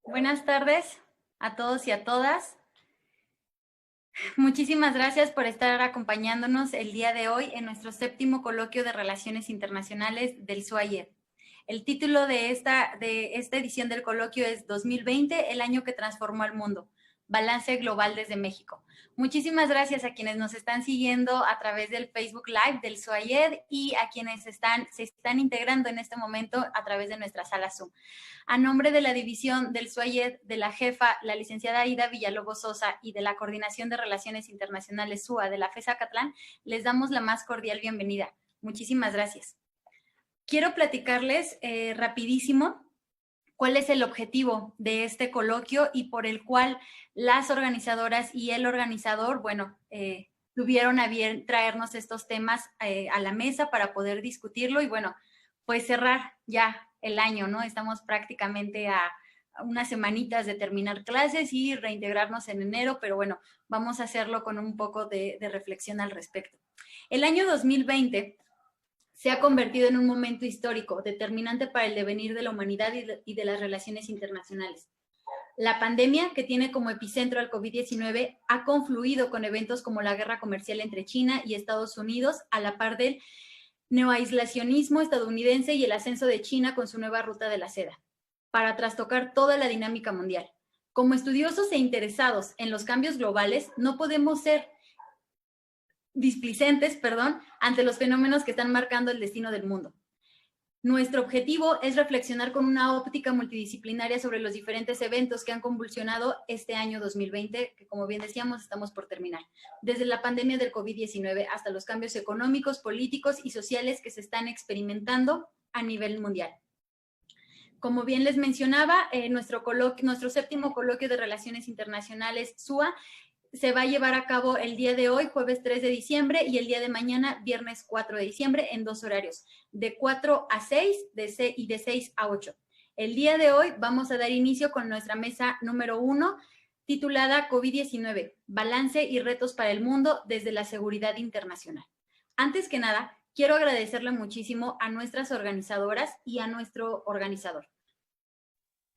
Buenas tardes a todos y a todas. Muchísimas gracias por estar acompañándonos el día de hoy en nuestro séptimo coloquio de Relaciones Internacionales del SUAYED. El título de esta edición del coloquio es 2020, el año que transformó al mundo. Balance global desde México. Muchísimas gracias a quienes nos están siguiendo a través del Facebook Live del SUAYED y a quienes se están integrando en este momento a través de nuestra sala Zoom. A nombre de la división del SUAYED, de la jefa, la licenciada Aida Villalobos Sosa, y de la Coordinación de Relaciones Internacionales SUA de la FES Acatlán, les damos la más cordial bienvenida. Muchísimas gracias. Quiero platicarles rapidísimo cuál es el objetivo de este coloquio y por el cual las organizadoras y el organizador, tuvieron a bien traernos estos temas a la mesa para poder discutirlo y pues cerrar ya el año, ¿no? Estamos prácticamente a unas semanitas de terminar clases y reintegrarnos en enero, pero vamos a hacerlo con un poco de reflexión al respecto. El año 2020 se ha convertido en un momento histórico, determinante para el devenir de la humanidad y de las relaciones internacionales. La pandemia, que tiene como epicentro al COVID-19, ha confluido con eventos como la guerra comercial entre China y Estados Unidos, a la par del neoaislacionismo estadounidense y el ascenso de China con su nueva ruta de la seda, para trastocar toda la dinámica mundial. Como estudiosos e interesados en los cambios globales, no podemos ser displicentes, ante los fenómenos que están marcando el destino del mundo. Nuestro objetivo es reflexionar con una óptica multidisciplinaria sobre los diferentes eventos que han convulsionado este año 2020, que como bien decíamos, estamos por terminar. Desde la pandemia del COVID-19 hasta los cambios económicos, políticos y sociales que se están experimentando a nivel mundial. Como bien les mencionaba, nuestro séptimo coloquio de Relaciones Internacionales SUA se va a llevar a cabo el día de hoy, jueves 3 de diciembre, y el día de mañana, viernes 4 de diciembre, en 2 horarios, de 4 a 6 y de 6 a 8. El día de hoy vamos a dar inicio con nuestra mesa número 1, titulada COVID-19, balance y retos para el mundo desde la seguridad internacional. Antes que nada, quiero agradecerle muchísimo a nuestras organizadoras y a nuestro organizador.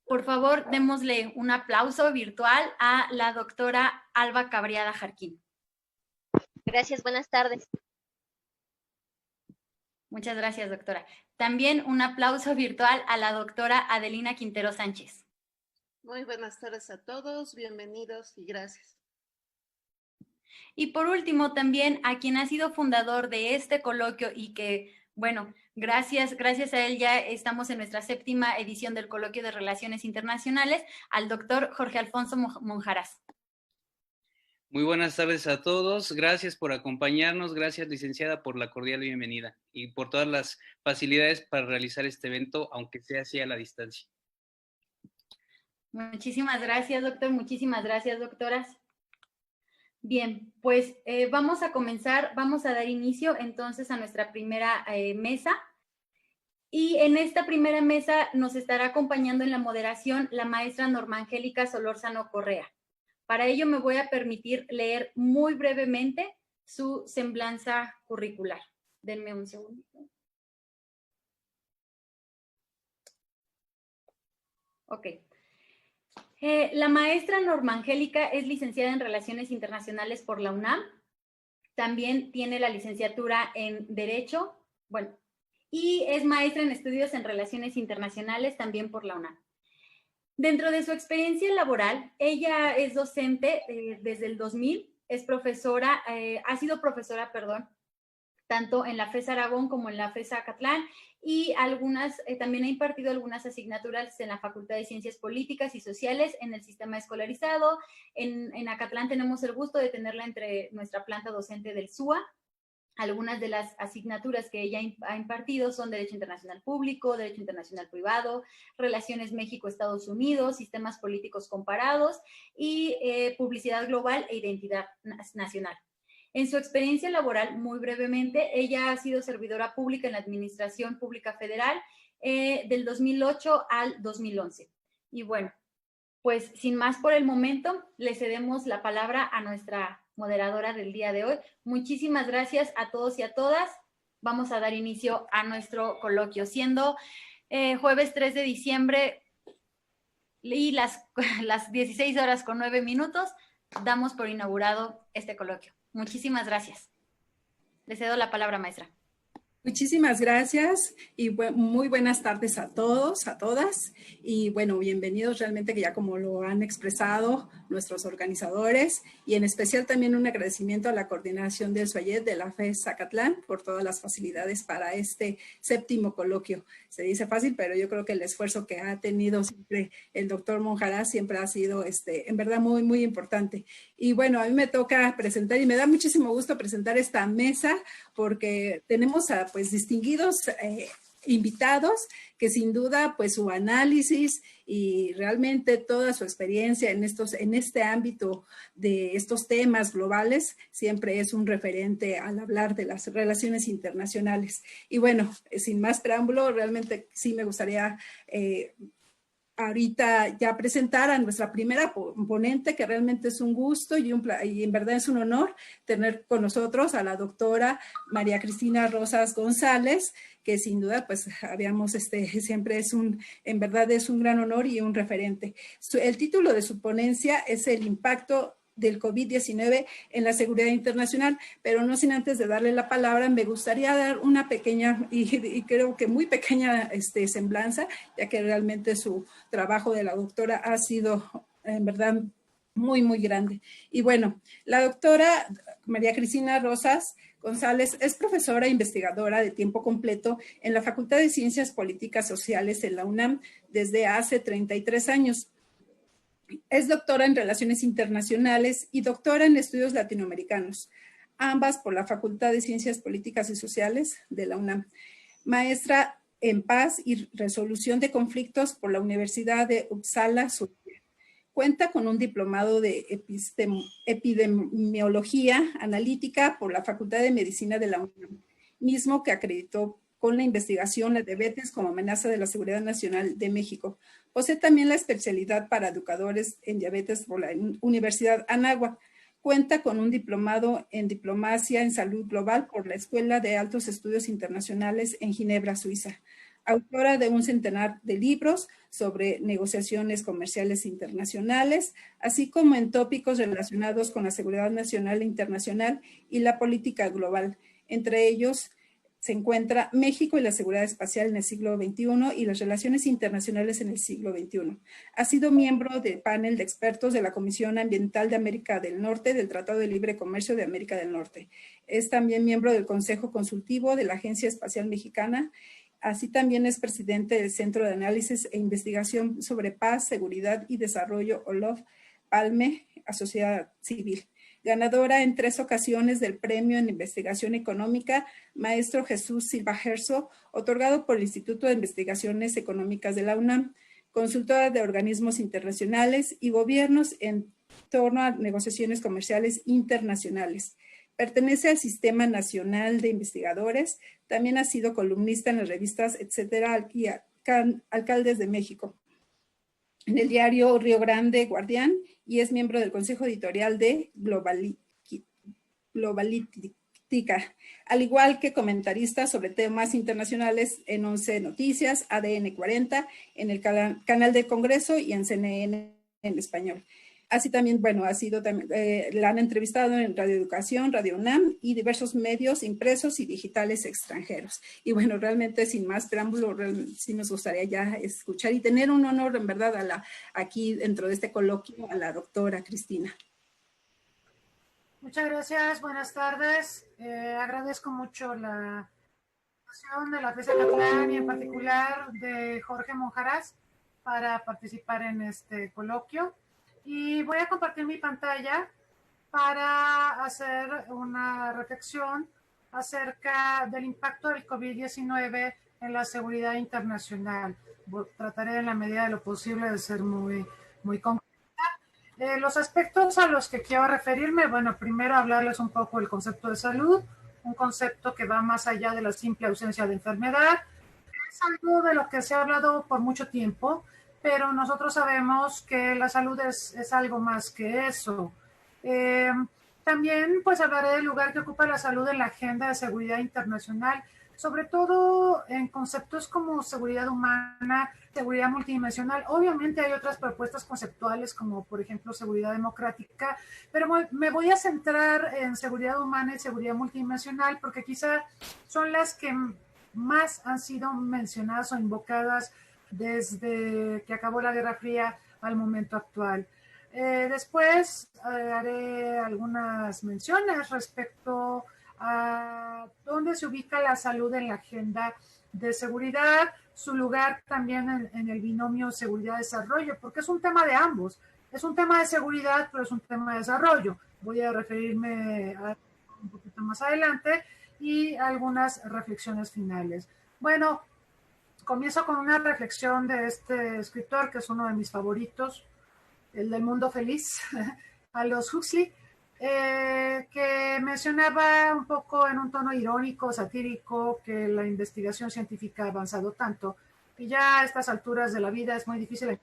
Por favor, démosle un aplauso virtual a la doctora Alba Cabriada Jarquín. Gracias, buenas tardes. Muchas gracias, doctora. También un aplauso virtual a la doctora Adelina Quintero Sánchez. Muy buenas tardes a todos, bienvenidos y gracias. Y por último, también a quien ha sido fundador de este coloquio y que, gracias a él ya estamos en nuestra séptima edición del coloquio de Relaciones Internacionales, al doctor Jorge Alfonso Monjaraz. Muy buenas tardes a todos, gracias por acompañarnos, gracias licenciada por la cordial bienvenida y por todas las facilidades para realizar este evento, aunque sea así a la distancia. Muchísimas gracias, doctor, muchísimas gracias, doctoras. Bien, pues vamos a comenzar, vamos a dar inicio entonces a nuestra primera mesa. Y en esta primera mesa nos estará acompañando en la moderación la maestra Norma Angélica Solórzano Correa. Para ello me voy a permitir leer muy brevemente su semblanza curricular. Denme un segundito. Ok. La maestra Norma Angélica es licenciada en Relaciones Internacionales por la UNAM. También tiene la licenciatura en Derecho, y es maestra en Estudios en Relaciones Internacionales también por la UNAM. Dentro de su experiencia laboral, ella es docente desde el 2000, es profesora, ha sido profesora, tanto en la FES Aragón como en la FES Acatlán, y también ha impartido algunas asignaturas en la Facultad de Ciencias Políticas y Sociales en el sistema escolarizado. En Acatlán tenemos el gusto de tenerla entre nuestra planta docente del SUA. Algunas de las asignaturas que ella ha impartido son Derecho Internacional Público, Derecho Internacional Privado, Relaciones México-Estados Unidos, Sistemas Políticos Comparados y Publicidad Global e Identidad Nacional. En su experiencia laboral, muy brevemente, ella ha sido servidora pública en la Administración Pública Federal del 2008 al 2011. Y pues sin más por el momento, le cedemos la palabra a nuestra moderadora del día de hoy. Muchísimas gracias a todos y a todas. Vamos a dar inicio a nuestro coloquio, siendo jueves 3 de diciembre, y las 16:09 damos por inaugurado este coloquio. Muchísimas gracias. Le cedo la palabra, maestra. Muchísimas gracias y muy buenas tardes a todos, a todas. Y bueno, bienvenidos realmente, que ya como lo han expresado nuestros organizadores, y en especial también un agradecimiento a la coordinación del SUAYED de la FES Zacatlán por todas las facilidades para este 7º coloquio. Se dice fácil, pero yo creo que el esfuerzo que ha tenido siempre el doctor Monjaraz siempre ha sido en verdad muy, muy importante. Y bueno, a mí me toca presentar y me da muchísimo gusto presentar esta mesa porque tenemos a pues distinguidos invitados que sin duda pues su análisis y realmente toda su experiencia en este ámbito de estos temas globales siempre es un referente al hablar de las relaciones internacionales. Y bueno, sin más preámbulo, realmente sí me gustaría ahorita ya presentar a nuestra primera ponente, que realmente es un gusto y en verdad es un honor tener con nosotros a la doctora María Cristina Rosas González, que sin duda pues habíamos, siempre en verdad es un gran honor y un referente. El título de su ponencia es El impacto del COVID-19 en la seguridad internacional, pero no sin antes de darle la palabra, me gustaría dar una pequeña y creo que muy pequeña semblanza, ya que realmente su trabajo de la doctora ha sido en verdad muy, muy grande. Y bueno, la doctora María Cristina Rosas González es profesora e investigadora de tiempo completo en la Facultad de Ciencias Políticas Sociales en la UNAM desde hace 33 años. Es doctora en Relaciones Internacionales y doctora en Estudios Latinoamericanos, ambas por la Facultad de Ciencias Políticas y Sociales de la UNAM. Maestra en Paz y Resolución de Conflictos por la Universidad de Uppsala, Suecia. Cuenta con un diplomado de Epidemiología Analítica por la Facultad de Medicina de la UNAM, mismo que acreditó con la investigación la diabetes como amenaza de la seguridad nacional de México. Posee también la especialidad para educadores en diabetes por la Universidad Anáhuac. Cuenta con un diplomado en diplomacia en salud global por la Escuela de Altos Estudios Internacionales en Ginebra, Suiza. Autora de un centenar de libros sobre negociaciones comerciales internacionales, así como en tópicos relacionados con la seguridad nacional e internacional y la política global. Entre ellos se encuentra México y la seguridad espacial en el siglo XXI y las relaciones internacionales en el siglo XXI. Ha sido miembro del panel de expertos de la Comisión Ambiental de América del Norte del Tratado de Libre Comercio de América del Norte. Es también miembro del Consejo Consultivo de la Agencia Espacial Mexicana. Así también es presidente del Centro de Análisis e Investigación sobre Paz, Seguridad y Desarrollo, Olof Palme, a Sociedad Civil. Ganadora en 3 ocasiones del Premio en Investigación Económica Maestro Jesús Silva Herzog, otorgado por el Instituto de Investigaciones Económicas de la UNAM, consultora de organismos internacionales y gobiernos en torno a negociaciones comerciales internacionales. Pertenece al Sistema Nacional de Investigadores, también ha sido columnista en las revistas Etcétera y Alcaldes de México, en el diario Río Grande Guardián, y es miembro del Consejo Editorial de Globalítica, al igual que comentarista sobre temas internacionales en 11 Noticias, ADN 40, en el canal del Congreso y en CNN en español. Así también, bueno, la han entrevistado en Radio Educación, Radio UNAM y diversos medios impresos y digitales extranjeros. Y bueno, realmente sin más preámbulo, sí nos gustaría ya escuchar y tener un honor en verdad aquí dentro de este coloquio a la doctora Cristina. Muchas gracias, buenas tardes. Agradezco mucho la invitación de la FES Zacatlán y en particular de Jorge Monjaraz para participar en este coloquio. Y voy a compartir mi pantalla para hacer una reflexión acerca del impacto del COVID-19 en la seguridad internacional. Trataré en la medida de lo posible de ser muy concreta. Los aspectos a los que quiero referirme, bueno, primero hablarles un poco del concepto de salud, un concepto que va más allá de la simple ausencia de enfermedad. Es algo de lo que se ha hablado por mucho tiempo, pero nosotros sabemos que la salud es algo más que eso. También pues hablaré del lugar que ocupa la salud en la agenda de seguridad internacional, sobre todo en conceptos como seguridad humana, seguridad multidimensional. Obviamente hay otras propuestas conceptuales como por ejemplo seguridad democrática, pero me voy a centrar en seguridad humana y seguridad multidimensional porque quizá son las que más han sido mencionadas o invocadas desde que acabó la Guerra Fría al momento actual. Después haré algunas menciones respecto a dónde se ubica la salud en la agenda de seguridad, su lugar también en el binomio seguridad-desarrollo, porque es un tema de ambos. Es un tema de seguridad, pero es un tema de desarrollo. Voy a referirme a un poquito más adelante y algunas reflexiones finales. Bueno, comienzo con una reflexión de este escritor, que es uno de mis favoritos, el del mundo feliz, Aldous Huxley, que mencionaba un poco en un tono irónico, satírico, que la investigación científica ha avanzado tanto que ya a estas alturas de la vida es muy difícil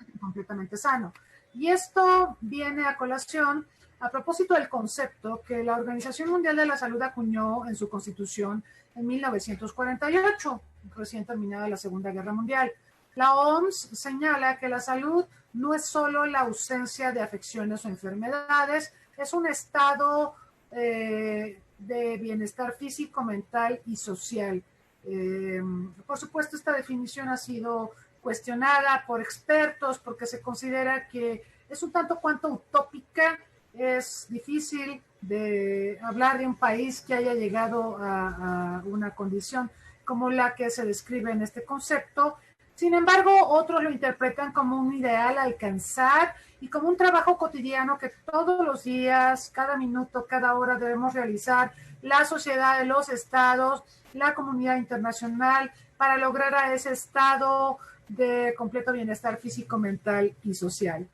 y completamente sano. Y esto viene a colación a propósito del concepto que la Organización Mundial de la Salud acuñó en su constitución en 1948, recién terminada la Segunda Guerra Mundial. La OMS señala que la salud no es solo la ausencia de afecciones o enfermedades, es un estado de bienestar físico, mental y social. Por supuesto, esta definición ha sido cuestionada por expertos porque se considera que es un tanto cuanto utópica, es difícil de hablar de un país que haya llegado a una condición como la que se describe en este concepto. Sin embargo, otros lo interpretan como un ideal a alcanzar y como un trabajo cotidiano que todos los días, cada minuto, cada hora debemos realizar la sociedad, los estados, la comunidad internacional para lograr a ese estado de completo bienestar físico, mental y social.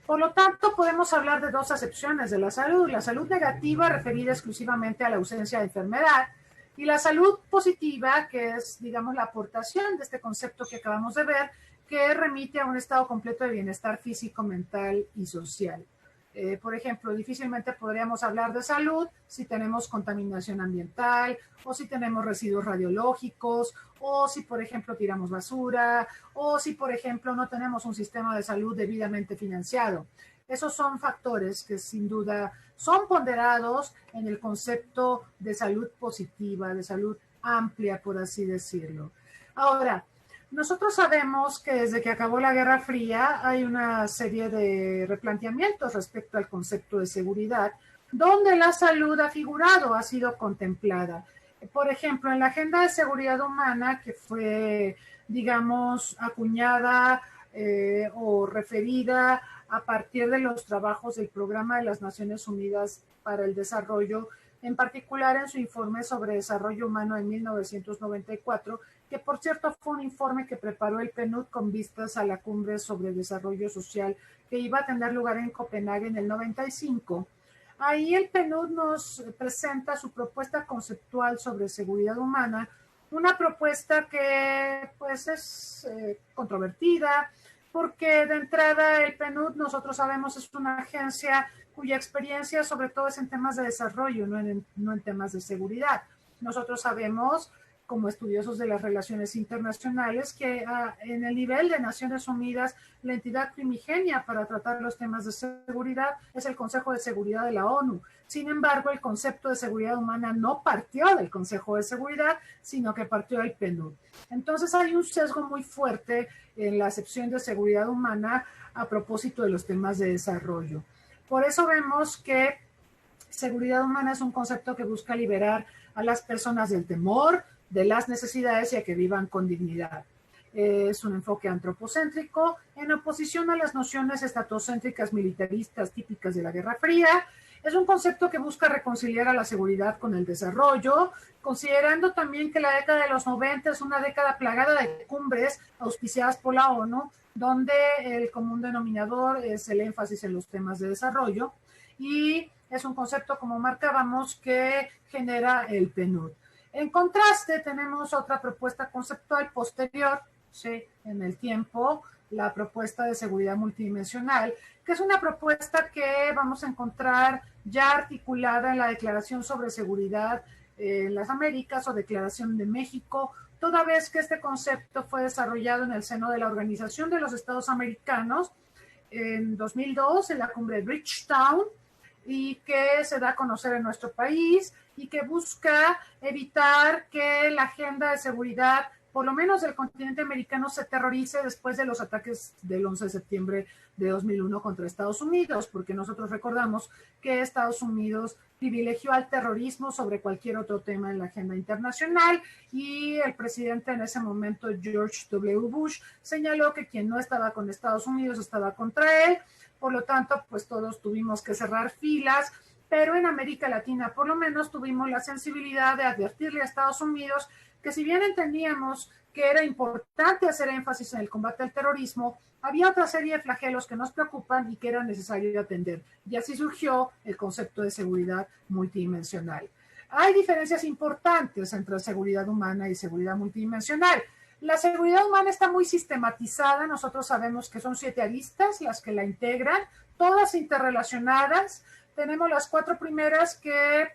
Por lo tanto, podemos hablar de dos acepciones de la salud negativa referida exclusivamente a la ausencia de enfermedad, y la salud positiva, que es, digamos, la aportación de este concepto que acabamos de ver, que remite a un estado completo de bienestar físico, mental y social. Por ejemplo, difícilmente podríamos hablar de salud si tenemos contaminación ambiental, o si tenemos residuos radiológicos, o si, por ejemplo, tiramos basura, o si, por ejemplo, no tenemos un sistema de salud debidamente financiado. Esos son factores que sin duda son ponderados en el concepto de salud positiva, de salud amplia, por así decirlo. Ahora, nosotros sabemos que desde que acabó la Guerra Fría hay una serie de replanteamientos respecto al concepto de seguridad, donde la salud ha figurado, ha sido contemplada. Por ejemplo, en la Agenda de Seguridad Humana, que fue, digamos, acuñada o referida a partir de los trabajos del Programa de las Naciones Unidas para el Desarrollo, en particular en su informe sobre desarrollo humano en 1994, que por cierto fue un informe que preparó el PNUD con vistas a la cumbre sobre desarrollo social que iba a tener lugar en Copenhague en el 95. Ahí el PNUD nos presenta su propuesta conceptual sobre seguridad humana, una propuesta que pues es controvertida, porque de entrada el PNUD, nosotros sabemos, es una agencia cuya experiencia sobre todo es en temas de desarrollo, no en temas de seguridad. Nosotros sabemos, como estudiosos de las relaciones internacionales, que en el nivel de Naciones Unidas, la entidad primigenia para tratar los temas de seguridad es el Consejo de Seguridad de la ONU. Sin embargo, el concepto de seguridad humana no partió del Consejo de Seguridad, sino que partió del PNUD. Entonces hay un sesgo muy fuerte en la acepción de seguridad humana a propósito de los temas de desarrollo. Por eso vemos que seguridad humana es un concepto que busca liberar a las personas del temor, de las necesidades y a que vivan con dignidad. Es un enfoque antropocéntrico en oposición a las nociones estatocéntricas militaristas típicas de la Guerra Fría. Es un concepto que busca reconciliar a la seguridad con el desarrollo, considerando también que la década de los 90 es una década plagada de cumbres auspiciadas por la ONU, donde el común denominador es el énfasis en los temas de desarrollo, y es un concepto, como marcábamos, que genera el PNUD. En contraste, tenemos otra propuesta conceptual posterior, ¿sí?, en el tiempo, la propuesta de seguridad multidimensional, que es una propuesta que vamos a encontrar ya articulada en la Declaración sobre Seguridad en las Américas o Declaración de México, toda vez que este concepto fue desarrollado en el seno de la Organización de los Estados Americanos en 2002 en la cumbre de Bridgetown, y que se da a conocer en nuestro país y que busca evitar que la agenda de seguridad, por lo menos del continente americano, se terrorice después de los ataques del 11 de septiembre de 2001 contra Estados Unidos, porque nosotros recordamos que Estados Unidos privilegió al terrorismo sobre cualquier otro tema en la agenda internacional, y el presidente en ese momento, George W. Bush, señaló que quien no estaba con Estados Unidos estaba contra él. Por lo tanto, pues todos tuvimos que cerrar filas, pero en América Latina por lo menos tuvimos la sensibilidad de advertirle a Estados Unidos que, si bien entendíamos que era importante hacer énfasis en el combate al terrorismo, había otra serie de flagelos que nos preocupan y que era necesario atender. Y así surgió el concepto de seguridad multidimensional. Hay diferencias importantes entre seguridad humana y seguridad multidimensional. La seguridad humana está muy sistematizada. Nosotros sabemos que son 7 aristas las que la integran, todas interrelacionadas. Tenemos las 4 primeras que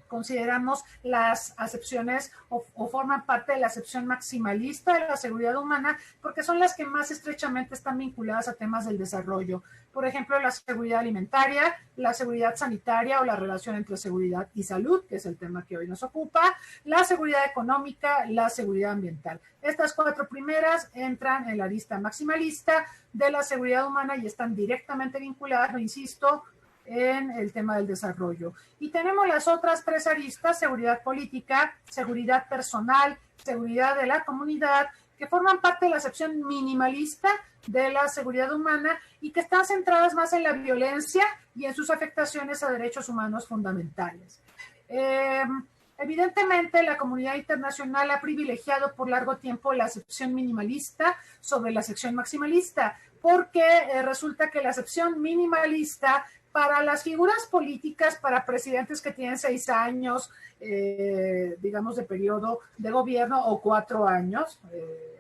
consideramos las acepciones o forman parte de la acepción maximalista de la seguridad humana, porque son las que más estrechamente están vinculadas a temas del desarrollo. Por ejemplo, la seguridad alimentaria, la seguridad sanitaria o la relación entre seguridad y salud, que es el tema que hoy nos ocupa, la seguridad económica, la seguridad ambiental. Estas 4 primeras entran en la lista maximalista de la seguridad humana y están directamente vinculadas, lo insisto, en el tema del desarrollo. Y tenemos las otras 3 aristas: seguridad política, seguridad personal, seguridad de la comunidad, que forman parte de la acepción minimalista de la seguridad humana y que están centradas más en la violencia y en sus afectaciones a derechos humanos fundamentales. Evidentemente, la comunidad internacional ha privilegiado por largo tiempo la acepción minimalista sobre la acepción maximalista, porque resulta que la acepción minimalista para las figuras políticas, para presidentes que tienen 6 años, digamos, de periodo de gobierno, o 4 años,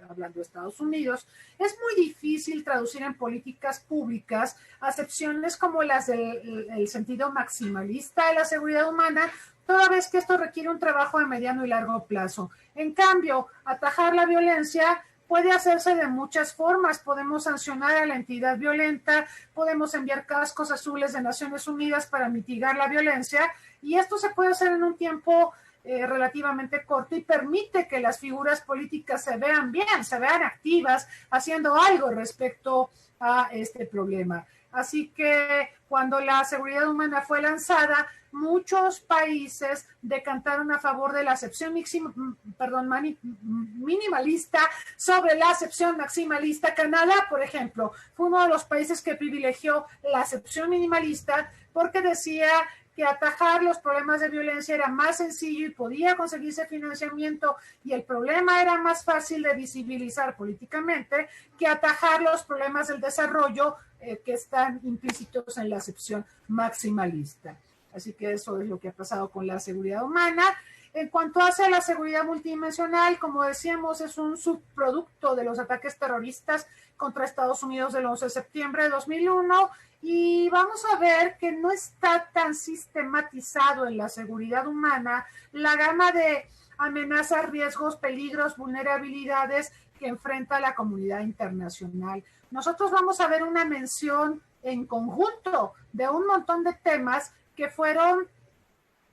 hablando de Estados Unidos, es muy difícil traducir en políticas públicas acepciones como las del sentido maximalista de la seguridad humana, toda vez que esto requiere un trabajo de mediano y largo plazo. En cambio, atajar la violencia puede hacerse de muchas formas. Podemos sancionar a la entidad violenta, podemos enviar cascos azules de Naciones Unidas para mitigar la violencia, y esto se puede hacer en un tiempo relativamente corto y permite que las figuras políticas se vean bien, se vean activas, haciendo algo respecto a este problema. Así que cuando la seguridad humana fue lanzada, muchos países decantaron a favor de la acepción minimalista sobre la acepción maximalista. Canadá, por ejemplo, fue uno de los países que privilegió la acepción minimalista porque decía que atajar los problemas de violencia era más sencillo y podía conseguirse financiamiento, y el problema era más fácil de visibilizar políticamente que atajar los problemas del desarrollo que están implícitos en la acepción maximalista. Así que eso es lo que ha pasado con la seguridad humana. En cuanto hace la seguridad multidimensional, como decíamos, es un subproducto de los ataques terroristas contra Estados Unidos del 11 de septiembre de 2001, y vamos a ver que no está tan sistematizado en la seguridad humana la gama de amenazas, riesgos, peligros, vulnerabilidades que enfrenta la comunidad internacional. Nosotros vamos a ver una mención en conjunto de un montón de temas que fueron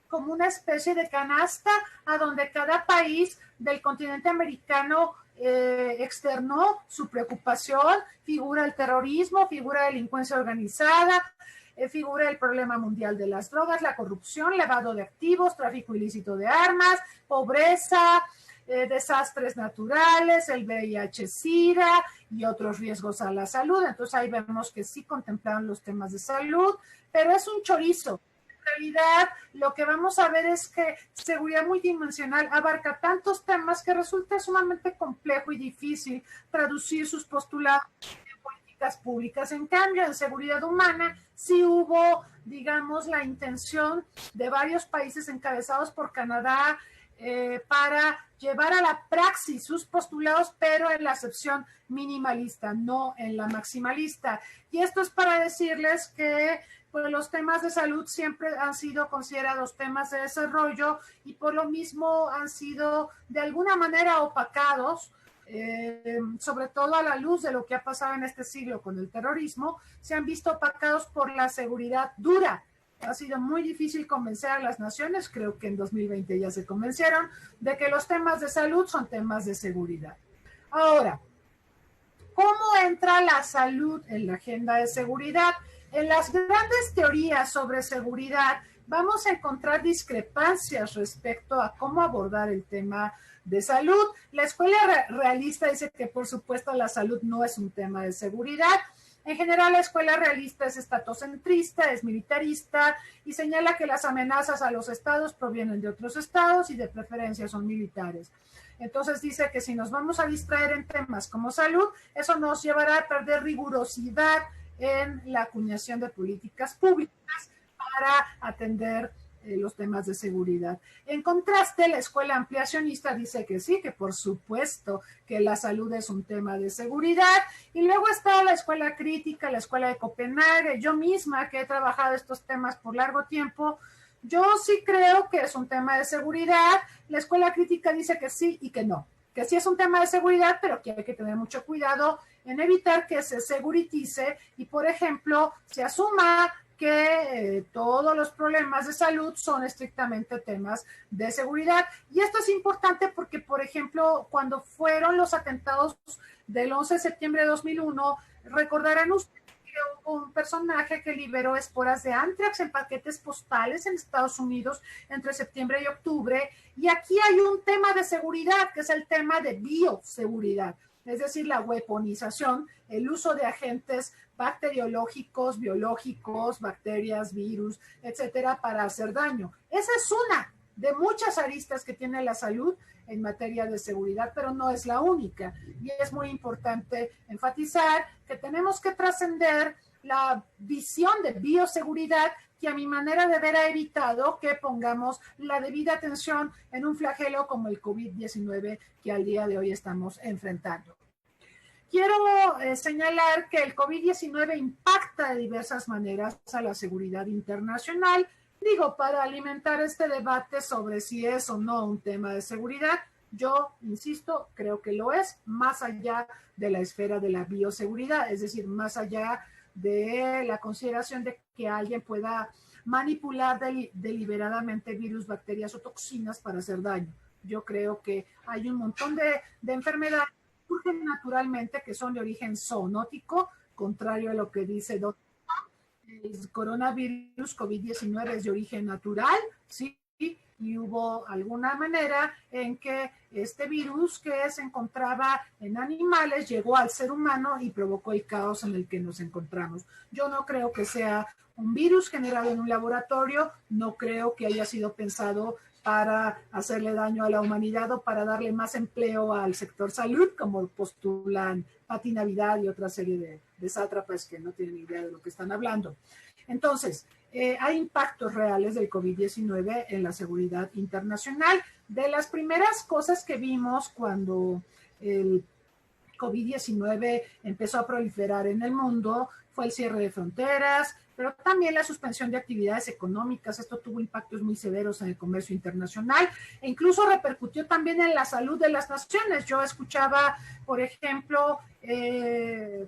como una especie de canasta a donde cada país del continente americano externó su preocupación. Figura el terrorismo, figura la delincuencia organizada, figura el problema mundial de las drogas, la corrupción, lavado de activos, tráfico ilícito de armas, pobreza, desastres naturales, el VIH-Sida y otros riesgos a la salud. Entonces ahí vemos que sí contemplaron los temas de salud, pero es un chorizo. En realidad, lo que vamos a ver es que seguridad multidimensional abarca tantos temas que resulta sumamente complejo y difícil traducir sus postulados en políticas públicas. En cambio, en seguridad humana sí hubo, digamos, la intención de varios países encabezados por Canadá para llevar a la praxis sus postulados, pero en la acepción minimalista, no en la maximalista. Y esto es para decirles que pues los temas de salud siempre han sido considerados temas de desarrollo y por lo mismo han sido de alguna manera opacados, sobre todo a la luz de lo que ha pasado en este siglo con el terrorismo, se han visto opacados por la seguridad dura. Ha sido muy difícil convencer a las naciones, creo que en 2020 ya se convencieron, de que los temas de salud son temas de seguridad. Ahora, ¿cómo entra la salud en la agenda de seguridad? En las grandes teorías sobre seguridad vamos a encontrar discrepancias respecto a cómo abordar el tema de salud. La escuela realista dice que, por supuesto, la salud no es un tema de seguridad. En general, la escuela realista es estatocentrista, es militarista y señala que las amenazas a los estados provienen de otros estados y de preferencia son militares. Entonces dice que si nos vamos a distraer en temas como salud, eso nos llevará a perder rigurosidad en la acuñación de políticas públicas para atender los temas de seguridad. En contraste, la escuela ampliacionista dice que sí, que por supuesto que la salud es un tema de seguridad. Y luego está la escuela crítica, la escuela de Copenhague. Yo misma, que he trabajado estos temas por largo tiempo, yo sí creo que es un tema de seguridad. La escuela crítica dice que sí y que no, que sí es un tema de seguridad, pero que hay que tener mucho cuidado en evitar que se seguritice y, por ejemplo, se asuma que todos los problemas de salud son estrictamente temas de seguridad. Y esto es importante porque, por ejemplo, cuando fueron los atentados del 11 de septiembre de 2001, recordarán ustedes que hubo un personaje que liberó esporas de anthrax en paquetes postales en Estados Unidos entre septiembre y octubre. Y aquí hay un tema de seguridad, que es el tema de bioseguridad, es decir, la weaponización, el uso de agentes bacteriológicos, biológicos, bacterias, virus, etcétera, para hacer daño. Esa es una de muchas aristas que tiene la salud en materia de seguridad, pero no es la única. Y es muy importante enfatizar que tenemos que trascender la visión de bioseguridad que a mi manera de ver ha evitado que pongamos la debida atención en un flagelo como el COVID-19 que al día de hoy estamos enfrentando. Quiero señalar que el COVID-19 impacta de diversas maneras a la seguridad internacional, digo, para alimentar este debate sobre si es o no un tema de seguridad. Yo, insisto, creo que lo es, más allá de la esfera de la bioseguridad, es decir, más allá de la consideración de que alguien pueda manipular deliberadamente virus, bacterias o toxinas para hacer daño. Yo creo que hay un montón de enfermedades que surgen naturalmente que son de origen zoonótico, contrario a lo que dice Dr. El coronavirus COVID-19 es de origen natural, sí, y hubo alguna manera en que este virus que se encontraba en animales llegó al ser humano y provocó el caos en el que nos encontramos. Yo no creo que sea un virus generado en un laboratorio, no creo que haya sido pensado para hacerle daño a la humanidad o para darle más empleo al sector salud, como postulan Pati Navidad y otra serie de sátrapas que no tienen idea de lo que están hablando. Entonces, hay impactos reales del COVID-19 en la seguridad internacional. De las primeras cosas que vimos cuando el COVID-19 empezó a proliferar en el mundo fue el cierre de fronteras, pero también la suspensión de actividades económicas. Esto tuvo impactos muy severos en el comercio internacional e incluso repercutió también en la salud de las naciones. Yo escuchaba, por ejemplo,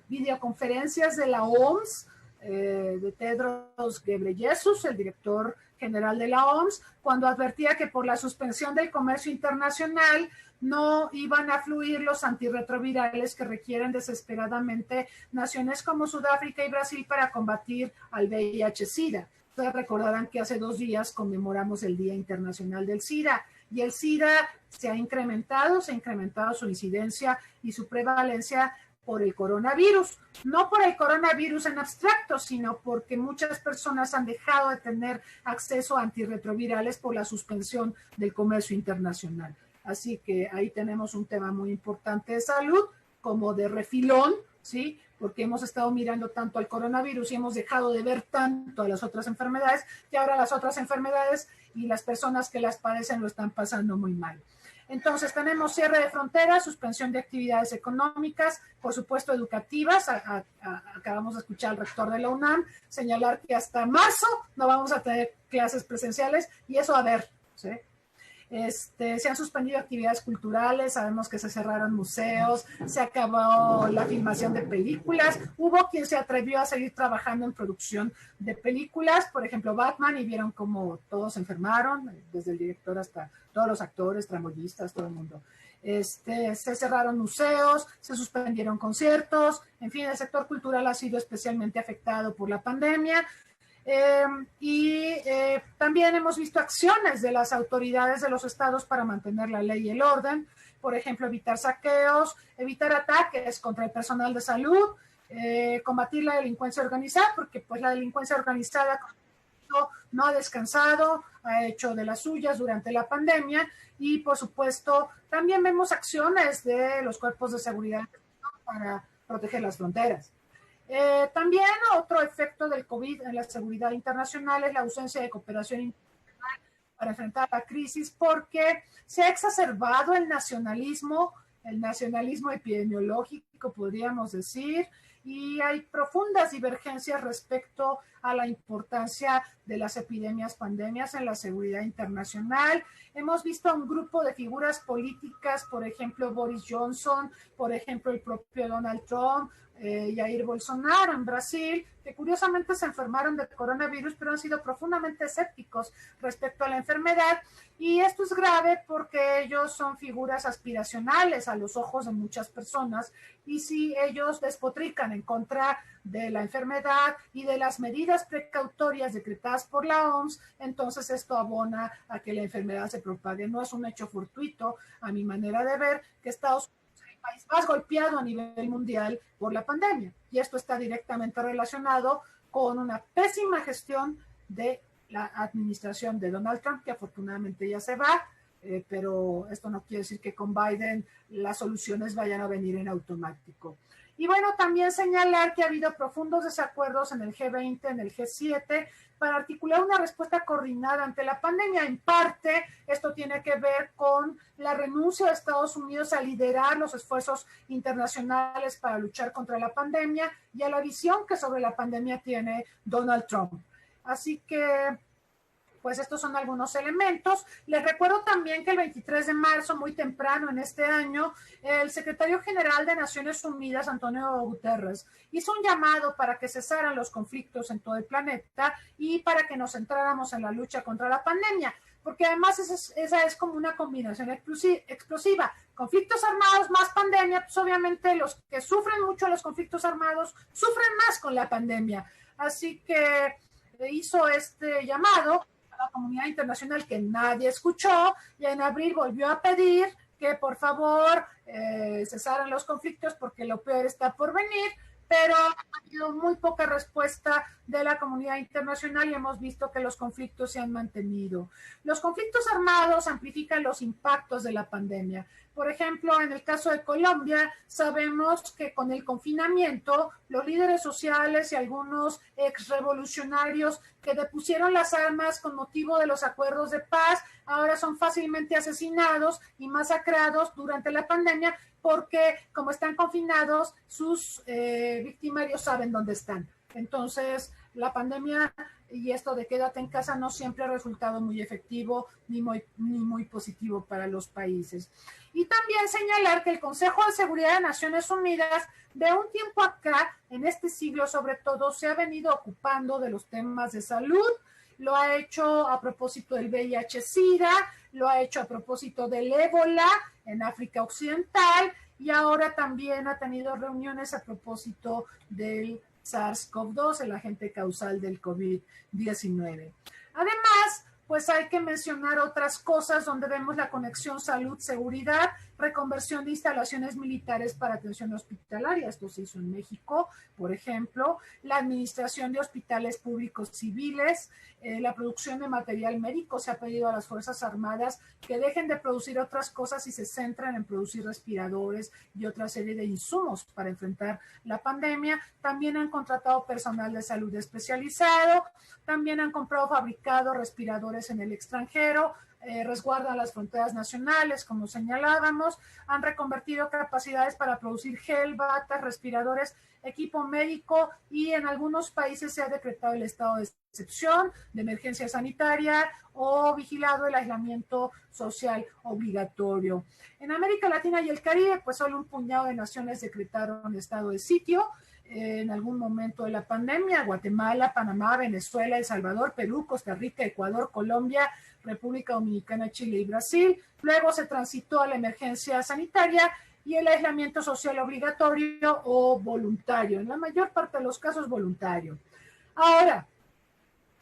videoconferencias de la OMS, de Tedros Ghebreyesus, el director general de la OMS, cuando advertía que por la suspensión del comercio internacional no iban a fluir los antirretrovirales que requieren desesperadamente naciones como Sudáfrica y Brasil para combatir al VIH-Sida. Ustedes recordarán que hace 2 días conmemoramos el Día Internacional del SIDA, y el SIDA se ha incrementado su incidencia y su prevalencia por el coronavirus, no por el coronavirus en abstracto, sino porque muchas personas han dejado de tener acceso a antirretrovirales por la suspensión del comercio internacional. Así que ahí tenemos un tema muy importante de salud, como de refilón, ¿sí? Porque hemos estado mirando tanto al coronavirus y hemos dejado de ver tanto a las otras enfermedades, que ahora las otras enfermedades y las personas que las padecen lo están pasando muy mal. Entonces tenemos cierre de fronteras, suspensión de actividades económicas, por supuesto educativas. Acabamos de escuchar al rector de la UNAM señalar que hasta marzo no vamos a tener clases presenciales y eso a ver, ¿sí? Se han suspendido actividades culturales, sabemos que se cerraron museos, se acabó la filmación de películas, hubo quien se atrevió a seguir trabajando en producción de películas, por ejemplo Batman, y vieron cómo todos se enfermaron, desde el director hasta todos los actores, tramoyistas, todo el mundo. Se cerraron museos, se suspendieron conciertos, en fin, el sector cultural ha sido especialmente afectado por la pandemia. También hemos visto acciones de las autoridades de los estados para mantener la ley y el orden, por ejemplo, evitar saqueos, evitar ataques contra el personal de salud, combatir la delincuencia organizada, porque pues la delincuencia organizada no ha descansado, ha hecho de las suyas durante la pandemia, y por supuesto también vemos acciones de los cuerpos de seguridad para proteger las fronteras. También otro efecto del COVID en la seguridad internacional es la ausencia de cooperación internacional para enfrentar la crisis, porque se ha exacerbado el nacionalismo epidemiológico, podríamos decir, y hay profundas divergencias respecto a la importancia de las epidemias, pandemias en la seguridad internacional. Hemos visto a un grupo de figuras políticas, por ejemplo, Boris Johnson, por ejemplo, el propio Donald Trump, Jair Bolsonaro en Brasil, que curiosamente se enfermaron de coronavirus, pero han sido profundamente escépticos respecto a la enfermedad, y esto es grave porque ellos son figuras aspiracionales a los ojos de muchas personas, y si ellos despotrican en contra de la enfermedad y de las medidas precautorias decretadas por la OMS, entonces esto abona a que la enfermedad se propague. No es un hecho fortuito, a mi manera de ver, que Estados Unidos es el país más golpeado a nivel mundial por la pandemia, y esto está directamente relacionado con una pésima gestión de la administración de Donald Trump, que afortunadamente ya se va, pero esto no quiere decir que con Biden las soluciones vayan a venir en automático. Y bueno, también señalar que ha habido profundos desacuerdos en el G20, en el G7, para articular una respuesta coordinada ante la pandemia. En parte, esto tiene que ver con la renuncia de Estados Unidos a liderar los esfuerzos internacionales para luchar contra la pandemia y a la visión que sobre la pandemia tiene Donald Trump. Así que, pues estos son algunos elementos. Les recuerdo también que el 23 de marzo, muy temprano en este año, el secretario general de Naciones Unidas, Antonio Guterres, hizo un llamado para que cesaran los conflictos en todo el planeta y para que nos centráramos en la lucha contra la pandemia, porque además esa es como una combinación explosiva. Conflictos armados más pandemia, pues obviamente los que sufren mucho los conflictos armados sufren más con la pandemia. Así que hizo este llamado a la comunidad internacional que nadie escuchó, y en abril volvió a pedir que por favor cesaran los conflictos porque lo peor está por venir, pero ha habido muy poca respuesta de la comunidad internacional y hemos visto que los conflictos se han mantenido. Los conflictos armados amplifican los impactos de la pandemia. Por ejemplo, en el caso de Colombia, sabemos que con el confinamiento, los líderes sociales y algunos exrevolucionarios que depusieron las armas con motivo de los acuerdos de paz, ahora son fácilmente asesinados y masacrados durante la pandemia porque, como están confinados, sus victimarios saben dónde están. Entonces, la pandemia y esto de quédate en casa no siempre ha resultado muy efectivo ni muy positivo para los países. Y también señalar que el Consejo de Seguridad de Naciones Unidas, de un tiempo acá, en este siglo sobre todo, se ha venido ocupando de los temas de salud. Lo ha hecho a propósito del VIH-Sida, lo ha hecho a propósito del ébola en África Occidental, y ahora también ha tenido reuniones a propósito del SARS-CoV-2, el agente causal del COVID-19. Además, pues hay que mencionar otras cosas donde vemos la conexión salud-seguridad, reconversión de instalaciones militares para atención hospitalaria. Esto se hizo en México, por ejemplo, la administración de hospitales públicos civiles, la producción de material médico. Se ha pedido a las Fuerzas Armadas que dejen de producir otras cosas y se centren en producir respiradores y otra serie de insumos para enfrentar la pandemia. También han contratado personal de salud especializado, también han comprado, fabricado respiradores en el extranjero, resguardan las fronteras nacionales, como señalábamos, han reconvertido capacidades para producir gel, batas, respiradores, equipo médico, y en algunos países se ha decretado el estado de excepción, de emergencia sanitaria, o vigilado el aislamiento social obligatorio. En América Latina y el Caribe, pues solo un puñado de naciones decretaron estado de sitio en algún momento de la pandemia: Guatemala, Panamá, Venezuela, El Salvador, Perú, Costa Rica, Ecuador, Colombia, República Dominicana, Chile y Brasil. Luego se transitó a la emergencia sanitaria y el aislamiento social obligatorio o voluntario, en la mayor parte de los casos voluntario. Ahora,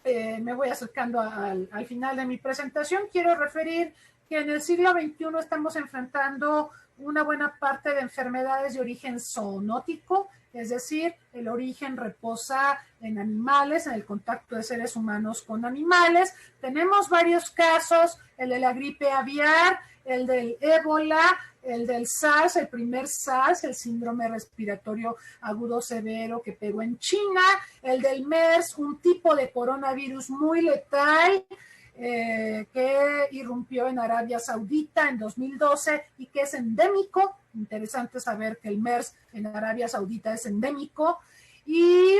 me voy acercando al final de mi presentación. Quiero referir que en el siglo XXI estamos enfrentando una buena parte de enfermedades de origen zoonótico, es decir, el origen reposa en animales, en el contacto de seres humanos con animales. Tenemos varios casos: el de la gripe aviar, el del ébola, el del SARS, el primer SARS, el síndrome respiratorio agudo severo que pegó en China, el del MERS, un tipo de coronavirus muy letal que irrumpió en Arabia Saudita en 2012 y que es endémico. Interesante saber que el MERS en Arabia Saudita es endémico. Y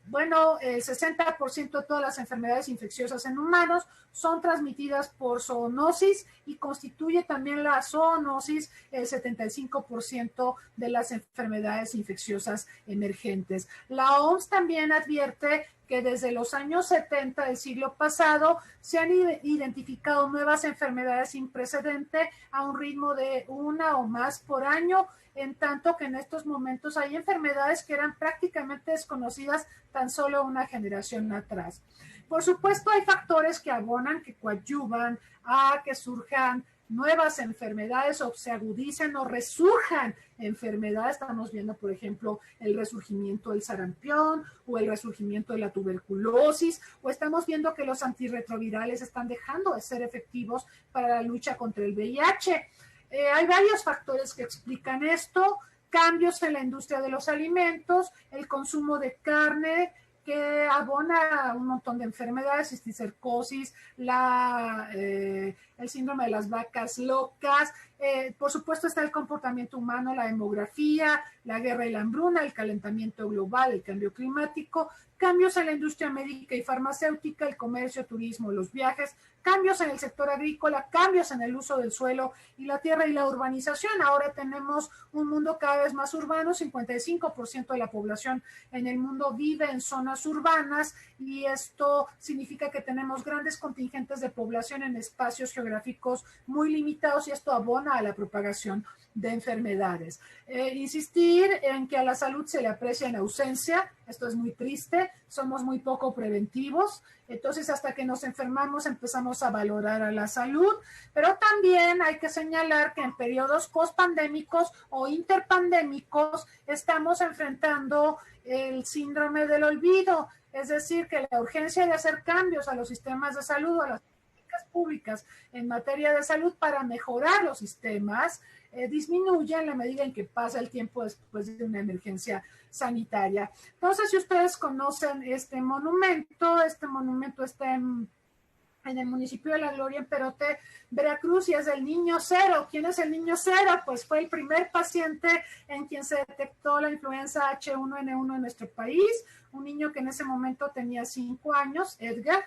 bueno, el 60% de todas las enfermedades infecciosas en humanos son transmitidas por zoonosis, y constituye también la zoonosis el 75% de las enfermedades infecciosas emergentes. La OMS también advierte que desde los años 70 del siglo pasado se han identificado nuevas enfermedades sin precedente a un ritmo de una o más por año, en tanto que en estos momentos hay enfermedades que eran prácticamente desconocidas tan solo una generación atrás. Por supuesto, hay factores que abonan, que coadyuvan a que surjan nuevas enfermedades o se agudicen o resurjan enfermedades. Estamos viendo, por ejemplo, el resurgimiento del sarampión o el resurgimiento de la tuberculosis, o estamos viendo que los antirretrovirales están dejando de ser efectivos para la lucha contra el VIH. Hay varios factores que explican esto: cambios en la industria de los alimentos, el consumo de carne, que abona un montón de enfermedades, cisticercosis, el síndrome de las vacas locas. Por supuesto está el comportamiento humano, la demografía, la guerra y la hambruna, el calentamiento global, el cambio climático, cambios en la industria médica y farmacéutica, el comercio, turismo, los viajes, cambios en el sector agrícola, cambios en el uso del suelo y la tierra y la urbanización. Ahora tenemos un mundo cada vez más urbano, 55% de la población en el mundo vive en zonas urbanas, y esto significa que tenemos grandes contingentes de población en espacios geográficos muy limitados, y esto abona a la propagación de enfermedades. Insistir en que a la salud se le aprecia en ausencia. Esto es muy triste, somos muy poco preventivos. Entonces, hasta que nos enfermamos empezamos a valorar a la salud, pero también hay que señalar que en periodos postpandémicos o interpandémicos estamos enfrentando el síndrome del olvido, es decir, que la urgencia de hacer cambios a los sistemas de salud o a las políticas públicas en materia de salud para mejorar los sistemas disminuye en la medida en que pasa el tiempo después de una emergencia sanitaria. Entonces, si ustedes conocen este monumento está en el municipio de La Gloria, en Perote, Veracruz, y es del Niño Cero. ¿Quién es el Niño Cero? Pues fue el primer paciente en quien se detectó la influenza H1N1 en nuestro país, un niño que en ese momento tenía 5 años, Edgar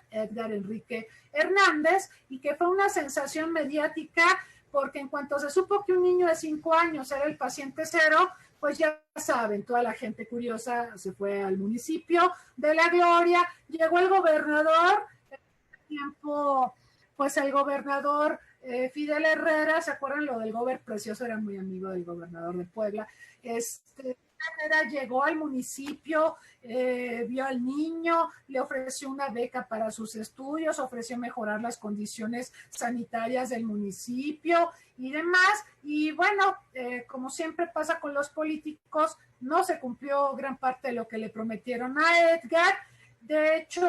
Enrique Hernández, y que fue una sensación mediática, porque en cuanto se supo que un niño de 5 años era el paciente cero, pues ya saben, toda la gente curiosa se fue al municipio de La Gloria, llegó el gobernador, tiempo, pues el gobernador Fidel Herrera, ¿se acuerdan lo del gobernador precioso? Era muy amigo del gobernador de Puebla. Herrera llegó al municipio, vio al niño, le ofreció una beca para sus estudios, ofreció mejorar las condiciones sanitarias del municipio y demás. Y bueno, como siempre pasa con los políticos, no se cumplió gran parte de lo que le prometieron a Edgar. De hecho,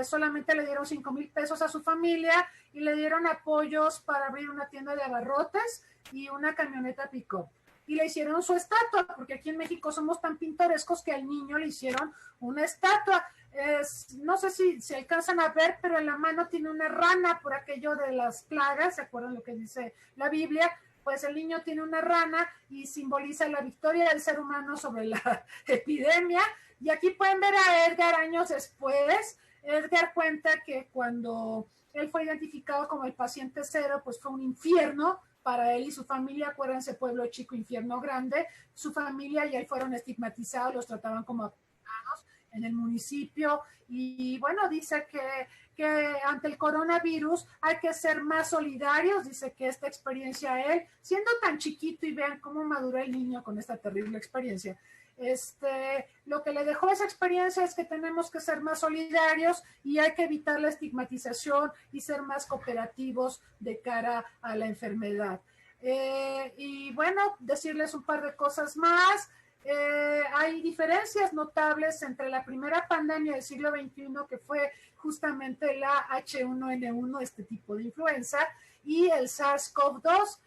solamente le dieron 5,000 pesos a su familia y le dieron apoyos para abrir una tienda de abarrotes y una camioneta pick-up. Y le hicieron su estatua, porque aquí en México somos tan pintorescos que al niño le hicieron una estatua. no sé si se alcanzan a ver, pero en la mano tiene una rana por aquello de las plagas, ¿se acuerdan lo que dice la Biblia? Pues el niño tiene una rana y simboliza la victoria del ser humano sobre la epidemia. Y aquí pueden ver a Edgar años después. Edgar cuenta que cuando él fue identificado como el paciente cero, pues fue un infierno para él y su familia. Acuérdense, pueblo chico, infierno grande. Su familia y él fueron estigmatizados, los trataban como abandonados en el municipio. Y bueno, dice que ante el coronavirus hay que ser más solidarios. Dice que esta experiencia él, siendo tan chiquito, y vean cómo maduró el niño con esta terrible experiencia, lo que le dejó esa experiencia es que tenemos que ser más solidarios y hay que evitar la estigmatización y ser más cooperativos de cara a la enfermedad. Y bueno, decirles un par de cosas más. Hay diferencias notables entre la primera pandemia del siglo XXI, que fue justamente la H1N1, este tipo de influenza, y el SARS-CoV-2.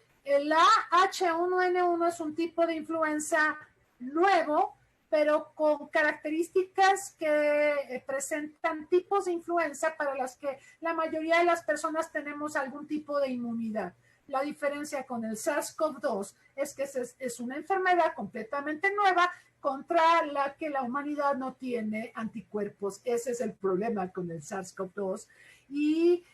La H1N1 es un tipo de influenza nuevo, pero con características que presentan tipos de influenza para las que la mayoría de las personas tenemos algún tipo de inmunidad. La diferencia con el SARS-CoV-2 es que es una enfermedad completamente nueva contra la que la humanidad no tiene anticuerpos. Ese es el problema con el SARS-CoV-2 y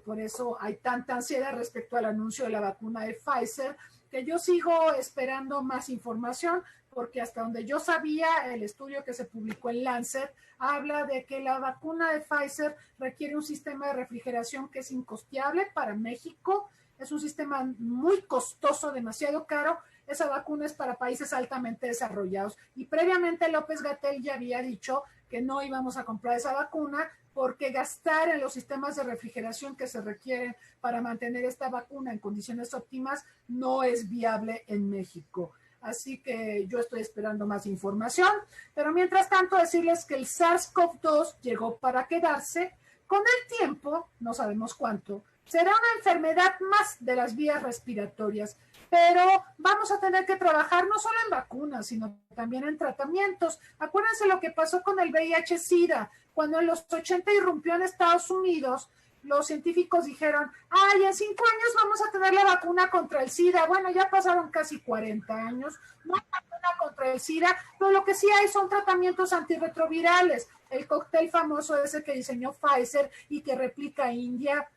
por eso hay tanta ansiedad respecto al anuncio de la vacuna de Pfizer, que yo sigo esperando más información, porque hasta donde yo sabía, el estudio que se publicó en Lancet habla de que la vacuna de Pfizer requiere un sistema de refrigeración que es incosteable para México. Es un sistema muy costoso, demasiado caro. Esa vacuna es para países altamente desarrollados. Y previamente López-Gatell ya había dicho que no íbamos a comprar esa vacuna porque gastar en los sistemas de refrigeración que se requieren para mantener esta vacuna en condiciones óptimas no es viable en México. Así que yo estoy esperando más información, pero mientras tanto decirles que el SARS-CoV-2 llegó para quedarse. Con el tiempo, no sabemos cuánto, será una enfermedad más de las vías respiratorias, pero vamos a tener que trabajar no solo en vacunas, sino también en tratamientos. Acuérdense lo que pasó con el VIH-Sida, cuando en los 80 irrumpió en Estados Unidos. Los científicos dijeron, ay, en 5 años vamos a tener la vacuna contra el SIDA. Bueno, ya pasaron casi 40 años, no hay vacuna contra el SIDA, pero lo que sí hay son tratamientos antirretrovirales. El cóctel famoso ese que diseñó Pfizer y que replica India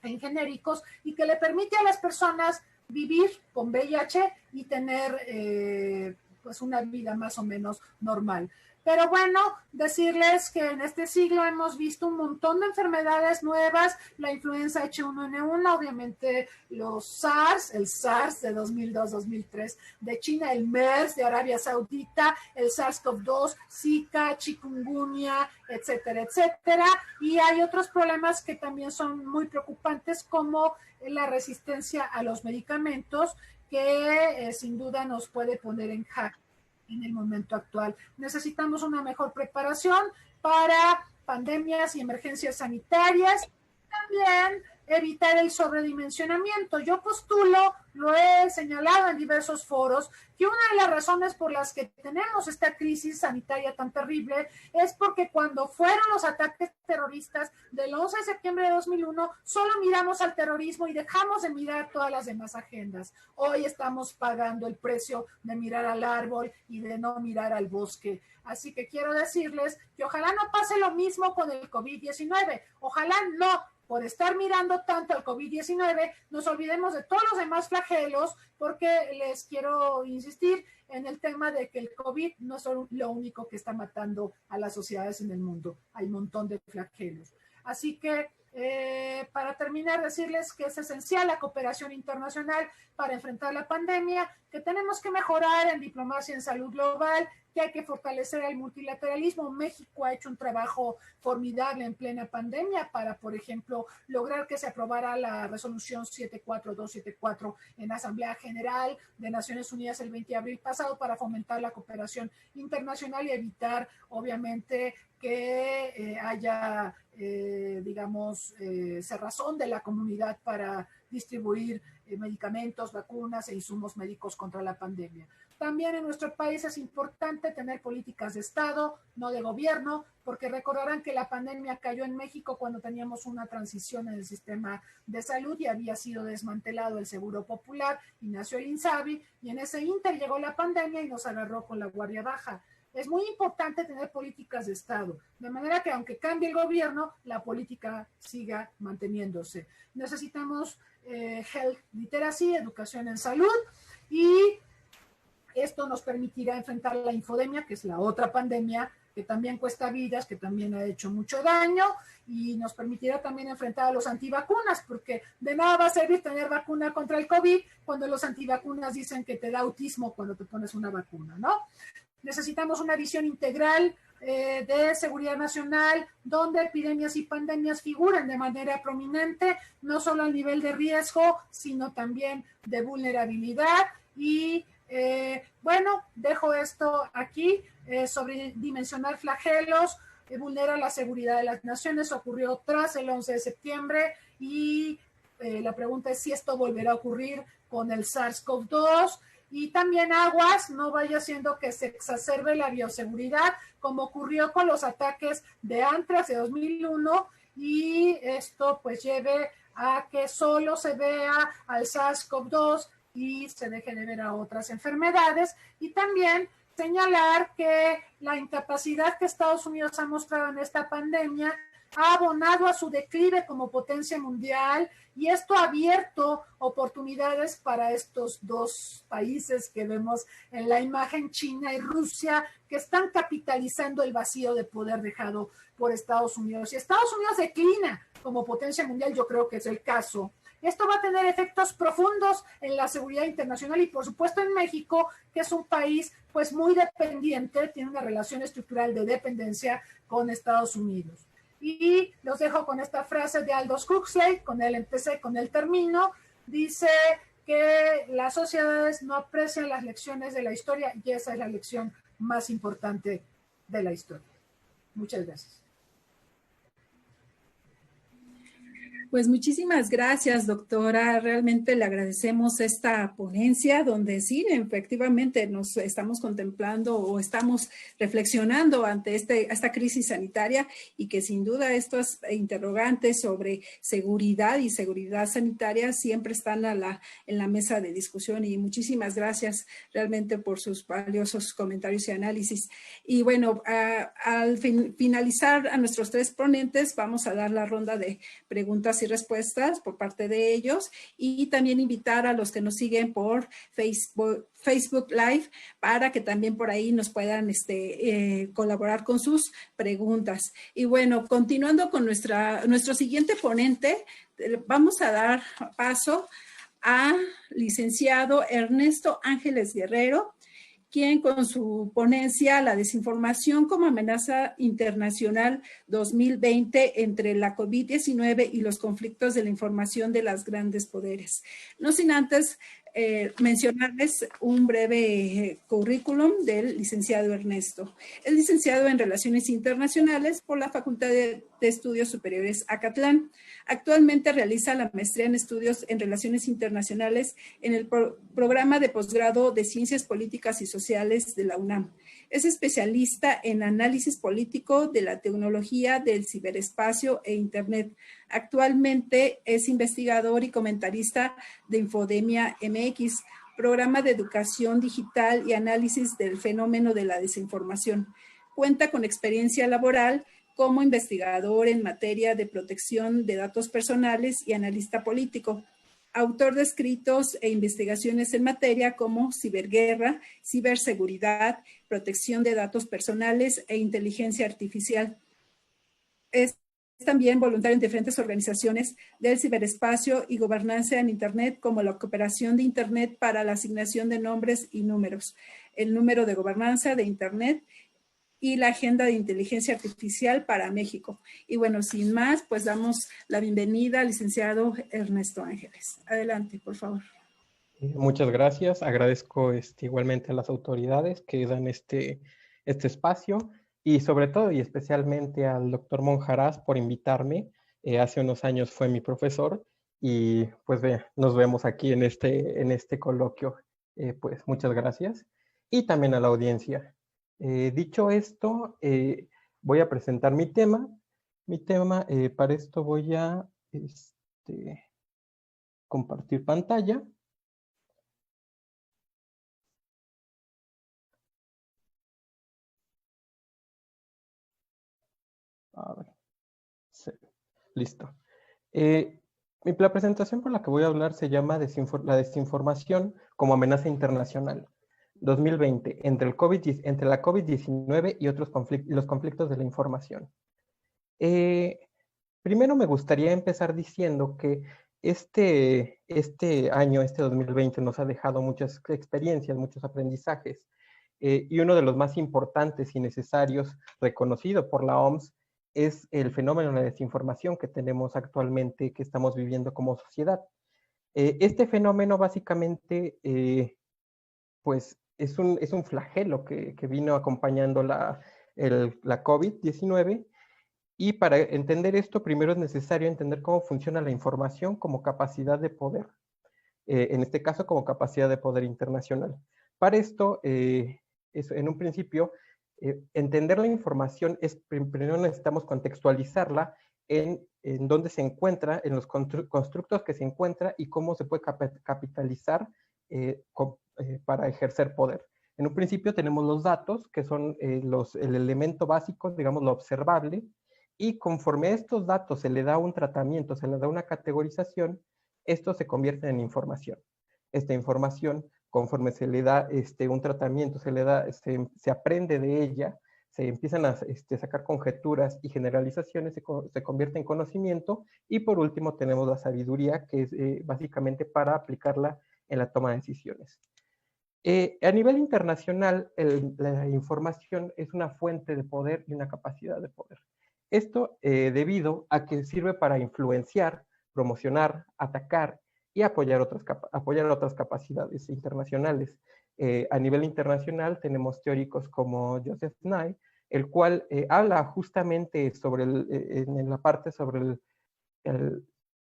en genéricos y que le permite a las personas vivir con VIH y tener pues una vida más o menos normal. Pero bueno, decirles que en este siglo hemos visto un montón de enfermedades nuevas, la influenza H1N1, obviamente los SARS, el SARS de 2002-2003 de China, el MERS de Arabia Saudita, el SARS-CoV-2, Zika, chikungunya, etcétera, etcétera. Y hay otros problemas que también son muy preocupantes, como la resistencia a los medicamentos, que sin duda nos puede poner en jaque en el momento actual. Necesitamos una mejor preparación para pandemias y emergencias sanitarias. También evitar el sobredimensionamiento. Yo postulo, lo he señalado en diversos foros, que una de las razones por las que tenemos esta crisis sanitaria tan terrible es porque cuando fueron los ataques terroristas del 11 de septiembre de 2001, solo miramos al terrorismo y dejamos de mirar todas las demás agendas. Hoy estamos pagando el precio de mirar al árbol y de no mirar al bosque. Así que quiero decirles que ojalá no pase lo mismo con el COVID-19. Ojalá no, por estar mirando tanto al COVID-19, nos olvidemos de todos los demás flagelos, porque les quiero insistir en el tema de que el COVID no es lo único que está matando a las sociedades en el mundo. Hay un montón de flagelos. Así que, para terminar, decirles que es esencial la cooperación internacional para enfrentar la pandemia, que tenemos que mejorar en diplomacia en salud global, que hay que fortalecer el multilateralismo. México ha hecho un trabajo formidable en plena pandemia para, por ejemplo, lograr que se aprobara la resolución 74274 en la Asamblea General de Naciones Unidas el 20 de abril pasado para fomentar la cooperación internacional y evitar, obviamente, que haya, digamos, cerrazón de la comunidad para distribuir medicamentos, vacunas e insumos médicos contra la pandemia. También en nuestro país es importante tener políticas de Estado, no de gobierno, porque recordarán que la pandemia cayó en México cuando teníamos una transición en el sistema de salud y había sido desmantelado el Seguro Popular y nació el INSABI, y en ese ínter llegó la pandemia y nos agarró con la guardia baja. Es muy importante tener políticas de Estado, de manera que aunque cambie el gobierno, la política siga manteniéndose. Necesitamos health literacy, educación en salud, y esto nos permitirá enfrentar la infodemia, que es la otra pandemia que también cuesta vidas, que también ha hecho mucho daño, y nos permitirá también enfrentar a los antivacunas, porque de nada va a servir tener vacuna contra el COVID cuando los antivacunas dicen que te da autismo cuando te pones una vacuna, ¿no? Necesitamos una visión integral de seguridad nacional, donde epidemias y pandemias figuren de manera prominente, no solo a nivel de riesgo, sino también de vulnerabilidad. Y bueno, dejo esto aquí. Sobredimensionar flagelos vulnera la seguridad de las naciones. Ocurrió tras el 11 de septiembre y la pregunta es si esto volverá a ocurrir con el SARS-CoV-2. Y también aguas, no vaya siendo que se exacerbe la bioseguridad, como ocurrió con los ataques de Anthrax de 2001, y esto pues lleve a que solo se vea al SARS-CoV-2 y se deje de ver a otras enfermedades. Y también señalar que la incapacidad que Estados Unidos ha mostrado en esta pandemia ha abonado a su declive como potencia mundial, y esto ha abierto oportunidades para estos dos países que vemos en la imagen, China y Rusia, que están capitalizando el vacío de poder dejado por Estados Unidos. Si Estados Unidos declina como potencia mundial, yo creo que es el caso, esto va a tener efectos profundos en la seguridad internacional y por supuesto en México, que es un país pues muy dependiente, tiene una relación estructural de dependencia con Estados Unidos. Y los dejo con esta frase de Aldous Huxley, con él empecé, con él termino. Dice que las sociedades no aprecian las lecciones de la historia, y esa es la lección más importante de la historia. Muchas gracias. Pues muchísimas gracias, doctora. Realmente le agradecemos esta ponencia donde sí, efectivamente nos estamos contemplando o estamos reflexionando ante esta crisis sanitaria, y que sin duda estos interrogantes sobre seguridad y seguridad sanitaria siempre están en la mesa de discusión, y muchísimas gracias realmente por sus valiosos comentarios y análisis. Y bueno, al finalizar a nuestros tres ponentes, vamos a dar la ronda de preguntas y respuestas por parte de ellos, y también invitar a los que nos siguen por Facebook Live para que también por ahí nos puedan colaborar con sus preguntas. Y bueno, continuando con nuestro siguiente ponente, vamos a dar paso a licenciado Ernesto Ángeles Guerrero, quien con su ponencia La desinformación como amenaza internacional 2020 entre la COVID-19 y los conflictos de la información de los grandes poderes. No sin antes mencionarles un breve currículum del licenciado Ernesto. Es licenciado en Relaciones Internacionales por la Facultad de Estudios Superiores Acatlán. Actualmente realiza la maestría en Estudios en Relaciones Internacionales en el programa de posgrado de Ciencias Políticas y Sociales de la UNAM. Es especialista en análisis político de la tecnología del ciberespacio e Internet. Actualmente es investigador y comentarista de Infodemia MX, programa de educación digital y análisis del fenómeno de la desinformación. Cuenta con experiencia laboral como investigador en materia de protección de datos personales y analista político. Autor de escritos e investigaciones en materia como ciberguerra, ciberseguridad, protección de datos personales e inteligencia artificial. Es también voluntario en diferentes organizaciones del ciberespacio y gobernanza en Internet, como la Cooperación de Internet para la asignación de nombres y números, el número de gobernanza de Internet y la Agenda de Inteligencia Artificial para México. Y bueno, sin más, pues damos la bienvenida al licenciado Ernesto Ángeles. Adelante, por favor. Muchas gracias. Agradezco igualmente a las autoridades que dan este espacio, y sobre todo y especialmente al doctor Monjarás por invitarme. Hace unos años fue mi profesor y pues nos vemos aquí en este coloquio. Pues muchas gracias. Y también a la audiencia. Dicho esto, voy a presentar mi tema. Para esto voy a compartir pantalla. A ver, sí, listo. La presentación por la que voy a hablar se llama La desinformación como amenaza internacional 2020 entre la COVID-19 y los conflictos de la información. Primero me gustaría empezar diciendo que este año, 2020, nos ha dejado muchas experiencias, muchos aprendizajes, y uno de los más importantes y necesarios, reconocido por la OMS, es el fenómeno de la desinformación que tenemos actualmente, que estamos viviendo como sociedad. Este fenómeno básicamente, pues, es un flagelo que vino acompañando la COVID-19, y para entender esto, primero es necesario entender cómo funciona la información como capacidad de poder, en este caso como capacidad de poder internacional. Para esto, en un principio, entender la información primero necesitamos contextualizarla en dónde se encuentra, en los constructos que se encuentra y cómo se puede capitalizar para ejercer poder. En un principio tenemos los datos, que son el elemento básico, digamos, lo observable, y conforme a estos datos se le da un tratamiento, se le da una categorización, esto se convierte en información. Esta información, conforme se le da un tratamiento, se aprende de ella, se empiezan a sacar conjeturas y generalizaciones, se convierte en conocimiento, y por último tenemos la sabiduría, que es básicamente para aplicarla en la toma de decisiones. A nivel internacional, la información es una fuente de poder y una capacidad de poder. Esto debido a que sirve para influenciar, promocionar, atacar y apoyar otras capacidades internacionales. A nivel internacional tenemos teóricos como Joseph Nye, el cual habla justamente en la parte sobre el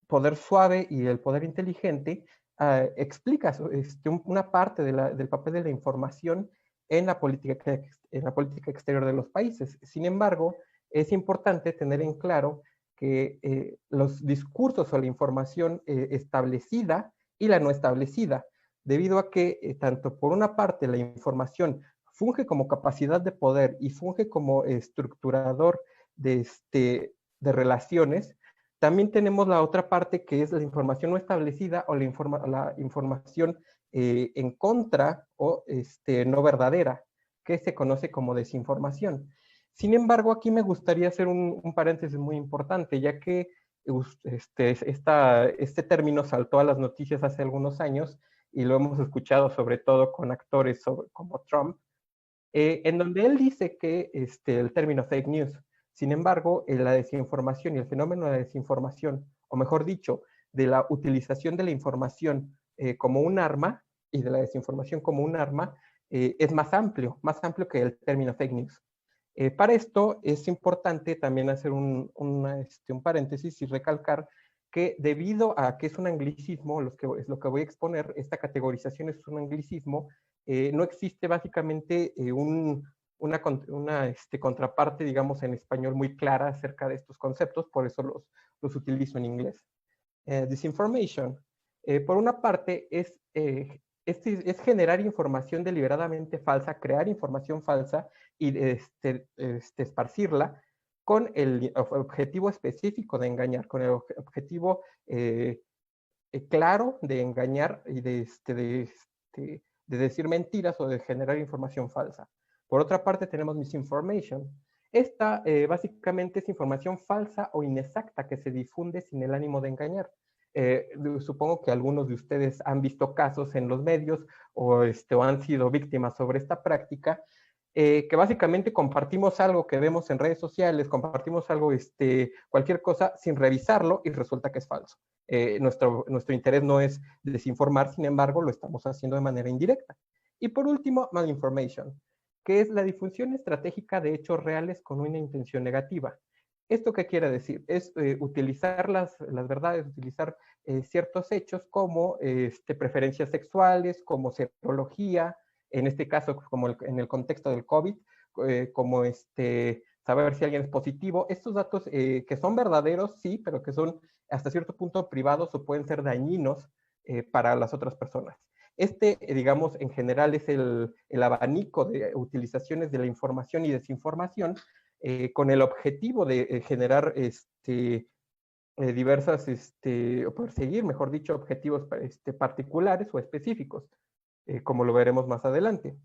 poder suave y el poder inteligente, explica una parte del papel de la información en la política exterior de los países. Sin embargo, es importante tener en claro que los discursos o la información establecida y la no establecida, debido a que tanto por una parte la información funge como capacidad de poder y funge como estructurador de relaciones, también tenemos la otra parte, que es la información no establecida o la información en contra o no verdadera, que se conoce como desinformación. Sin embargo, aquí me gustaría hacer un paréntesis muy importante, ya que este término saltó a las noticias hace algunos años y lo hemos escuchado sobre todo con actores como Trump, en donde él dice que el término fake news. Sin embargo, la desinformación y el fenómeno de la desinformación, o mejor dicho, de la utilización de la información como un arma y de la desinformación como un arma, es más amplio que el término fake news. Para esto es importante también hacer un paréntesis y recalcar que debido a que es un anglicismo, es lo que voy a exponer, esta categorización es un anglicismo, no existe básicamente una contraparte, digamos, en español muy clara acerca de estos conceptos, por eso los utilizo en inglés. Disinformation, por una parte, es generar información deliberadamente falsa, crear información falsa y esparcirla con el objetivo específico de engañar, con el objetivo claro de engañar y de decir mentiras o de generar información falsa. Por otra parte, tenemos misinformation. Esta básicamente es información falsa o inexacta que se difunde sin el ánimo de engañar. Supongo que algunos de ustedes han visto casos en los medios o han sido víctimas sobre esta práctica, que básicamente compartimos algo que vemos en redes sociales, compartimos algo, cualquier cosa sin revisarlo y resulta que es falso. Nuestro interés no es desinformar, sin embargo, lo estamos haciendo de manera indirecta. Y por último, malinformation, que es la difusión estratégica de hechos reales con una intención negativa. ¿Esto qué quiere decir? Es utilizar las verdades, utilizar ciertos hechos como preferencias sexuales, como serología, en este caso como en el contexto del COVID, como saber si alguien es positivo. Estos datos que son verdaderos, sí, pero que son hasta cierto punto privados o pueden ser dañinos para las otras personas. Digamos, en general es el abanico de utilizaciones de la información y desinformación con el objetivo de generar diversas, o perseguir, mejor dicho, objetivos particulares o específicos, como lo veremos más adelante.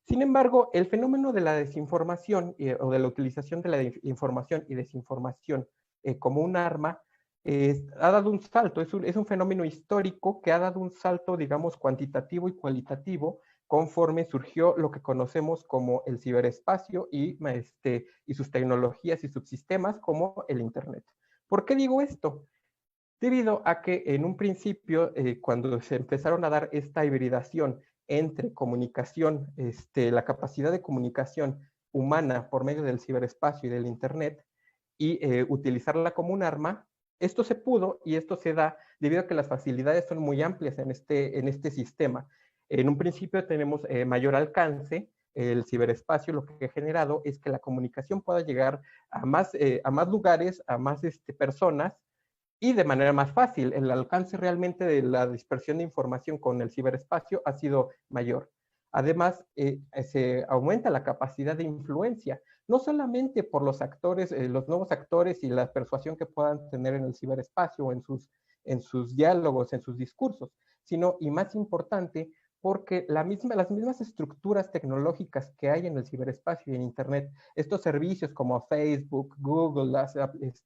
Sin embargo, el fenómeno de la desinformación o de la utilización de la información y desinformación como un arma ha dado un salto, es un fenómeno histórico que ha dado un salto, digamos, cuantitativo y cualitativo conforme surgió lo que conocemos como el ciberespacio y sus tecnologías y subsistemas como el Internet. ¿Por qué digo esto? Debido a que en un principio, cuando se empezaron a dar esta hibridación entre comunicación, la capacidad de comunicación humana por medio del ciberespacio y del Internet, y utilizarla como un arma, esto se pudo y esto se da debido a que las facilidades son muy amplias en este sistema. En un principio tenemos mayor alcance. El ciberespacio lo que ha generado es que la comunicación pueda llegar a más lugares, a más personas, y de manera más fácil. El alcance realmente de la dispersión de información con el ciberespacio ha sido mayor. Además, se aumenta la capacidad de influencia, no solamente por los actores, los nuevos actores y la persuasión que puedan tener en el ciberespacio o en sus diálogos, en sus discursos, sino, y más importante, porque las mismas estructuras tecnológicas que hay en el ciberespacio y en Internet, estos servicios como Facebook, Google, las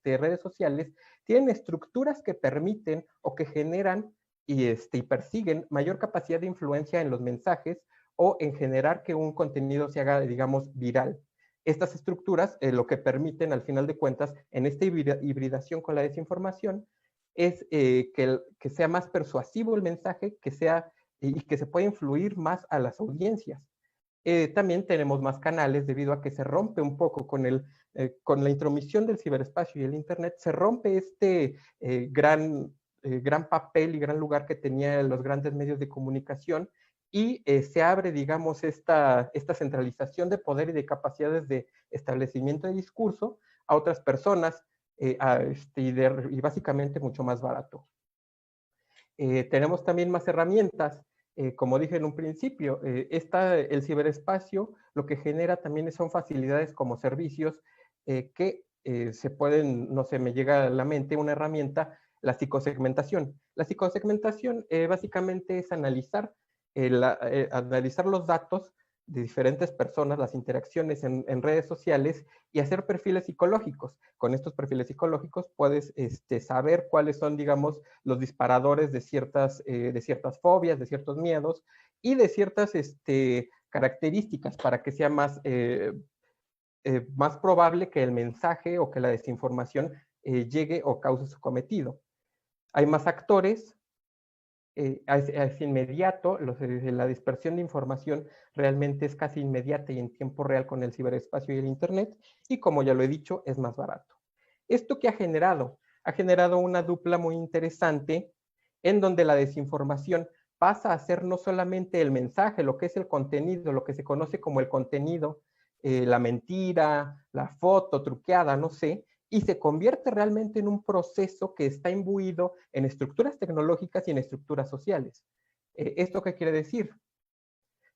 redes sociales, tienen estructuras que permiten o que generan y persiguen mayor capacidad de influencia en los mensajes o en generar que un contenido se haga, digamos, viral. Estas estructuras lo que permiten, al final de cuentas, en esta hibridación con la desinformación, es que sea más persuasivo el mensaje, y que se pueda influir más a las audiencias. También tenemos más canales debido a que se rompe un poco con la intromisión del ciberespacio y el Internet, se rompe gran papel y gran lugar que tenían los grandes medios de comunicación y se abre, digamos, esta centralización de poder y de capacidades de establecimiento de discurso a otras personas y básicamente mucho más barato. Tenemos también más herramientas. Como dije en un principio, el ciberespacio lo que genera también son facilidades como servicios que se pueden, no sé, me llega a la mente una herramienta, la psicosegmentación. La psicosegmentación básicamente es analizar los datos de diferentes personas, las interacciones en redes sociales y hacer perfiles psicológicos. Con estos perfiles psicológicos puedes saber cuáles son, digamos, los disparadores de ciertas fobias, de ciertos miedos y de ciertas características para que sea más probable que el mensaje o que la desinformación llegue o cause su cometido. Hay más actores. Es inmediato, la dispersión de información realmente es casi inmediata y en tiempo real con el ciberespacio y el Internet, y como ya lo he dicho, es más barato. ¿Esto qué ha generado? Ha generado una dupla muy interesante en donde la desinformación pasa a ser no solamente el mensaje, lo que es el contenido, lo que se conoce como el contenido, la mentira, la foto truqueada, no sé, y se convierte realmente en un proceso que está imbuido en estructuras tecnológicas y en estructuras sociales. ¿Esto qué quiere decir?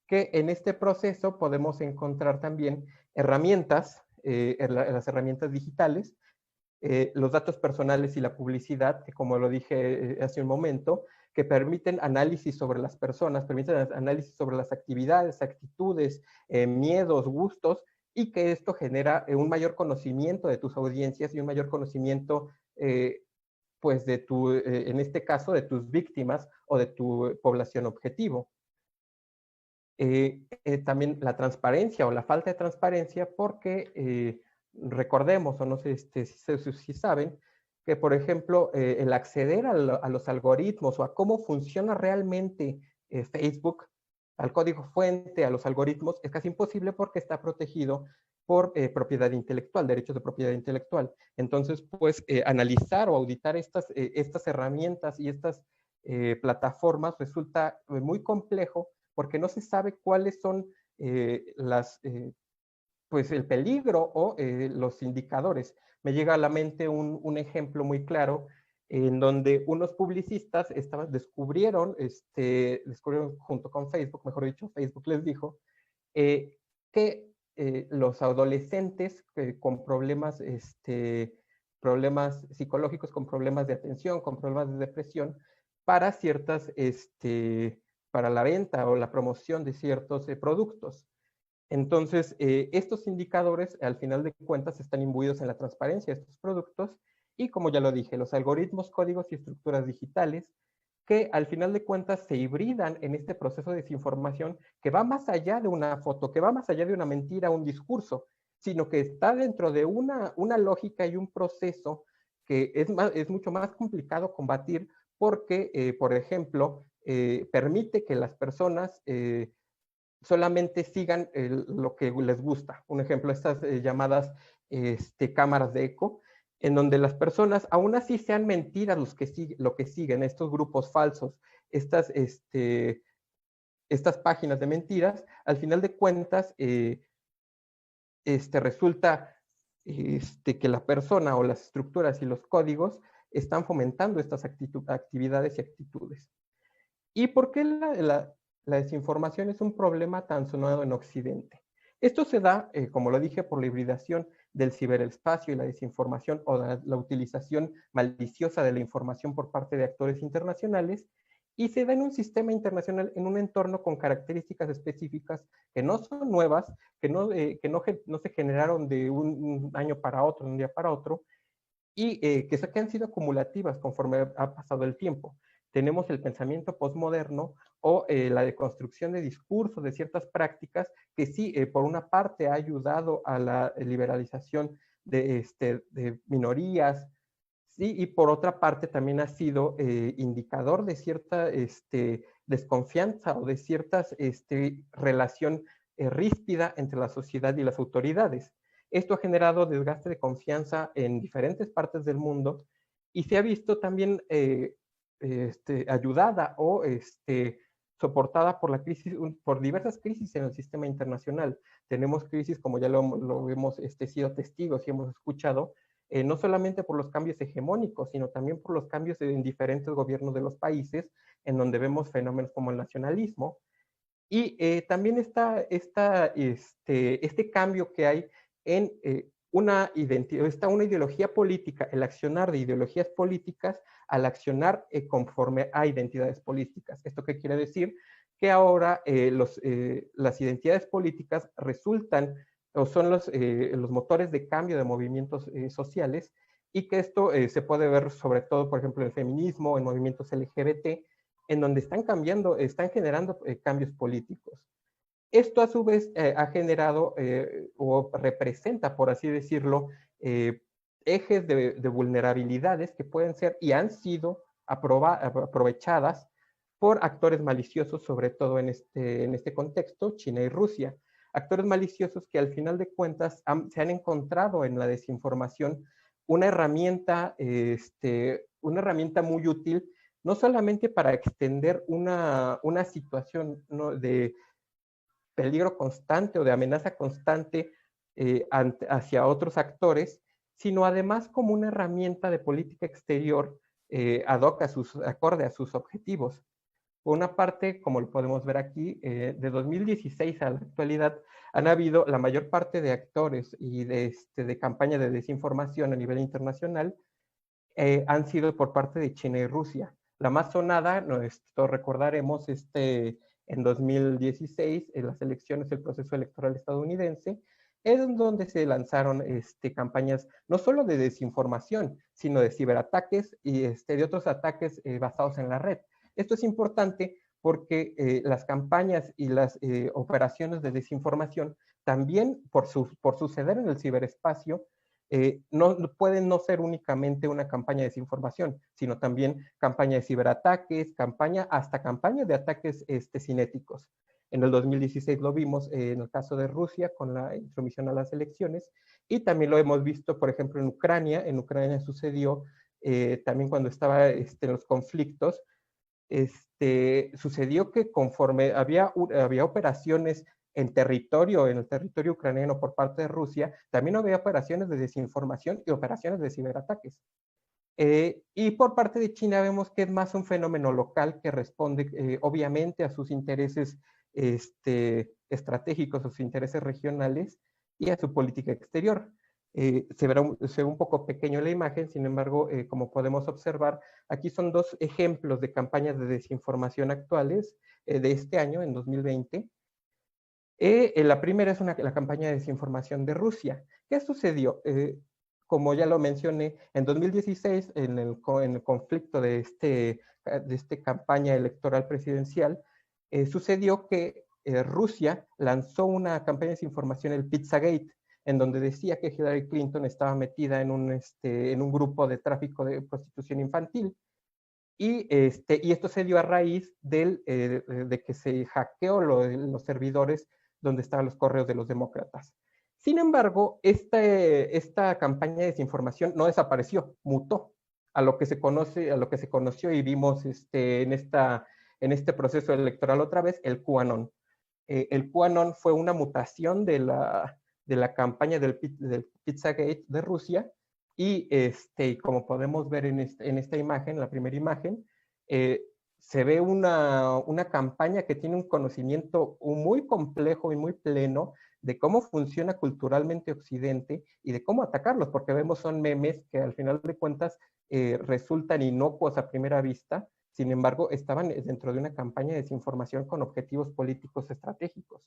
Que en este proceso podemos encontrar también herramientas, las herramientas digitales, los datos personales y la publicidad, que como lo dije hace un momento, que permiten análisis sobre las personas, permiten análisis sobre las actividades, actitudes, miedos, gustos, y que esto genera un mayor conocimiento de tus audiencias y un mayor conocimiento, pues, en este caso, de tus víctimas o de tu población objetivo. También la transparencia o la falta de transparencia, porque recordemos, o no sé si saben, que, por ejemplo, el acceder a los algoritmos o a cómo funciona realmente Facebook, al código fuente, a los algoritmos, es casi imposible porque está protegido por propiedad intelectual, derechos de propiedad intelectual. Entonces, pues, analizar o auditar estas herramientas y estas plataformas resulta muy complejo porque no se sabe cuáles son pues el peligro o los indicadores. Me llega a la mente un ejemplo muy claro en donde unos publicistas descubrieron junto con Facebook, mejor dicho, Facebook les dijo, que los adolescentes con problemas psicológicos, con problemas de atención, con problemas de depresión, para para la venta o la promoción de ciertos productos. Entonces, estos indicadores, al final de cuentas, están imbuidos en la transparencia de estos productos y, como ya lo dije, los algoritmos, códigos y estructuras digitales que, al final de cuentas, se hibridan en este proceso de desinformación que va más allá de una foto, que va más allá de una mentira, un discurso, sino que está dentro de una lógica y un proceso que es mucho más complicado combatir porque, por ejemplo, permite que las personas solamente sigan lo que les gusta. Un ejemplo, estas llamadas cámaras de eco, en donde las personas, aún así sean mentiras lo que siguen, estos grupos falsos, estas páginas de mentiras, al final de cuentas, resulta que la persona o las estructuras y los códigos están fomentando estas actividades y actitudes. ¿Y por qué la desinformación es un problema tan sonado en Occidente? Esto se da, como lo dije, por la hibridación del ciberespacio y la desinformación o la utilización maliciosa de la información por parte de actores internacionales, y se da en un sistema internacional, en un entorno con características específicas que no son nuevas, que no se generaron de un año para otro, de un día para otro, y que han sido acumulativas conforme ha pasado el tiempo. Tenemos el pensamiento postmoderno o la deconstrucción de discursos, de ciertas prácticas que sí, por una parte ha ayudado a la liberalización de minorías, sí, y por otra parte también ha sido indicador de cierta desconfianza o de cierta relación ríspida entre la sociedad y las autoridades. Esto ha generado desgaste de confianza en diferentes partes del mundo y se ha visto también ayudada o soportada por por diversas crisis en el sistema internacional. Tenemos crisis, como ya lo hemos sido testigos y hemos escuchado, no solamente por los cambios hegemónicos, sino también por los cambios en diferentes gobiernos de los países, en donde vemos fenómenos como el nacionalismo. Y también está este cambio que hay en una ideología política, el accionar de ideologías políticas al accionar conforme a identidades políticas. ¿Esto qué quiere decir? Que ahora las identidades políticas resultan o son los motores de cambio de movimientos sociales, y que esto se puede ver sobre todo, por ejemplo, en el feminismo, en movimientos LGBT, en donde están generando cambios políticos. Esto a su vez ha generado o representa, por así decirlo, ejes de vulnerabilidades que pueden ser y han sido aprovechadas por actores maliciosos, sobre todo en este contexto, China y Rusia. Actores maliciosos que al final de cuentas se han encontrado en la desinformación una herramienta muy útil, no solamente para extender una situación, ¿no?, de peligro constante o de amenaza constante hacia otros actores, sino además como una herramienta de política exterior acorde a sus objetivos. Por una parte, como lo podemos ver aquí, de 2016 a la actualidad han habido la mayor parte de actores y de campaña de desinformación a nivel internacional han sido por parte de China y Rusia. La más sonada, todos recordaremos, en 2016, en las elecciones del proceso electoral estadounidense, es donde se lanzaron campañas no solo de desinformación, sino de ciberataques y de otros ataques basados en la red. Esto es importante porque las campañas y las operaciones de desinformación también, por suceder en el ciberespacio, no pueden no ser únicamente una campaña de desinformación, sino también campaña de ciberataques, hasta campañas de ataques cinéticos. En el 2016 lo vimos en el caso de Rusia con la intromisión a las elecciones, y también lo hemos visto, por ejemplo, en Ucrania. En Ucrania sucedió también cuando estaba en los conflictos, sucedió que conforme había operaciones en el territorio ucraniano por parte de Rusia, también había operaciones de desinformación y operaciones de ciberataques. Y por parte de China vemos que es más un fenómeno local que responde obviamente a sus intereses estratégicos, a sus intereses regionales y a su política exterior. Se ve un poco pequeño la imagen, sin embargo, como podemos observar, aquí son dos ejemplos de campañas de desinformación actuales de este año, en 2020. La primera es la campaña de desinformación de Rusia. ¿Qué sucedió? Como ya lo mencioné, en 2016, en el conflicto de esta campaña electoral presidencial, sucedió que Rusia lanzó una campaña de desinformación, el Pizzagate, en donde decía que Hillary Clinton estaba metida en un grupo de tráfico de prostitución infantil. Y esto se dio a raíz de que se hackeó los servidores donde estaban los correos de los demócratas. Sin embargo, esta campaña de desinformación no desapareció, mutó a lo que se conoció y vimos en este proceso electoral otra vez, el QAnon. El QAnon fue una mutación de la campaña del Pizzagate de Rusia, y como podemos ver en esta imagen, la primera imagen, se ve una campaña que tiene un conocimiento muy complejo y muy pleno de cómo funciona culturalmente Occidente y de cómo atacarlos, porque vemos son memes que al final de cuentas resultan inocuos a primera vista. Sin embargo, estaban dentro de una campaña de desinformación con objetivos políticos estratégicos.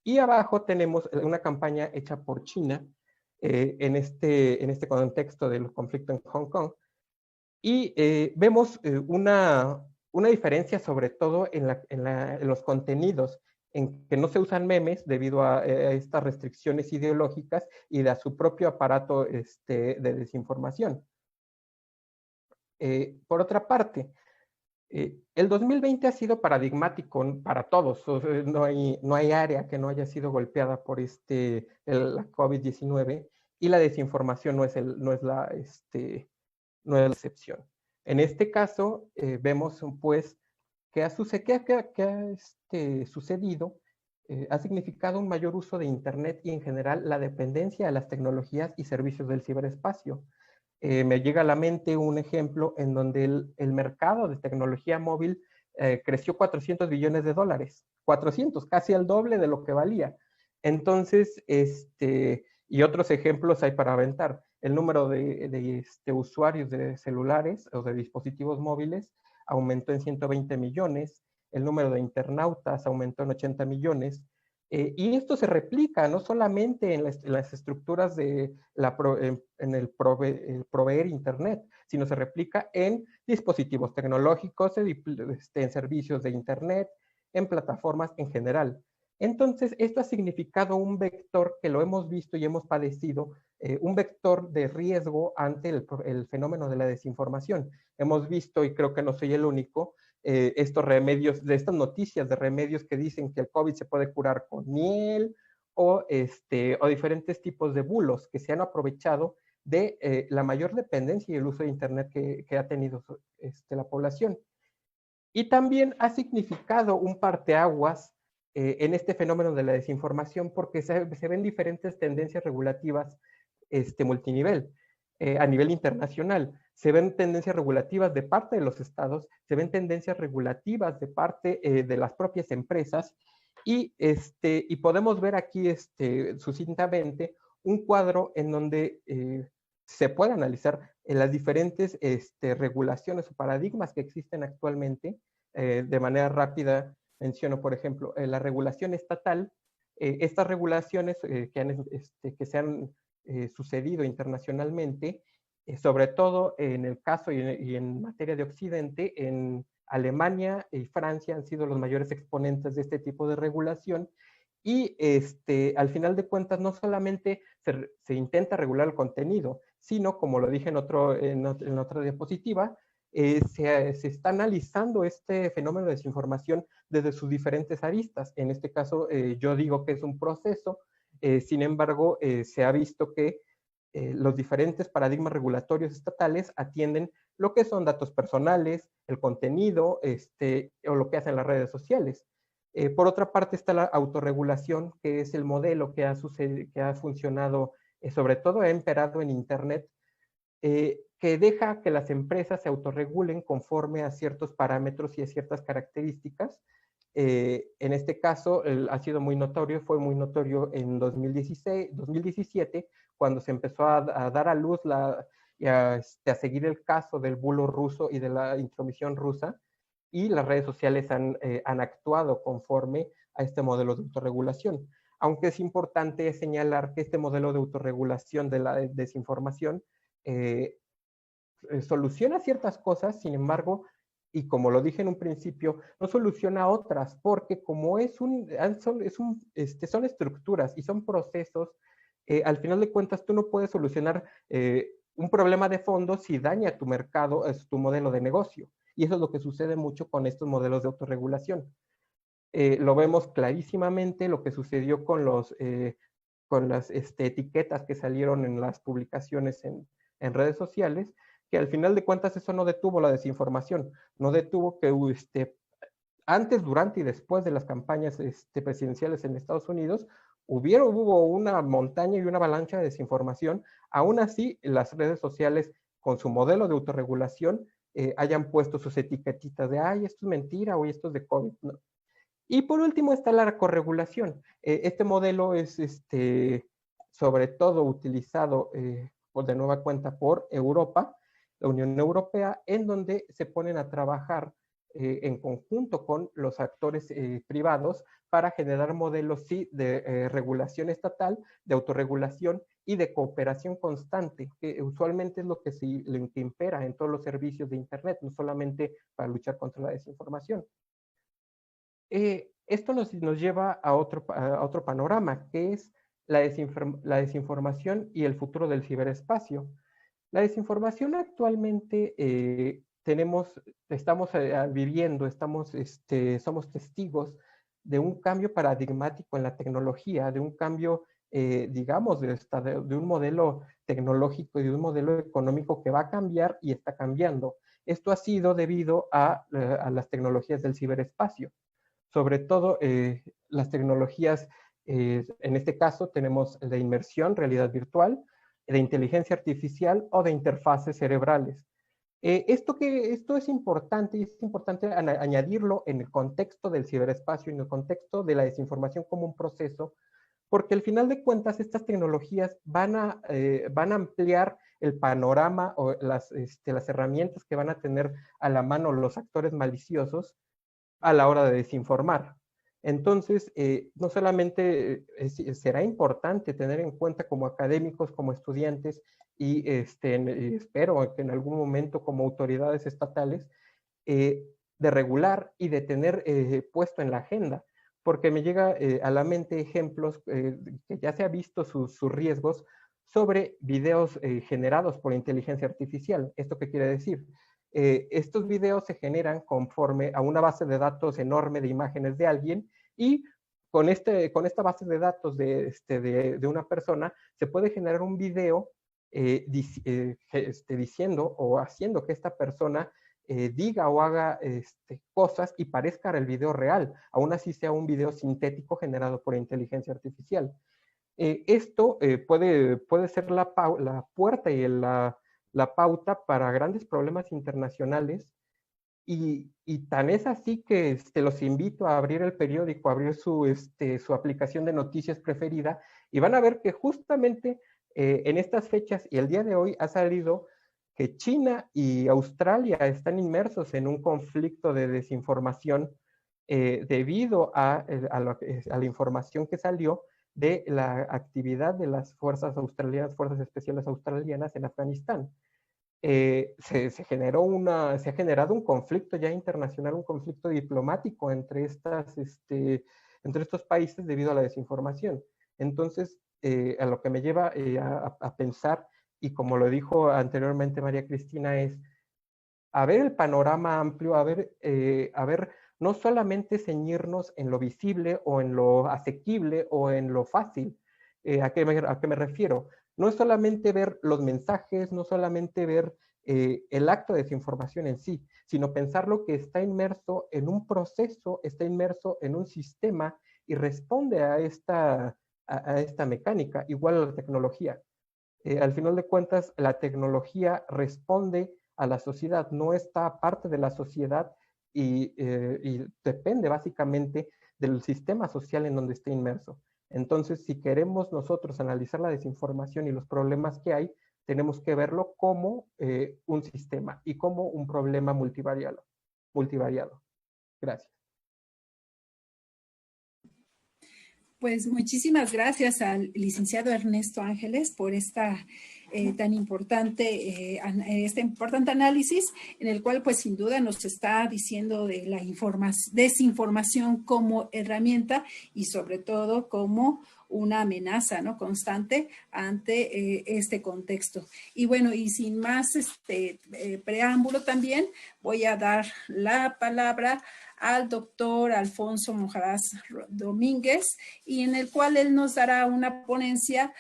Y abajo tenemos una campaña hecha por China en este contexto del conflicto en Hong Kong. Y vemos una diferencia sobre todo en los contenidos, en que no se usan memes debido a estas restricciones ideológicas y de a su propio aparato de desinformación. Por otra parte, el 2020 ha sido paradigmático para todos. No hay área que no haya sido golpeada por la COVID-19, y la desinformación no es la excepción. En este caso, vemos pues que ha sucedido, ha significado un mayor uso de Internet y en general la dependencia de las tecnologías y servicios del ciberespacio. Me llega a la mente un ejemplo en donde el mercado de tecnología móvil creció $400 billones, 400, casi el doble de lo que valía. Entonces, y otros ejemplos hay para aventar. El número de usuarios de celulares o de dispositivos móviles aumentó en 120 millones, el número de internautas aumentó en 80 millones, y esto se replica no solamente en las estructuras de el proveer Internet, sino se replica en dispositivos tecnológicos, en servicios de Internet, en plataformas en general. Entonces, esto ha significado un vector que lo hemos visto y hemos padecido, un vector de riesgo ante el fenómeno de la desinformación. Hemos visto, y creo que no soy el único, estos remedios, de estas noticias de remedios que dicen que el COVID se puede curar con miel, o diferentes tipos de bulos que se han aprovechado de la mayor dependencia y el uso de Internet que ha tenido la población. Y también ha significado un parteaguas en este fenómeno de la desinformación, porque se ven diferentes tendencias regulativas multinivel. A nivel internacional, se ven tendencias regulativas de parte de los estados, se ven tendencias regulativas de parte de las propias empresas, y podemos ver aquí sucintamente un cuadro en donde se puede analizar las diferentes regulaciones o paradigmas que existen actualmente. De manera rápida menciono, por ejemplo, la regulación estatal. Estas regulaciones que se han sucedido internacionalmente, sobre todo en el caso y en materia de Occidente, en Alemania y Francia han sido los mayores exponentes de este tipo de regulación, y al final de cuentas no solamente se intenta regular el contenido, sino, como lo dije en otra diapositiva, se está analizando este fenómeno de desinformación desde sus diferentes aristas. En este caso, yo digo que es un proceso, sin embargo, se ha visto que los diferentes paradigmas regulatorios estatales atienden lo que son datos personales, el contenido, o lo que hacen las redes sociales. Por otra parte está la autorregulación, que es el modelo que ha funcionado, sobre todo ha imperado en Internet, que deja que las empresas se autorregulen conforme a ciertos parámetros y a ciertas características. En este caso ha sido muy notorio, fue muy notorio en 2017, cuando se empezó a dar a luz y a seguir el caso del bulo ruso y de la intromisión rusa, y las redes sociales han actuado conforme a este modelo de autorregulación. Aunque es importante señalar que este modelo de autorregulación de la desinformación soluciona ciertas cosas, sin embargo, y como lo dije en un principio, no soluciona otras, porque como son estructuras y son procesos, al final de cuentas tú no puedes solucionar un problema de fondo si daña tu mercado, tu modelo de negocio. Y eso es lo que sucede mucho con estos modelos de autorregulación. Lo vemos clarísimamente, lo que sucedió con las etiquetas que salieron en las publicaciones en redes sociales, que al final de cuentas eso no detuvo la desinformación, no detuvo que antes, durante y después de las campañas presidenciales en Estados Unidos, hubo una montaña y una avalancha de desinformación. Aún así, las redes sociales, con su modelo de autorregulación, hayan puesto sus etiquetitas de, ay, esto es mentira, o esto es de COVID, ¿no? Y por último está la corregulación. Este modelo es sobre todo utilizado de nueva cuenta por Europa, la Unión Europea, en donde se ponen a trabajar en conjunto con los actores privados para generar modelos, sí, de regulación estatal, de autorregulación y de cooperación constante, que usualmente es lo que impera en todos los servicios de Internet, no solamente para luchar contra la desinformación. Esto nos lleva a otro panorama, que es la desinformación y el futuro del ciberespacio. La desinformación actualmente estamos viviendo, somos testigos de un cambio paradigmático en la tecnología, de un cambio, digamos, de un modelo tecnológico y de un modelo económico que va a cambiar y está cambiando. Esto ha sido debido a las tecnologías del ciberespacio. Sobre todo las tecnologías, en este caso tenemos de inmersión, realidad virtual, de inteligencia artificial o de interfaces cerebrales. Esto es importante y es importante añadirlo en el contexto del ciberespacio, en el contexto de la desinformación como un proceso, porque al final de cuentas estas tecnologías van a ampliar el panorama o las herramientas que van a tener a la mano los actores maliciosos a la hora de desinformar. Entonces, no solamente será importante tener en cuenta como académicos, como estudiantes y espero que en algún momento como autoridades estatales, de regular y de tener puesto en la agenda, porque me llega a la mente ejemplos que ya se ha visto sus riesgos sobre videos generados por inteligencia artificial. ¿Esto qué quiere decir? Estos videos se generan conforme a una base de datos enorme de imágenes de alguien y con esta base de datos de una persona se puede generar un video diciendo o haciendo que esta persona diga o haga cosas y parezca el video real, aún así sea un video sintético generado por inteligencia artificial. Esto puede ser la puerta y la pauta para grandes problemas internacionales y tan es así que los invito a abrir el periódico, a abrir su aplicación de noticias preferida y van a ver que justamente en estas fechas y el día de hoy ha salido que China y Australia están inmersos en un conflicto de desinformación debido a la información que salió de la actividad de las fuerzas especiales australianas en Afganistán. Se ha generado un conflicto ya internacional, un conflicto diplomático entre estos países debido a la desinformación. Entonces, a lo que me lleva a pensar, y como lo dijo anteriormente María Cristina, es a ver el panorama amplio, a ver no solamente ceñirnos en lo visible o en lo asequible o en lo fácil. ¿A qué me refiero? No es solamente ver los mensajes, no solamente ver el acto de desinformación en sí, sino pensarlo que está inmerso en un proceso, está inmerso en un sistema y responde a esta mecánica, igual a la tecnología. Al final de cuentas, la tecnología responde a la sociedad, no está parte de la sociedad y depende básicamente del sistema social en donde esté inmerso. Entonces, si queremos nosotros analizar la desinformación y los problemas que hay, tenemos que verlo como un sistema y como un problema multivariado. Gracias. Pues muchísimas gracias al licenciado Ernesto Ángeles por esta tan importante, este importante análisis, en el cual pues sin duda nos está diciendo de la desinformación como herramienta y sobre todo como una amenaza, ¿no?, constante ante este contexto. Y bueno, y sin más preámbulo también, voy a dar la palabra al doctor Alfonso Monjarás Domínguez, y en el cual él nos dará una ponencia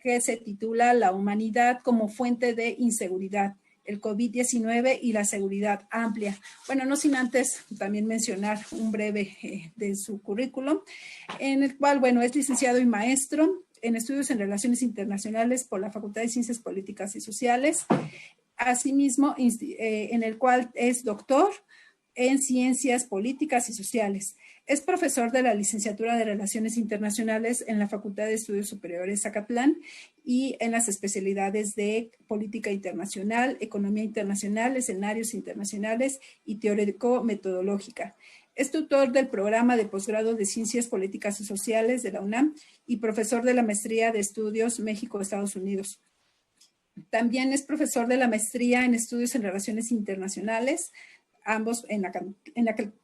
que se titula La humanidad como fuente de inseguridad, el COVID-19 y la seguridad amplia. Bueno, no sin antes también mencionar un breve de su currículum, en el cual, bueno, es licenciado y maestro en estudios en relaciones internacionales por la Facultad de Ciencias Políticas y Sociales, asimismo en el cual es doctor en Ciencias Políticas y Sociales. Es profesor de la Licenciatura de Relaciones Internacionales en la Facultad de Estudios Superiores Zacatlán y en las especialidades de Política Internacional, Economía Internacional, Escenarios Internacionales y Teórico-Metodológica. Es tutor del programa de posgrado de Ciencias Políticas y Sociales de la UNAM y profesor de la Maestría de Estudios México-Estados Unidos. También es profesor de la Maestría en Estudios en Relaciones Internacionales, ambos en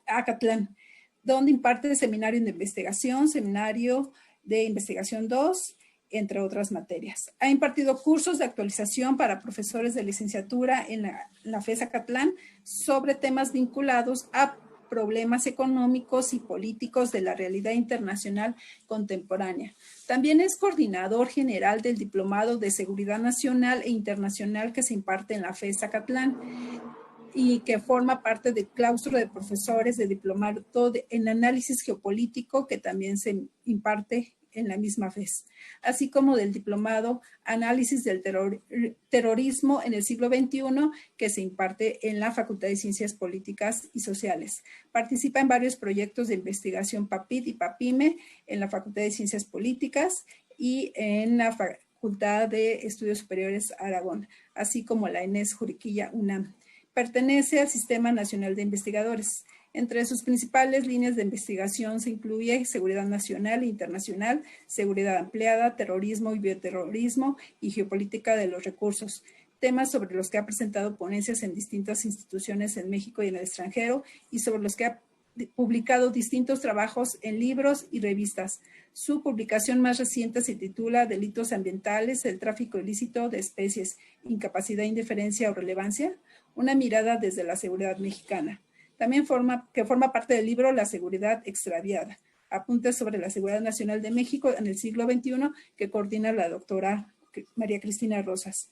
Acatlán, donde imparte seminario de investigación, seminario de investigación 2, entre otras materias. Ha impartido cursos de actualización para profesores de licenciatura en la FES Acatlán sobre temas vinculados a problemas económicos y políticos de la realidad internacional contemporánea. También es coordinador general del Diplomado de Seguridad Nacional e Internacional que se imparte en la FES Acatlán y que forma parte del claustro de profesores de diplomado en análisis geopolítico que también se imparte en la misma FES, así como del diplomado Análisis del Terrorismo en el siglo XXI que se imparte en la Facultad de Ciencias Políticas y Sociales. Participa en varios proyectos de investigación PAPID y PAPIME en la Facultad de Ciencias Políticas y en la Facultad de Estudios Superiores Aragón, así como la ENES Juriquilla UNAM. Pertenece al Sistema Nacional de Investigadores. Entre sus principales líneas de investigación se incluye seguridad nacional e internacional, seguridad ampliada, terrorismo y bioterrorismo y geopolítica de los recursos, temas sobre los que ha presentado ponencias en distintas instituciones en México y en el extranjero y sobre los que ha publicado distintos trabajos en libros y revistas. Su publicación más reciente se titula Delitos ambientales, el tráfico ilícito de especies, incapacidad, indiferencia o relevancia, una mirada desde la seguridad mexicana. También forma parte del libro La seguridad extraviada, apuntes sobre la seguridad nacional de México en el siglo XXI, que coordina la doctora María Cristina Rosas.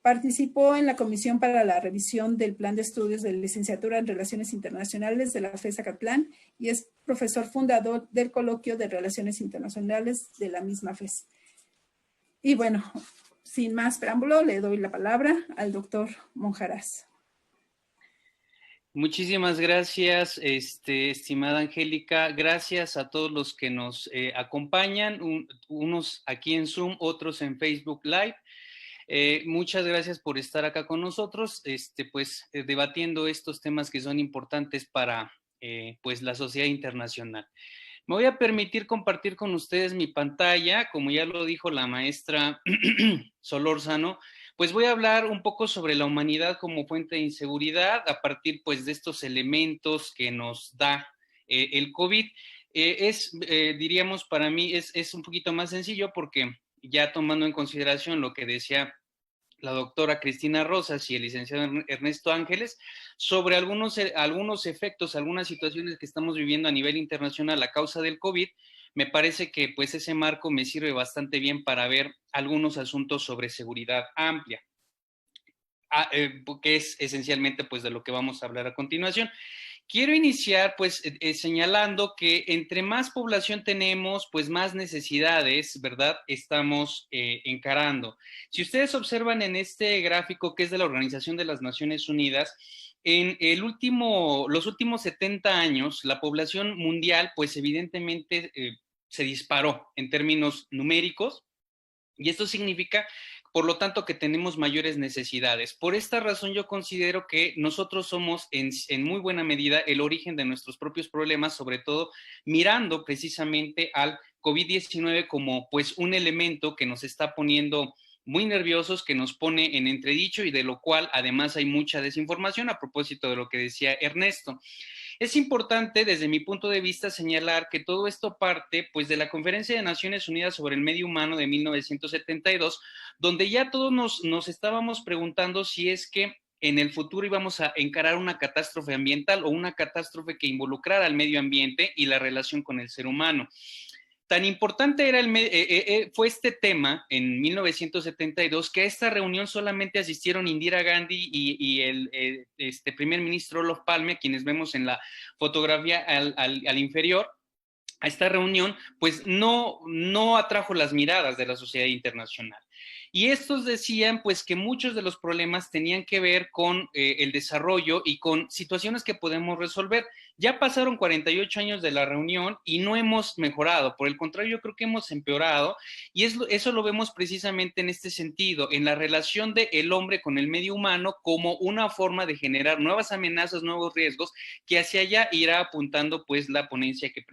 Participó en la Comisión para la Revisión del Plan de Estudios de Licenciatura en Relaciones Internacionales de la FES Acatlán y es profesor fundador del Coloquio de Relaciones Internacionales de la misma FES. Y bueno, sin más preámbulo, le doy la palabra al doctor Monjarás. Muchísimas gracias, estimada Angélica. Gracias a todos los que nos acompañan, unos aquí en Zoom, otros en Facebook Live. Muchas gracias por estar acá con nosotros, debatiendo estos temas que son importantes para pues la sociedad internacional. Me voy a permitir compartir con ustedes mi pantalla, como ya lo dijo la maestra Solórzano. Pues voy a hablar un poco sobre la humanidad como fuente de inseguridad a partir pues de estos elementos que nos da el COVID. Diríamos para mí es un poquito más sencillo porque ya tomando en consideración lo que decía la doctora Cristina Rosas y el licenciado Ernesto Ángeles sobre algunos efectos, algunas situaciones que estamos viviendo a nivel internacional a causa del COVID. Me parece que pues ese marco me sirve bastante bien para ver algunos asuntos sobre seguridad amplia, que es esencialmente pues de lo que vamos a hablar a continuación. Quiero iniciar pues señalando que entre más población tenemos, pues más necesidades, ¿verdad?, estamos encarando. Si ustedes observan en este gráfico que es de la Organización de las Naciones Unidas, en los últimos 70 años, la población mundial pues evidentemente se disparó en términos numéricos, y esto significa, por lo tanto, que tenemos mayores necesidades. Por esta razón, yo considero que nosotros somos en muy buena medida el origen de nuestros propios problemas, sobre todo mirando precisamente al COVID-19 como pues un elemento que nos está poniendo muy nerviosos, que nos pone en entredicho y de lo cual además hay mucha desinformación a propósito de lo que decía Ernesto. Es importante, desde mi punto de vista, señalar que todo esto parte pues, de la Conferencia de Naciones Unidas sobre el Medio Humano de 1972, donde ya todos nos estábamos preguntando si es que en el futuro íbamos a encarar una catástrofe ambiental o una catástrofe que involucrara al medio ambiente y la relación con el ser humano. Tan importante era fue este tema en 1972 que a esta reunión solamente asistieron Indira Gandhi y el primer ministro Olof Palme, quienes vemos en la fotografía al inferior. A esta reunión, pues no atrajo las miradas de la sociedad internacional. Y estos decían, pues, que muchos de los problemas tenían que ver con el desarrollo y con situaciones que podemos resolver. Ya pasaron 48 años de la reunión y no hemos mejorado. Por el contrario, yo creo que hemos empeorado y eso lo vemos precisamente en este sentido, en la relación del hombre con el medio humano como una forma de generar nuevas amenazas, nuevos riesgos, que hacia allá irá apuntando, pues, la ponencia que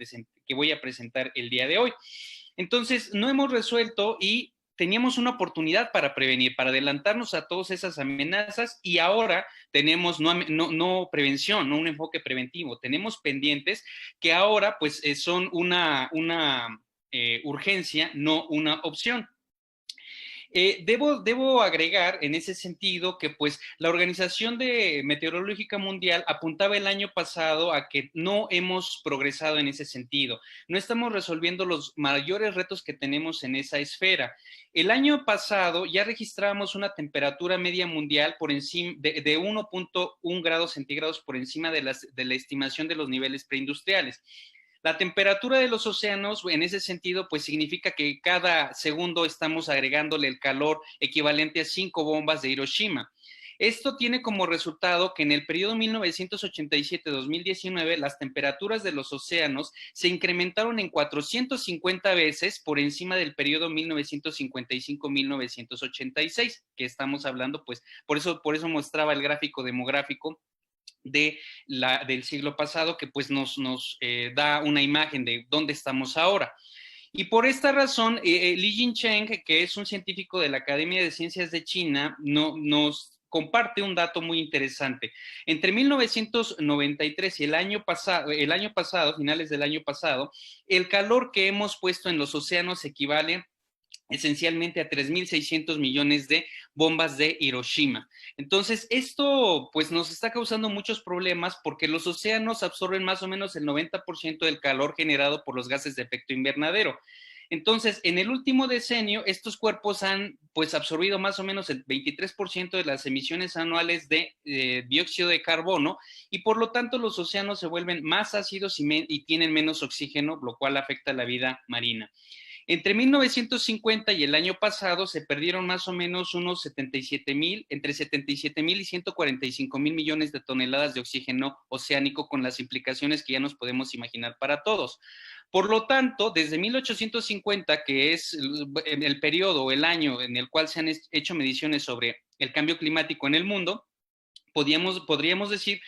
voy a presentar el día de hoy. Entonces, no hemos resuelto y teníamos una oportunidad para prevenir, para adelantarnos a todas esas amenazas y ahora tenemos no prevención, no un enfoque preventivo, tenemos pendientes que ahora pues son una urgencia, no una opción. Debo agregar en ese sentido que pues la Organización Meteorológica Mundial apuntaba el año pasado a que no hemos progresado en ese sentido. No estamos resolviendo los mayores retos que tenemos en esa esfera. El año pasado ya registramos una temperatura media mundial por encima de 1.1 grados centígrados por encima de la estimación de los niveles preindustriales. La temperatura de los océanos, en ese sentido, pues significa que cada segundo estamos agregándole el calor equivalente a 5 bombas de Hiroshima. Esto tiene como resultado que en el periodo 1987-2019 las temperaturas de los océanos se incrementaron en 450 veces por encima del periodo 1955-1986, que estamos hablando, pues, por eso mostraba el gráfico demográfico del siglo pasado, que pues nos da una imagen de dónde estamos ahora. Y por esta razón, Li Jincheng, que es un científico de la Academia de Ciencias de China, nos comparte un dato muy interesante. Entre 1993 y el año pasado, finales del año pasado, el calor que hemos puesto en los océanos equivale esencialmente a 3.600 millones de bombas de Hiroshima. Entonces, esto pues nos está causando muchos problemas porque los océanos absorben más o menos el 90% del calor generado por los gases de efecto invernadero. Entonces, en el último decenio, estos cuerpos han pues absorbido más o menos el 23% de las emisiones anuales de dióxido de carbono y por lo tanto los océanos se vuelven más ácidos y tienen menos oxígeno, lo cual afecta la vida marina. Entre 1950 y el año pasado se perdieron más o menos entre 77,000 y 145,000 millones de toneladas de oxígeno oceánico, con las implicaciones que ya nos podemos imaginar para todos. Por lo tanto, desde 1850, que es el periodo o el año en el cual se han hecho mediciones sobre el cambio climático en el mundo, podríamos decir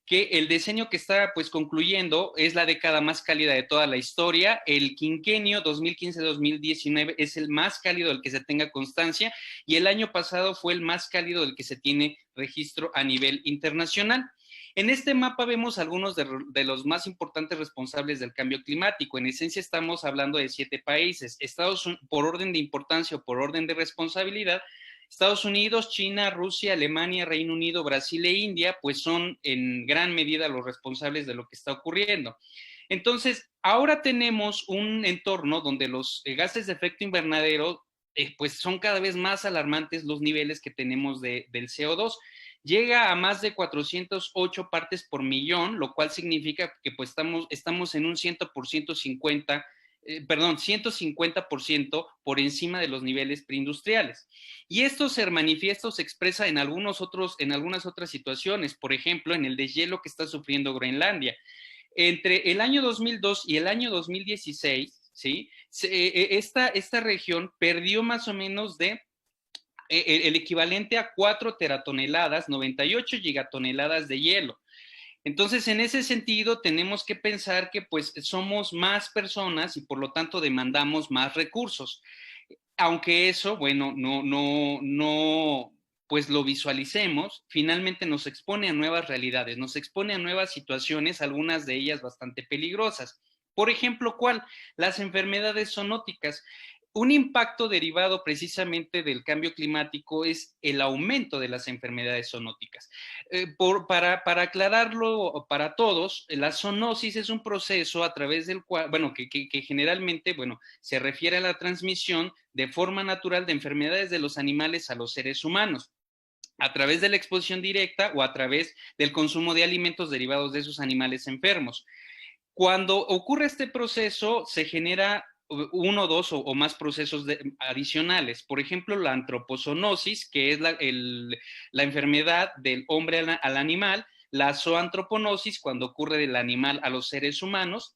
que el decenio que está pues concluyendo es la década más cálida de toda la historia. El quinquenio 2015-2019 es el más cálido del que se tenga constancia y el año pasado fue el más cálido del que se tiene registro a nivel internacional. En este mapa vemos algunos de los más importantes responsables del cambio climático. En esencia estamos hablando de 7 países. Estados Unidos, por orden de importancia o por orden de responsabilidad, Estados Unidos, China, Rusia, Alemania, Reino Unido, Brasil e India, pues son en gran medida los responsables de lo que está ocurriendo. Entonces, ahora tenemos un entorno donde los gases de efecto invernadero, pues son cada vez más alarmantes los niveles que tenemos del CO2. Llega a más de 408 partes por millón, lo cual significa que pues estamos en un 150% por encima de los niveles preindustriales. Y esto se manifiesta o se expresa en algunas otras situaciones, por ejemplo, en el deshielo que está sufriendo Groenlandia. Entre el año 2002 y el año 2016, ¿sí? Esta región perdió más o menos el equivalente a 4 teratoneladas, 98 gigatoneladas de hielo. Entonces, en ese sentido, tenemos que pensar que pues somos más personas y por lo tanto demandamos más recursos. Aunque eso, bueno, no pues lo visualicemos, finalmente nos expone a nuevas realidades, nos expone a nuevas situaciones, algunas de ellas bastante peligrosas. Por ejemplo, ¿cuál? Las enfermedades zoonóticas. Un impacto derivado precisamente del cambio climático es el aumento de las enfermedades zoonóticas. Para aclararlo para todos, la zoonosis es un proceso a través del cual, bueno, que generalmente, bueno, se refiere a la transmisión de forma natural de enfermedades de los animales a los seres humanos, a través de la exposición directa o a través del consumo de alimentos derivados de esos animales enfermos. Cuando ocurre este proceso, se genera uno, dos o más procesos adicionales. Por ejemplo, la antropozoonosis, que es la enfermedad del hombre al animal, la zoantroponosis, cuando ocurre del animal a los seres humanos,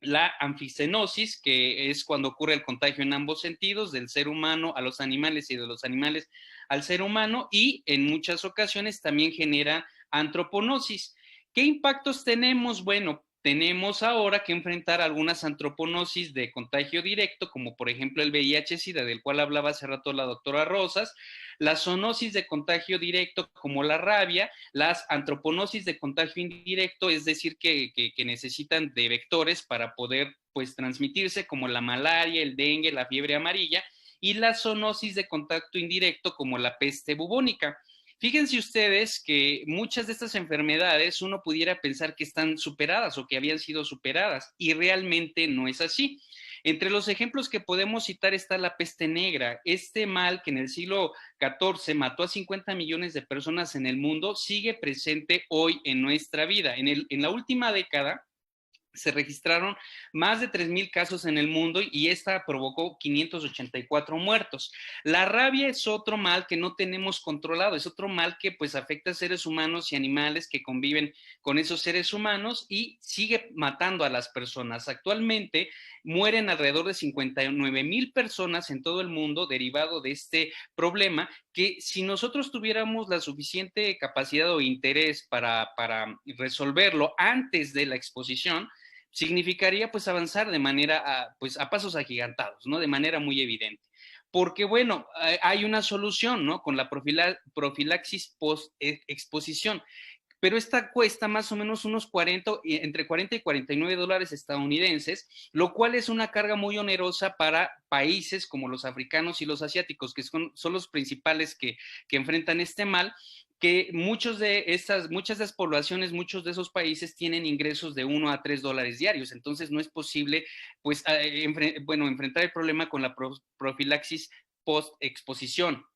la anfisenosis, que es cuando ocurre el contagio en ambos sentidos, del ser humano a los animales y de los animales al ser humano, y en muchas ocasiones también genera antroponosis. ¿Qué impactos tenemos? Bueno, tenemos ahora que enfrentar algunas antroponosis de contagio directo, como por ejemplo el VIH-Sida, del cual hablaba hace rato la doctora Rosas, la zoonosis de contagio directo, como la rabia, las antroponosis de contagio indirecto, es decir, que necesitan de vectores para poder pues transmitirse, como la malaria, el dengue, la fiebre amarilla, y la zoonosis de contacto indirecto, como la peste bubónica. Fíjense ustedes que muchas de estas enfermedades uno pudiera pensar que están superadas o que habían sido superadas, y realmente no es así. Entre los ejemplos que podemos citar está la peste negra. Este mal que en el siglo XIV mató a 50 millones de personas en el mundo sigue presente hoy en nuestra vida. En la última década se registraron más de 3,000 casos en el mundo y esta provocó 584 muertos. La rabia es otro mal que no tenemos controlado, es otro mal que pues afecta a seres humanos y animales que conviven con esos seres humanos y sigue matando a las personas. Actualmente mueren alrededor de 59,000 personas en todo el mundo derivado de este problema, que si nosotros tuviéramos la suficiente capacidad o interés para resolverlo antes de la exposición, significaría pues avanzar de manera pues a pasos agigantados, ¿no? De manera muy evidente. Porque bueno, hay una solución, ¿no? Con la profilaxis post-exposición. Pero esta cuesta más o menos entre 40 y 49 dólares estadounidenses, lo cual es una carga muy onerosa para países como los africanos y los asiáticos, que son los principales que enfrentan este mal, que muchas de esas poblaciones, muchos de esos países tienen ingresos de 1 a 3 dólares diarios. Entonces no es posible pues, enfrentar el problema con la profilaxis post-exposición.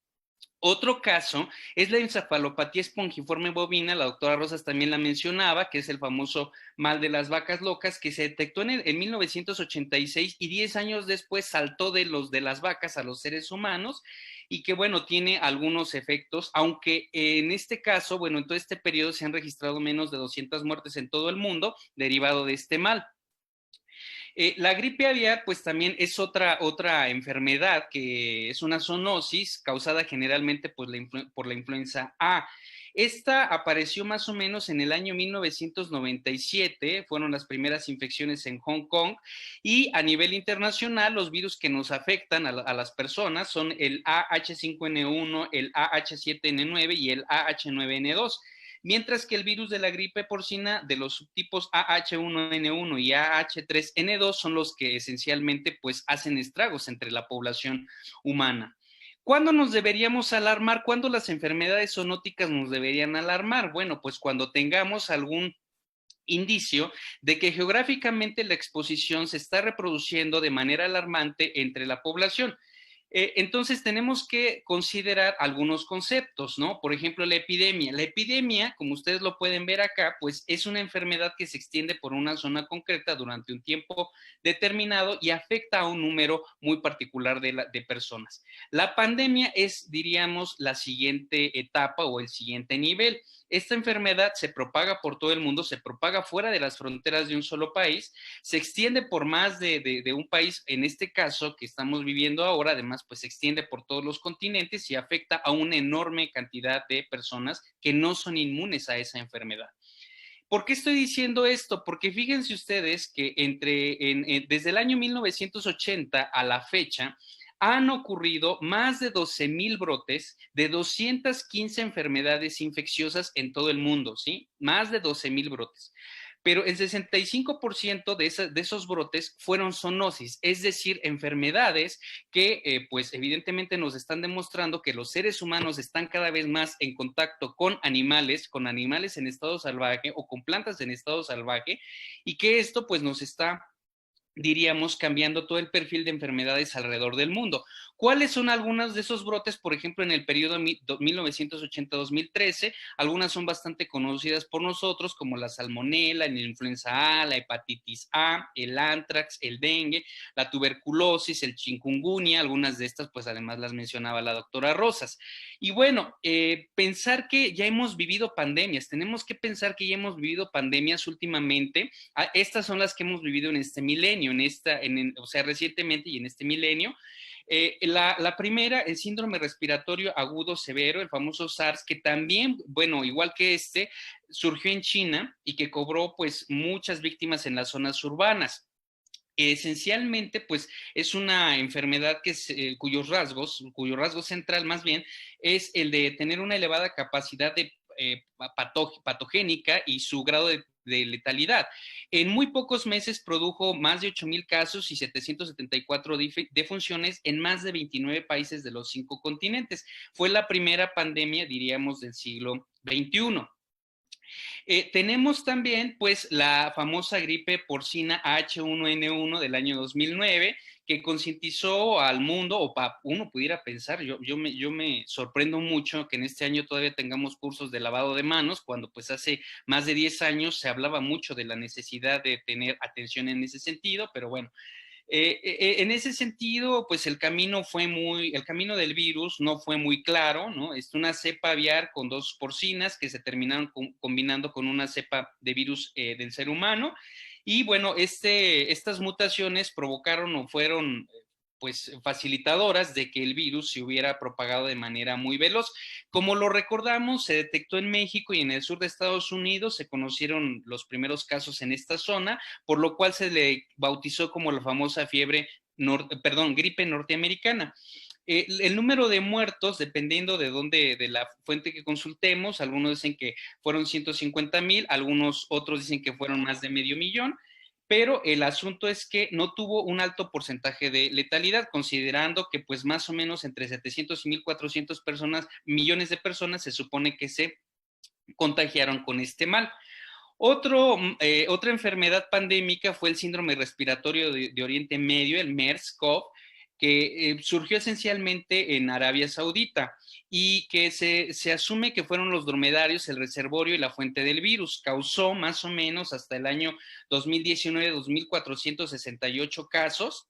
Otro caso es la encefalopatía espongiforme bovina, la doctora Rosas también la mencionaba, que es el famoso mal de las vacas locas, que se detectó en 1986 y 10 años después saltó de las vacas a los seres humanos y que, bueno, tiene algunos efectos, aunque en este caso, bueno, en todo este periodo se han registrado menos de 200 muertes en todo el mundo derivado de este mal. La gripe aviar, pues también es otra enfermedad que es una zoonosis causada generalmente pues, por la influenza A. Esta apareció más o menos en el año 1997, fueron las primeras infecciones en Hong Kong, y a nivel internacional los virus que nos afectan a las personas son el AH5N1, el AH7N9 y el AH9N2. Mientras que el virus de la gripe porcina de los subtipos AH1N1 y AH3N2 son los que esencialmente pues hacen estragos entre la población humana. ¿Cuándo nos deberíamos alarmar? ¿Cuándo las enfermedades zoonóticas nos deberían alarmar? Bueno, pues cuando tengamos algún indicio de que geográficamente la exposición se está reproduciendo de manera alarmante entre la población. Entonces tenemos que considerar algunos conceptos, ¿no? Por ejemplo, la epidemia. La epidemia, como ustedes lo pueden ver acá, pues es una enfermedad que se extiende por una zona concreta durante un tiempo determinado y afecta a un número muy particular de personas. La pandemia es, diríamos, la siguiente etapa o el siguiente nivel. Esta enfermedad se propaga por todo el mundo, se propaga fuera de las fronteras de un solo país, se extiende por más de un país, en este caso que estamos viviendo ahora, además pues se extiende por todos los continentes y afecta a una enorme cantidad de personas que no son inmunes a esa enfermedad. ¿Por qué estoy diciendo esto? Porque fíjense ustedes que desde el año 1980 a la fecha, han ocurrido más de 12,000 brotes de 215 enfermedades infecciosas en todo el mundo, ¿sí? Más de 12,000 brotes. Pero el 65% de esos brotes fueron zoonosis, es decir, enfermedades que pues evidentemente nos están demostrando que los seres humanos están cada vez más en contacto con animales en estado salvaje o con plantas en estado salvaje, y que esto pues nos está, diríamos, cambiando todo el perfil de enfermedades alrededor del mundo. ¿Cuáles son algunos de esos brotes? Por ejemplo, en el periodo 1980-2013, algunas son bastante conocidas por nosotros, como la salmonela, la influenza A, la hepatitis A, el anthrax, el dengue, la tuberculosis, el chikungunya, algunas de estas, pues además las mencionaba la doctora Rosas. Y bueno, pensar que ya hemos vivido pandemias, tenemos que pensar que ya hemos vivido pandemias últimamente. Estas son las que hemos vivido en este milenio, o sea, recientemente y en este milenio. La primera, el síndrome respiratorio agudo severo, el famoso SARS, que también, bueno, igual que surgió en China y que cobró pues muchas víctimas en las zonas urbanas. Esencialmente, pues es una enfermedad cuyo rasgo central más bien es el de tener una elevada capacidad de patogénica y su grado de letalidad. En muy pocos meses produjo más de 8,000 casos y 774 defunciones en más de 29 países de los 5 continentes. Fue la primera pandemia, diríamos, del siglo XXI. Tenemos también, pues, la famosa gripe porcina H1N1 del año 2009, que concientizó al mundo, o uno pudiera pensar, yo me sorprendo mucho que en este año todavía tengamos cursos de lavado de manos, cuando pues hace más de 10 años se hablaba mucho de la necesidad de tener atención en ese sentido, pero bueno. En ese sentido, pues el camino del virus no fue muy claro, ¿no? Es una cepa aviar con 2 porcinas que se terminaron combinando con una cepa de virus del ser humano. Y bueno, estas mutaciones provocaron o fueron pues facilitadoras de que el virus se hubiera propagado de manera muy veloz. Como lo recordamos, se detectó en México y en el sur de Estados Unidos, se conocieron los primeros casos en esta zona, por lo cual se le bautizó como la famosa gripe norteamericana. El número de muertos, dependiendo de la fuente que consultemos, algunos dicen que fueron 150,000, algunos otros dicen que fueron más de 500,000, pero el asunto es que no tuvo un alto porcentaje de letalidad, considerando que pues más o menos entre 700 y 1,400 millones de personas se supone que se contagiaron con este mal. Otra enfermedad pandémica fue el síndrome respiratorio de Oriente Medio, el MERS-CoV, que surgió esencialmente en Arabia Saudita y que se asume que fueron los dromedarios el reservorio y la fuente del virus. Causó más o menos hasta el año 2019 2,468 casos,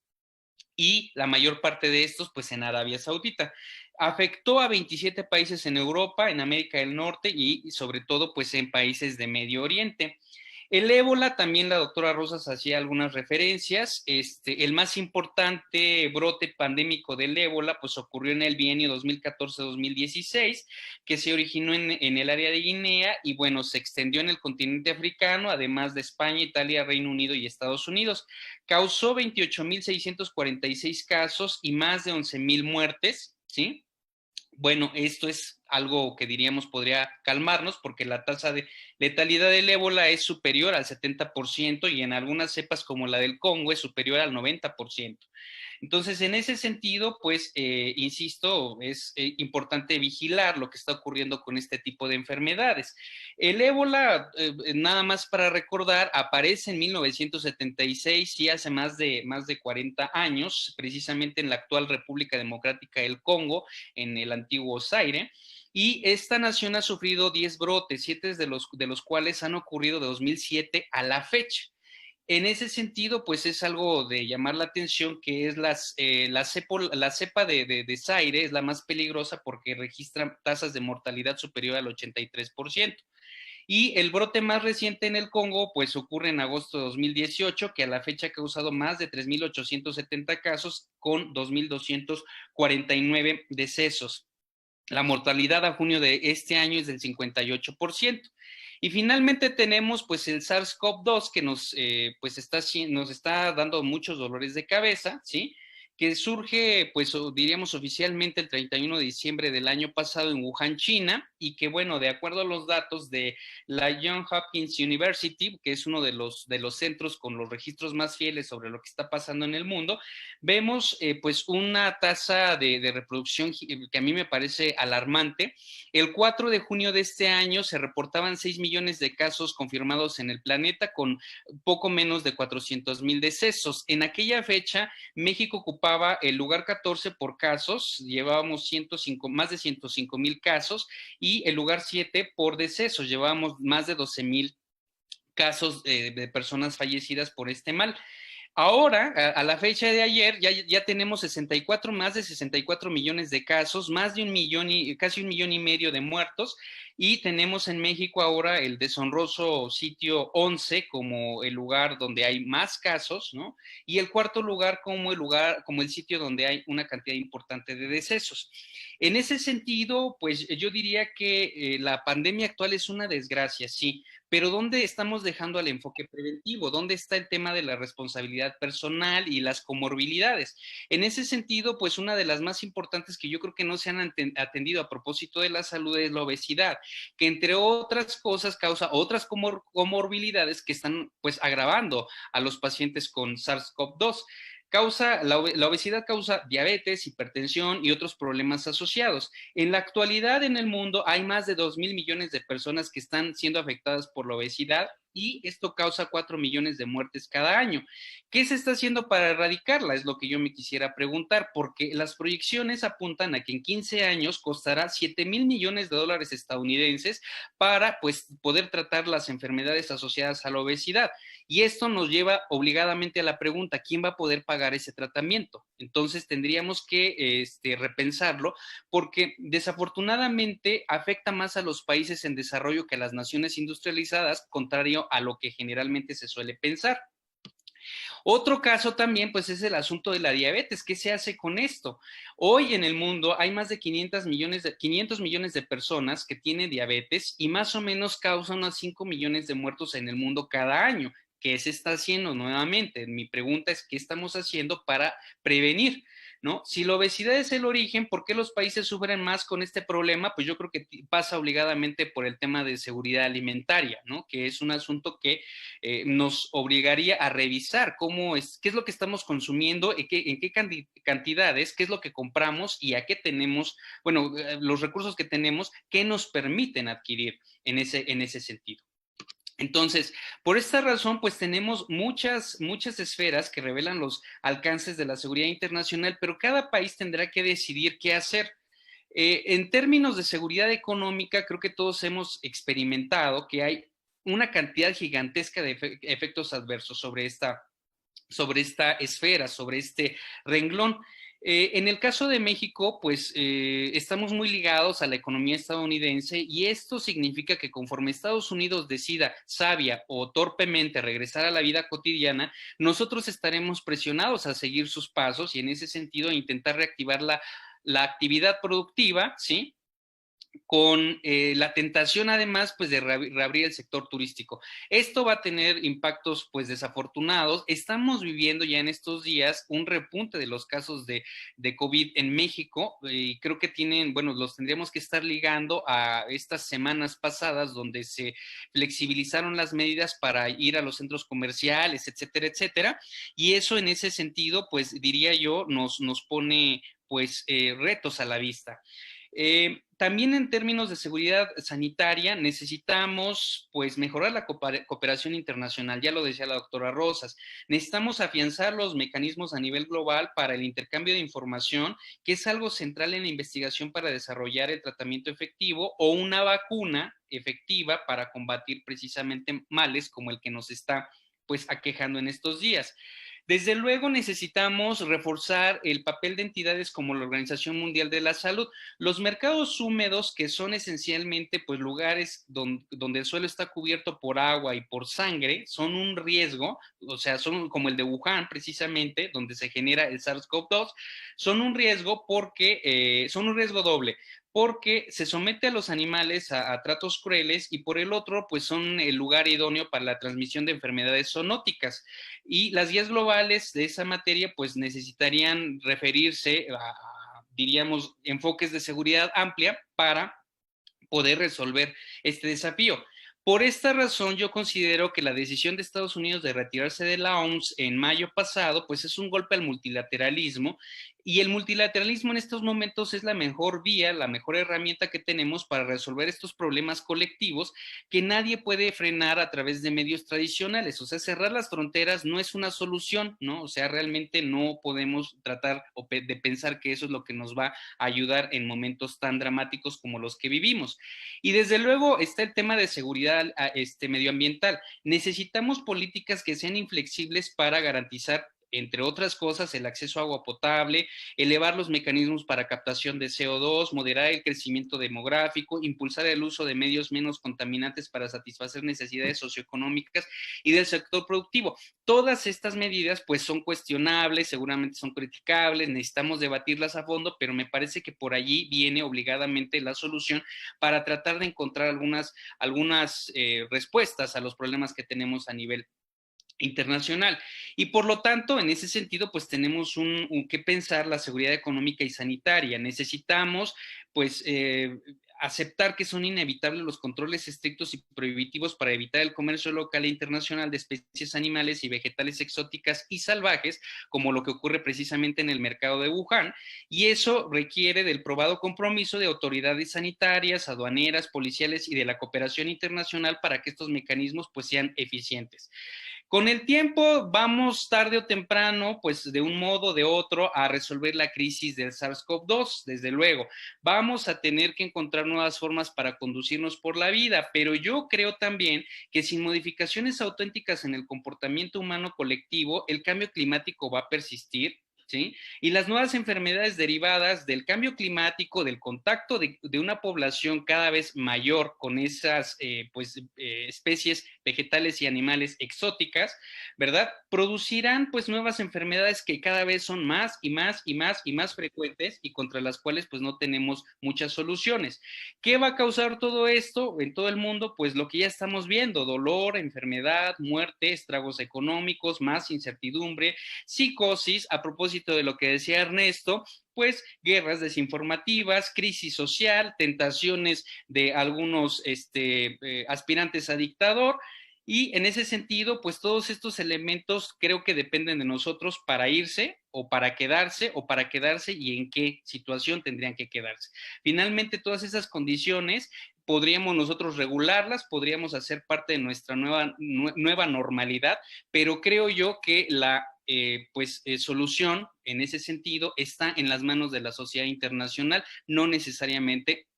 y la mayor parte de estos pues en Arabia Saudita. Afectó a 27 países en Europa, en América del Norte y sobre todo pues en países de Medio Oriente. El ébola, también la doctora Rosas hacía algunas referencias. El más importante brote pandémico del ébola pues ocurrió en el bienio 2014-2016, que se originó en el área de Guinea y bueno, se extendió en el continente africano, además de España, Italia, Reino Unido y Estados Unidos. Causó 28,646 casos y más de 11,000 muertes, ¿sí? Bueno, esto es algo que diríamos podría calmarnos, porque la tasa de letalidad del ébola es superior al 70% y en algunas cepas como la del Congo es superior al 90%. Entonces, en ese sentido, pues, insisto, es importante vigilar lo que está ocurriendo con este tipo de enfermedades. El ébola, nada más para recordar, aparece en 1976, y hace más de 40 años, precisamente en la actual República Democrática del Congo, en el antiguo Zaire. Y esta nación ha sufrido 10 brotes, 7 de los cuales han ocurrido de 2007 a la fecha. En ese sentido, pues es algo de llamar la atención que es la cepa de Zaire es la más peligrosa porque registra tasas de mortalidad superior al 83%. Y el brote más reciente en el Congo, pues ocurre en agosto de 2018, que a la fecha ha causado más de 3.870 casos con 2.249 decesos. La mortalidad a junio de este año es del 58%. Y finalmente tenemos pues el SARS-CoV-2 que nos está dando muchos dolores de cabeza, ¿sí? Que surge, pues diríamos oficialmente el 31 de diciembre del año pasado en Wuhan, China, y que bueno, de acuerdo a los datos de la Johns Hopkins University, que es uno de los centros con los registros más fieles sobre lo que está pasando en el mundo, vemos pues una tasa de reproducción que a mí me parece alarmante. El 4 de junio de este año se reportaban 6 millones de casos confirmados en el planeta con poco menos de 400,000 decesos. En aquella fecha, México ocupaba el lugar 14 por casos, llevábamos más de 105,000 casos, y el lugar 7 por decesos, llevábamos más de 12,000 casos de personas fallecidas por este mal. Ahora, a la fecha de ayer, ya tenemos más de 64 millones de casos, casi 1,5 millones de muertos, y tenemos en México ahora el deshonroso sitio 11 como el lugar donde hay más casos, ¿no? Y el cuarto lugar como el sitio donde hay una cantidad importante de decesos. En ese sentido, pues yo diría que la pandemia actual es una desgracia, sí, pero ¿dónde estamos dejando al enfoque preventivo? ¿Dónde está el tema de la responsabilidad personal y las comorbilidades? En ese sentido, pues una de las más importantes que yo creo que no se han atendido a propósito de la salud es la obesidad, que entre otras cosas causa otras comorbilidades que están pues agravando a los pacientes con SARS-CoV-2. La obesidad causa diabetes, hipertensión y otros problemas asociados. En la actualidad en el mundo hay más de 2,000 millones de personas que están siendo afectadas por la obesidad, y esto causa 4 millones de muertes cada año. ¿Qué se está haciendo para erradicarla? Es lo que yo me quisiera preguntar, porque las proyecciones apuntan a que en 15 años costará 7,000 millones de dólares estadounidenses para pues, poder tratar las enfermedades asociadas a la obesidad. Y esto nos lleva obligadamente a la pregunta, ¿quién va a poder pagar ese tratamiento? Entonces tendríamos que repensarlo, porque desafortunadamente afecta más a los países en desarrollo que a las naciones industrializadas, contrario a lo que generalmente se suele pensar. Otro caso también, pues, es el asunto de la diabetes. ¿Qué se hace con esto? Hoy en el mundo hay más de 500 millones de personas que tienen diabetes y más o menos causa unos 5 millones de muertos en el mundo cada año. ¿Qué se está haciendo nuevamente? Mi pregunta es, ¿qué estamos haciendo para prevenir? ¿No? Si la obesidad es el origen, ¿por qué los países sufren más con este problema? Pues yo creo que pasa obligadamente por el tema de seguridad alimentaria, ¿no? Que es un asunto que nos obligaría a revisar qué es lo que estamos consumiendo, en qué cantidades, qué es lo que compramos y a qué tenemos, bueno, los recursos que tenemos que nos permiten adquirir en ese sentido. Entonces, por esta razón, pues tenemos muchas esferas que revelan los alcances de la seguridad internacional, pero cada país tendrá que decidir qué hacer. En términos de seguridad económica, creo que todos hemos experimentado que hay una cantidad gigantesca de efectos adversos sobre esta esfera, sobre este renglón. En el caso de México, pues estamos muy ligados a la economía estadounidense, y esto significa que conforme Estados Unidos decida sabia o torpemente regresar a la vida cotidiana, nosotros estaremos presionados a seguir sus pasos y en ese sentido a intentar reactivar la actividad productiva, ¿sí? con la tentación además pues de reabrir el sector turístico. Esto va a tener impactos pues desafortunados. Estamos viviendo ya en estos días un repunte de los casos de COVID en México y creo que los tendríamos que estar ligando a estas semanas pasadas donde se flexibilizaron las medidas para ir a los centros comerciales, etcétera, etcétera. Y eso en ese sentido pues diría yo nos pone pues retos a la vista. También en términos de seguridad sanitaria necesitamos pues mejorar la cooperación internacional, ya lo decía la doctora Rosas, necesitamos afianzar los mecanismos a nivel global para el intercambio de información, que es algo central en la investigación para desarrollar el tratamiento efectivo o una vacuna efectiva para combatir precisamente males como el que nos está pues aquejando en estos días. Desde luego necesitamos reforzar el papel de entidades como la Organización Mundial de la Salud. Los mercados húmedos, que son esencialmente pues, lugares donde el suelo está cubierto por agua y por sangre, son un riesgo, o sea, son como el de Wuhan precisamente, donde se genera el SARS-CoV-2, son un riesgo porque son un riesgo doble, porque se somete a los animales a tratos crueles y por el otro, pues son el lugar idóneo para la transmisión de enfermedades zoonóticas. Y las guías globales de esa materia, pues necesitarían referirse a, diríamos, enfoques de seguridad amplia para poder resolver este desafío. Por esta razón, yo considero que la decisión de Estados Unidos de retirarse de la OMS en mayo pasado, pues es un golpe al multilateralismo, y el multilateralismo en estos momentos es la mejor vía, la mejor herramienta que tenemos para resolver estos problemas colectivos que nadie puede frenar a través de medios tradicionales. O sea, cerrar las fronteras no es una solución, ¿no? O sea, realmente no podemos tratar de pensar que eso es lo que nos va a ayudar en momentos tan dramáticos como los que vivimos. Y desde luego está el tema de seguridad medioambiental. Necesitamos políticas que sean inflexibles para garantizar, entre otras cosas, el acceso a agua potable, elevar los mecanismos para captación de CO2, moderar el crecimiento demográfico, impulsar el uso de medios menos contaminantes para satisfacer necesidades socioeconómicas y del sector productivo. Todas estas medidas pues son cuestionables, seguramente son criticables, necesitamos debatirlas a fondo, pero me parece que por allí viene obligadamente la solución para tratar de encontrar algunas respuestas a los problemas que tenemos a nivel internacional. Y por lo tanto, en ese sentido, pues tenemos que pensar la seguridad económica y sanitaria. Necesitamos, pues, aceptar que son inevitables los controles estrictos y prohibitivos para evitar el comercio local e internacional de especies animales y vegetales exóticas y salvajes, como lo que ocurre precisamente en el mercado de Wuhan, y eso requiere del probado compromiso de autoridades sanitarias, aduaneras, policiales y de la cooperación internacional para que estos mecanismos pues sean eficientes. Con el tiempo vamos tarde o temprano, pues de un modo o de otro, a resolver la crisis del SARS-CoV-2, desde luego. Vamos a tener que encontrar nuevas formas para conducirnos por la vida, pero yo creo también que sin modificaciones auténticas en el comportamiento humano colectivo, el cambio climático va a persistir, ¿sí? Y las nuevas enfermedades derivadas del cambio climático, del contacto de una población cada vez mayor con esas especies vegetales y animales exóticas, ¿verdad? Producirán pues nuevas enfermedades que cada vez son más y más y más y más frecuentes y contra las cuales pues no tenemos muchas soluciones. ¿Qué va a causar todo esto en todo el mundo? Pues lo que ya estamos viendo: dolor, enfermedad, muerte, estragos económicos, más incertidumbre, psicosis. A propósito de lo que decía Ernesto, pues guerras desinformativas, crisis social, tentaciones de algunos aspirantes a dictador. Y en ese sentido, pues todos estos elementos creo que dependen de nosotros para irse o para quedarse y en qué situación tendrían que quedarse. Finalmente, todas esas condiciones podríamos nosotros regularlas, podríamos hacer parte de nuestra nueva normalidad, pero creo yo que la solución en ese sentido está en las manos de la sociedad internacional, no necesariamente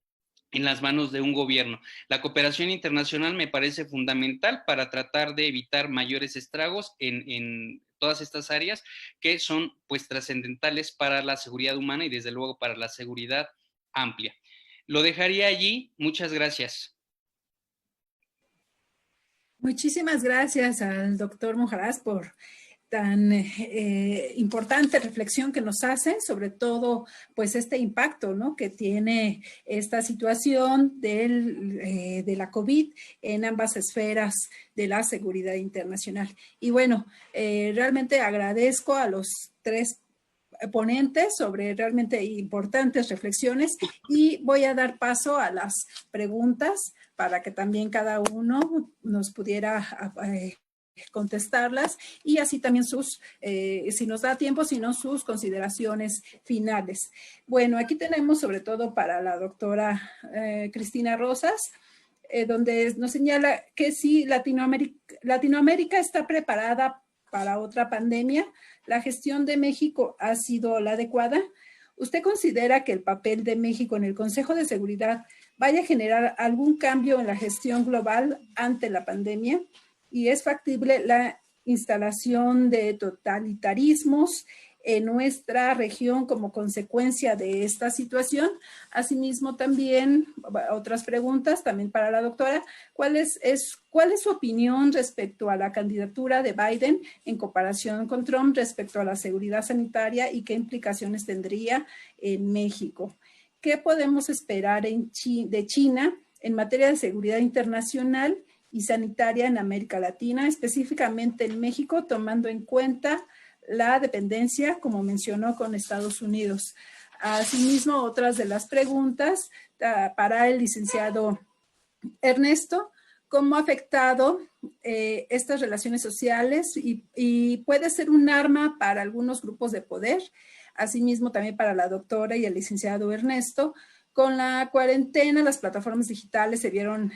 en las manos de un gobierno. La cooperación internacional me parece fundamental para tratar de evitar mayores estragos en todas estas áreas que son pues trascendentales para la seguridad humana y desde luego para la seguridad amplia. Lo dejaría allí. Muchas gracias. Muchísimas gracias al doctor Monjarás por tan importante reflexión que nos hacen, sobre todo pues este impacto, ¿no?, que tiene esta situación de la COVID en ambas esferas de la seguridad internacional. Y bueno, realmente agradezco a los tres ponentes sobre realmente importantes reflexiones y voy a dar paso a las preguntas para que también cada uno nos pudiera contestarlas y así también sus, si nos da tiempo, si no, sus consideraciones finales. Bueno, aquí tenemos sobre todo para la doctora Cristina Rosas, donde nos señala que si Latinoamérica está preparada para otra pandemia, la gestión de México ha sido la adecuada. ¿Usted considera que el papel de México en el Consejo de Seguridad vaya a generar algún cambio en la gestión global ante la pandemia? ¿Y es factible la instalación de totalitarismos en nuestra región como consecuencia de esta situación? Asimismo, también otras preguntas también para la doctora. ¿Cuál es su opinión respecto a la candidatura de Biden en comparación con Trump respecto a la seguridad sanitaria y qué implicaciones tendría en México? ¿Qué podemos esperar de China en materia de seguridad internacional y sanitaria en América Latina, específicamente en México, tomando en cuenta la dependencia, como mencionó, con Estados Unidos? Asimismo, otras de las preguntas para el licenciado Ernesto: ¿cómo ha afectado estas relaciones sociales y puede ser un arma para algunos grupos de poder? Asimismo, también para la doctora y el licenciado Ernesto: con la cuarentena, las plataformas digitales se vieron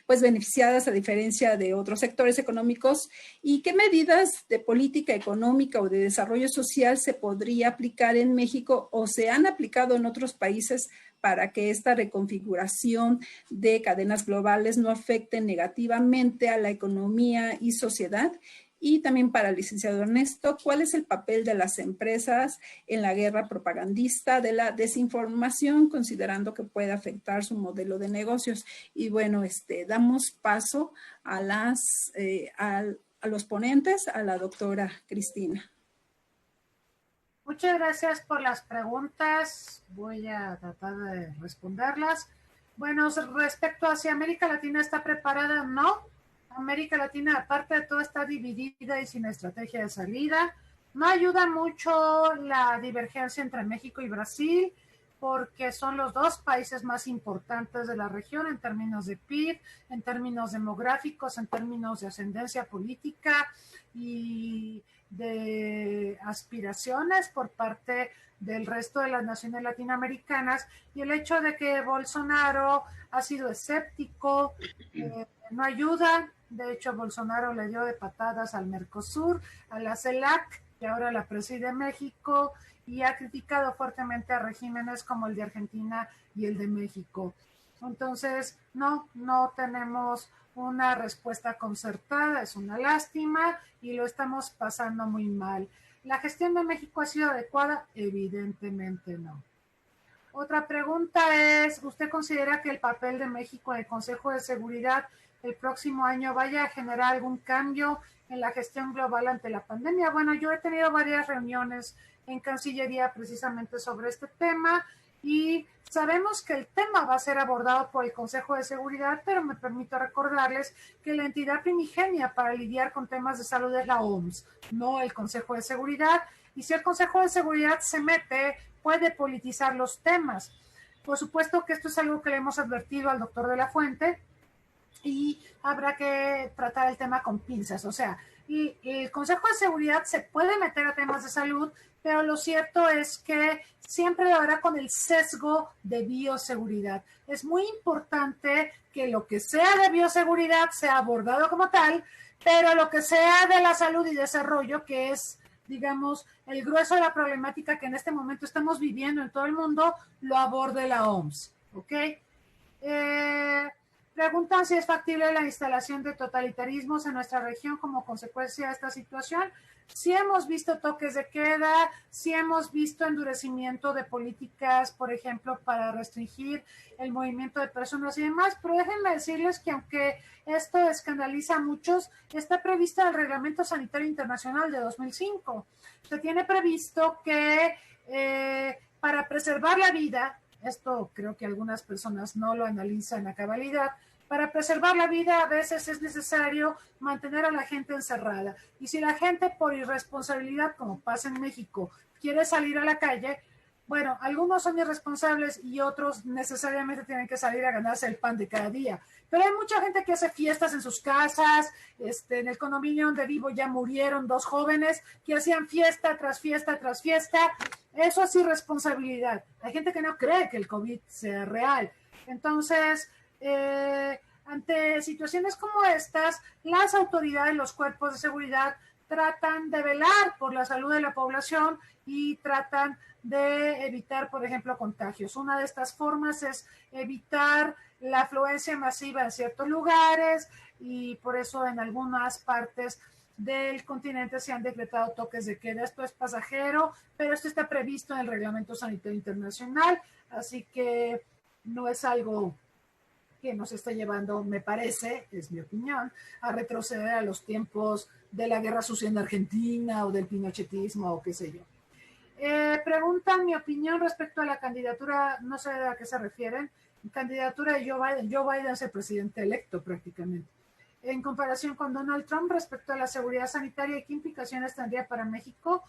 pues beneficiadas a diferencia de otros sectores económicos. ¿Y qué medidas de política económica o de desarrollo social se podría aplicar en México o se han aplicado en otros países para que esta reconfiguración de cadenas globales no afecte negativamente a la economía y sociedad? Y también para el licenciado Ernesto: ¿cuál es el papel de las empresas en la guerra propagandista de la desinformación, considerando que puede afectar su modelo de negocios? Y bueno, damos paso a los ponentes, a la doctora Cristina. Muchas gracias por las preguntas. Voy a tratar de responderlas. Bueno, respecto a si América Latina está preparada, no. América Latina, aparte de todo, está dividida y sin estrategia de salida. No ayuda mucho la divergencia entre México y Brasil, porque son los dos países más importantes de la región en términos de PIB, en términos demográficos, en términos de ascendencia política y de aspiraciones por parte del resto de las naciones latinoamericanas. Y el hecho de que Bolsonaro ha sido escéptico no ayuda. De hecho, Bolsonaro le dio de patadas al Mercosur, a la CELAC, que ahora la preside México, y ha criticado fuertemente a regímenes como el de Argentina y el de México. Entonces, no tenemos una respuesta concertada, es una lástima y lo estamos pasando muy mal. ¿La gestión de México ha sido adecuada? Evidentemente no. Otra pregunta es: ¿usted considera que el papel de México en el Consejo de Seguridad el próximo año vaya a generar algún cambio en la gestión global ante la pandemia? Bueno, yo he tenido varias reuniones en Cancillería precisamente sobre este tema y sabemos que el tema va a ser abordado por el Consejo de Seguridad, pero me permito recordarles que la entidad primigenia para lidiar con temas de salud es la OMS, no el Consejo de Seguridad. Y si el Consejo de Seguridad se mete, puede politizar los temas. Por supuesto que esto es algo que le hemos advertido al doctor de la Fuente, y habrá que tratar el tema con pinzas. O sea, el Consejo de Seguridad se puede meter a temas de salud, pero lo cierto es que siempre lo hará con el sesgo de bioseguridad. Es muy importante que lo que sea de bioseguridad sea abordado como tal, pero lo que sea de la salud y desarrollo, que es, digamos, el grueso de la problemática que en este momento estamos viviendo en todo el mundo, lo aborde la OMS. ¿Ok? Preguntan si es factible la instalación de totalitarismos en nuestra región como consecuencia de esta situación. sí hemos visto toques de queda, sí hemos visto endurecimiento de políticas, por ejemplo, para restringir el movimiento de personas y demás, pero déjenme decirles que aunque esto escandaliza a muchos, está previsto el Reglamento Sanitario Internacional de 2005. Se tiene previsto que para preservar la vida, esto creo que algunas personas no lo analizan a cabalidad, para preservar la vida a veces es necesario mantener a la gente encerrada. Y si la gente por irresponsabilidad, como pasa en México, quiere salir a la calle, bueno, algunos son irresponsables y otros necesariamente tienen que salir a ganarse el pan de cada día. Pero hay mucha gente que hace fiestas en sus casas. En el condominio donde vivo ya murieron 2 jóvenes que hacían fiesta tras fiesta tras fiesta. Eso es irresponsabilidad. Hay gente que no cree que el COVID sea real. Entonces, ante situaciones como estas, las autoridades, los cuerpos de seguridad tratan de velar por la salud de la población y tratan de evitar, por ejemplo, contagios. Una de estas formas es evitar la afluencia masiva en ciertos lugares y por eso en algunas partes del continente se han decretado toques de queda. Esto es pasajero, pero esto está previsto en el Reglamento Sanitario Internacional, así que no es algo que nos está llevando, me parece, es mi opinión, a retroceder a los tiempos de la guerra sucia en Argentina o del pinochetismo o qué sé yo. Preguntan mi opinión respecto a la candidatura, no sé a qué se refieren, candidatura de Joe Biden. Joe Biden es el presidente electo prácticamente. En comparación con Donald Trump respecto a la seguridad sanitaria, ¿qué implicaciones tendría para México?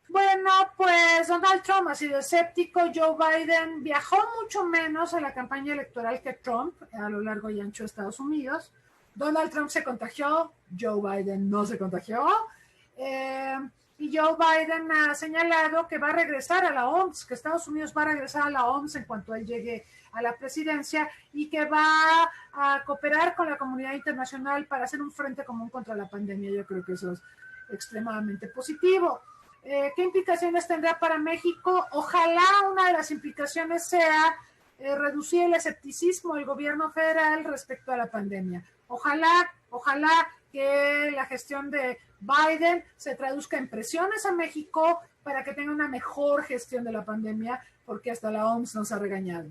Bueno, pues Donald Trump ha sido escéptico. Joe Biden viajó mucho menos a la campaña electoral que Trump a lo largo y ancho de Estados Unidos. Donald Trump se contagió, Joe Biden no se contagió. Y Joe Biden ha señalado que va a regresar a la OMS, que Estados Unidos va a regresar a la OMS en cuanto él llegue a la presidencia y que va a cooperar con la comunidad internacional para hacer un frente común contra la pandemia. Yo creo que eso es extremadamente positivo. ¿Qué implicaciones tendrá para México? Ojalá una de las implicaciones sea reducir el escepticismo del gobierno federal respecto a la pandemia. Ojalá que la gestión de Biden se traduzca en presiones a México para que tenga una mejor gestión de la pandemia, porque hasta la OMS nos ha regañado.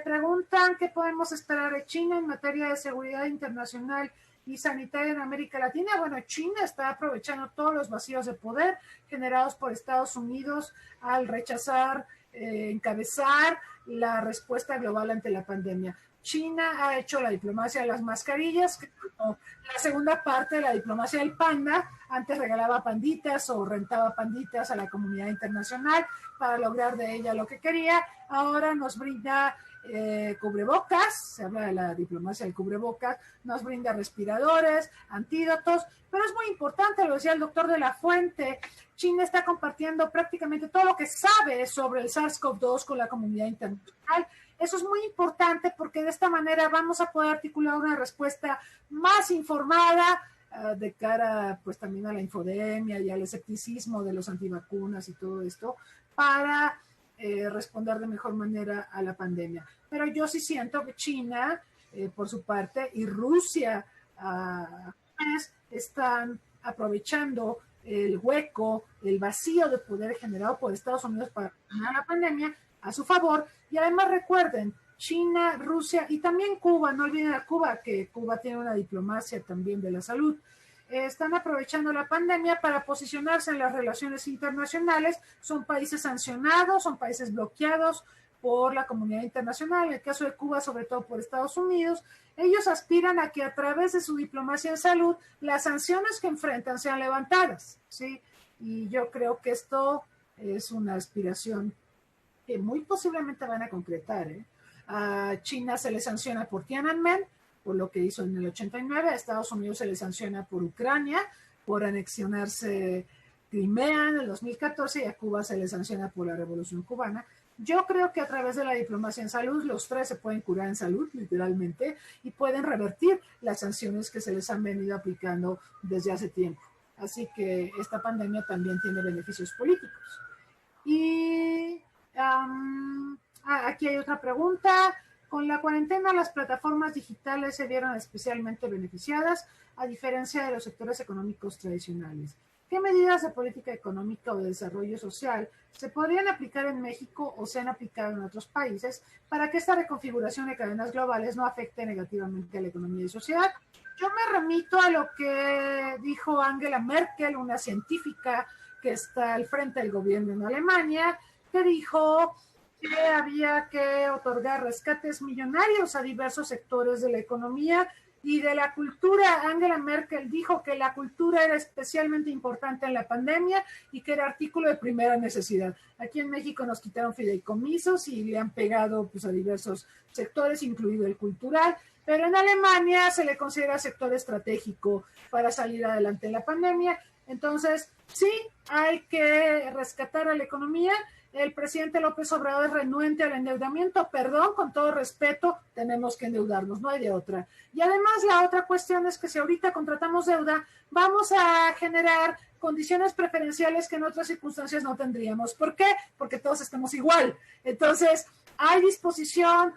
Preguntan qué podemos esperar de China en materia de seguridad internacional y sanitaria en América Latina. Bueno, China está aprovechando todos los vacíos de poder generados por Estados Unidos al rechazar, encabezar la respuesta global ante la pandemia. China ha hecho la diplomacia de las mascarillas, que la segunda parte de la diplomacia del panda. Antes regalaba panditas o rentaba panditas a la comunidad internacional para lograr de ella lo que quería. Ahora nos brinda cubrebocas, se habla de la diplomacia del cubrebocas, nos brinda respiradores, antídotos, pero es muy importante, lo decía el doctor de la Fuente, China está compartiendo prácticamente todo lo que sabe sobre el SARS-CoV-2 con la comunidad internacional. Eso es muy importante porque de esta manera vamos a poder articular una respuesta más informada de cara pues también a la infodemia y al escepticismo de los antivacunas y todo esto para responder de mejor manera a la pandemia. Pero yo sí siento que China, por su parte, y Rusia están aprovechando el hueco, el vacío de poder generado por Estados Unidos para ganar la pandemia a su favor. Y además recuerden, China, Rusia y también Cuba, no olviden a Cuba, que Cuba tiene una diplomacia también de la salud, están aprovechando la pandemia para posicionarse en las relaciones internacionales. Son países sancionados, son países bloqueados por la comunidad internacional, en el caso de Cuba sobre todo por Estados Unidos. Ellos aspiran a que a través de su diplomacia en salud las sanciones que enfrentan sean levantadas, ¿sí? Y yo creo que esto es una aspiración que muy posiblemente van a concretar. A China se le sanciona por Tiananmen, por lo que hizo en el 89, a Estados Unidos se le sanciona por Ucrania, por anexionarse Crimea en el 2014, y a Cuba se le sanciona por la Revolución Cubana. Yo creo que a través de la diplomacia en salud, los tres se pueden curar en salud, literalmente, y pueden revertir las sanciones que se les han venido aplicando desde hace tiempo. Así que esta pandemia también tiene beneficios políticos. Y aquí hay otra pregunta. Con la cuarentena, las plataformas digitales se vieron especialmente beneficiadas, a diferencia de los sectores económicos tradicionales. ¿Qué medidas de política económica o de desarrollo social se podrían aplicar en México o se han aplicado en otros países para que esta reconfiguración de cadenas globales no afecte negativamente a la economía y sociedad? Yo me remito a lo que dijo Angela Merkel, una científica que está al frente del gobierno en Alemania, que dijo que había que otorgar rescates millonarios a diversos sectores de la economía y de la cultura. Angela Merkel dijo que la cultura era especialmente importante en la pandemia y que era artículo de primera necesidad. Aquí en México nos quitaron fideicomisos y le han pegado pues, a diversos sectores, incluido el cultural, pero en Alemania se le considera sector estratégico para salir adelante en la pandemia. Entonces, sí, hay que rescatar a la economía. El presidente López Obrador es renuente al endeudamiento, perdón, con todo respeto, tenemos que endeudarnos, no hay de otra. Y además la otra cuestión es que si ahorita contratamos deuda, vamos a generar condiciones preferenciales que en otras circunstancias no tendríamos. ¿Por qué? Porque todos estamos igual. Entonces, hay disposición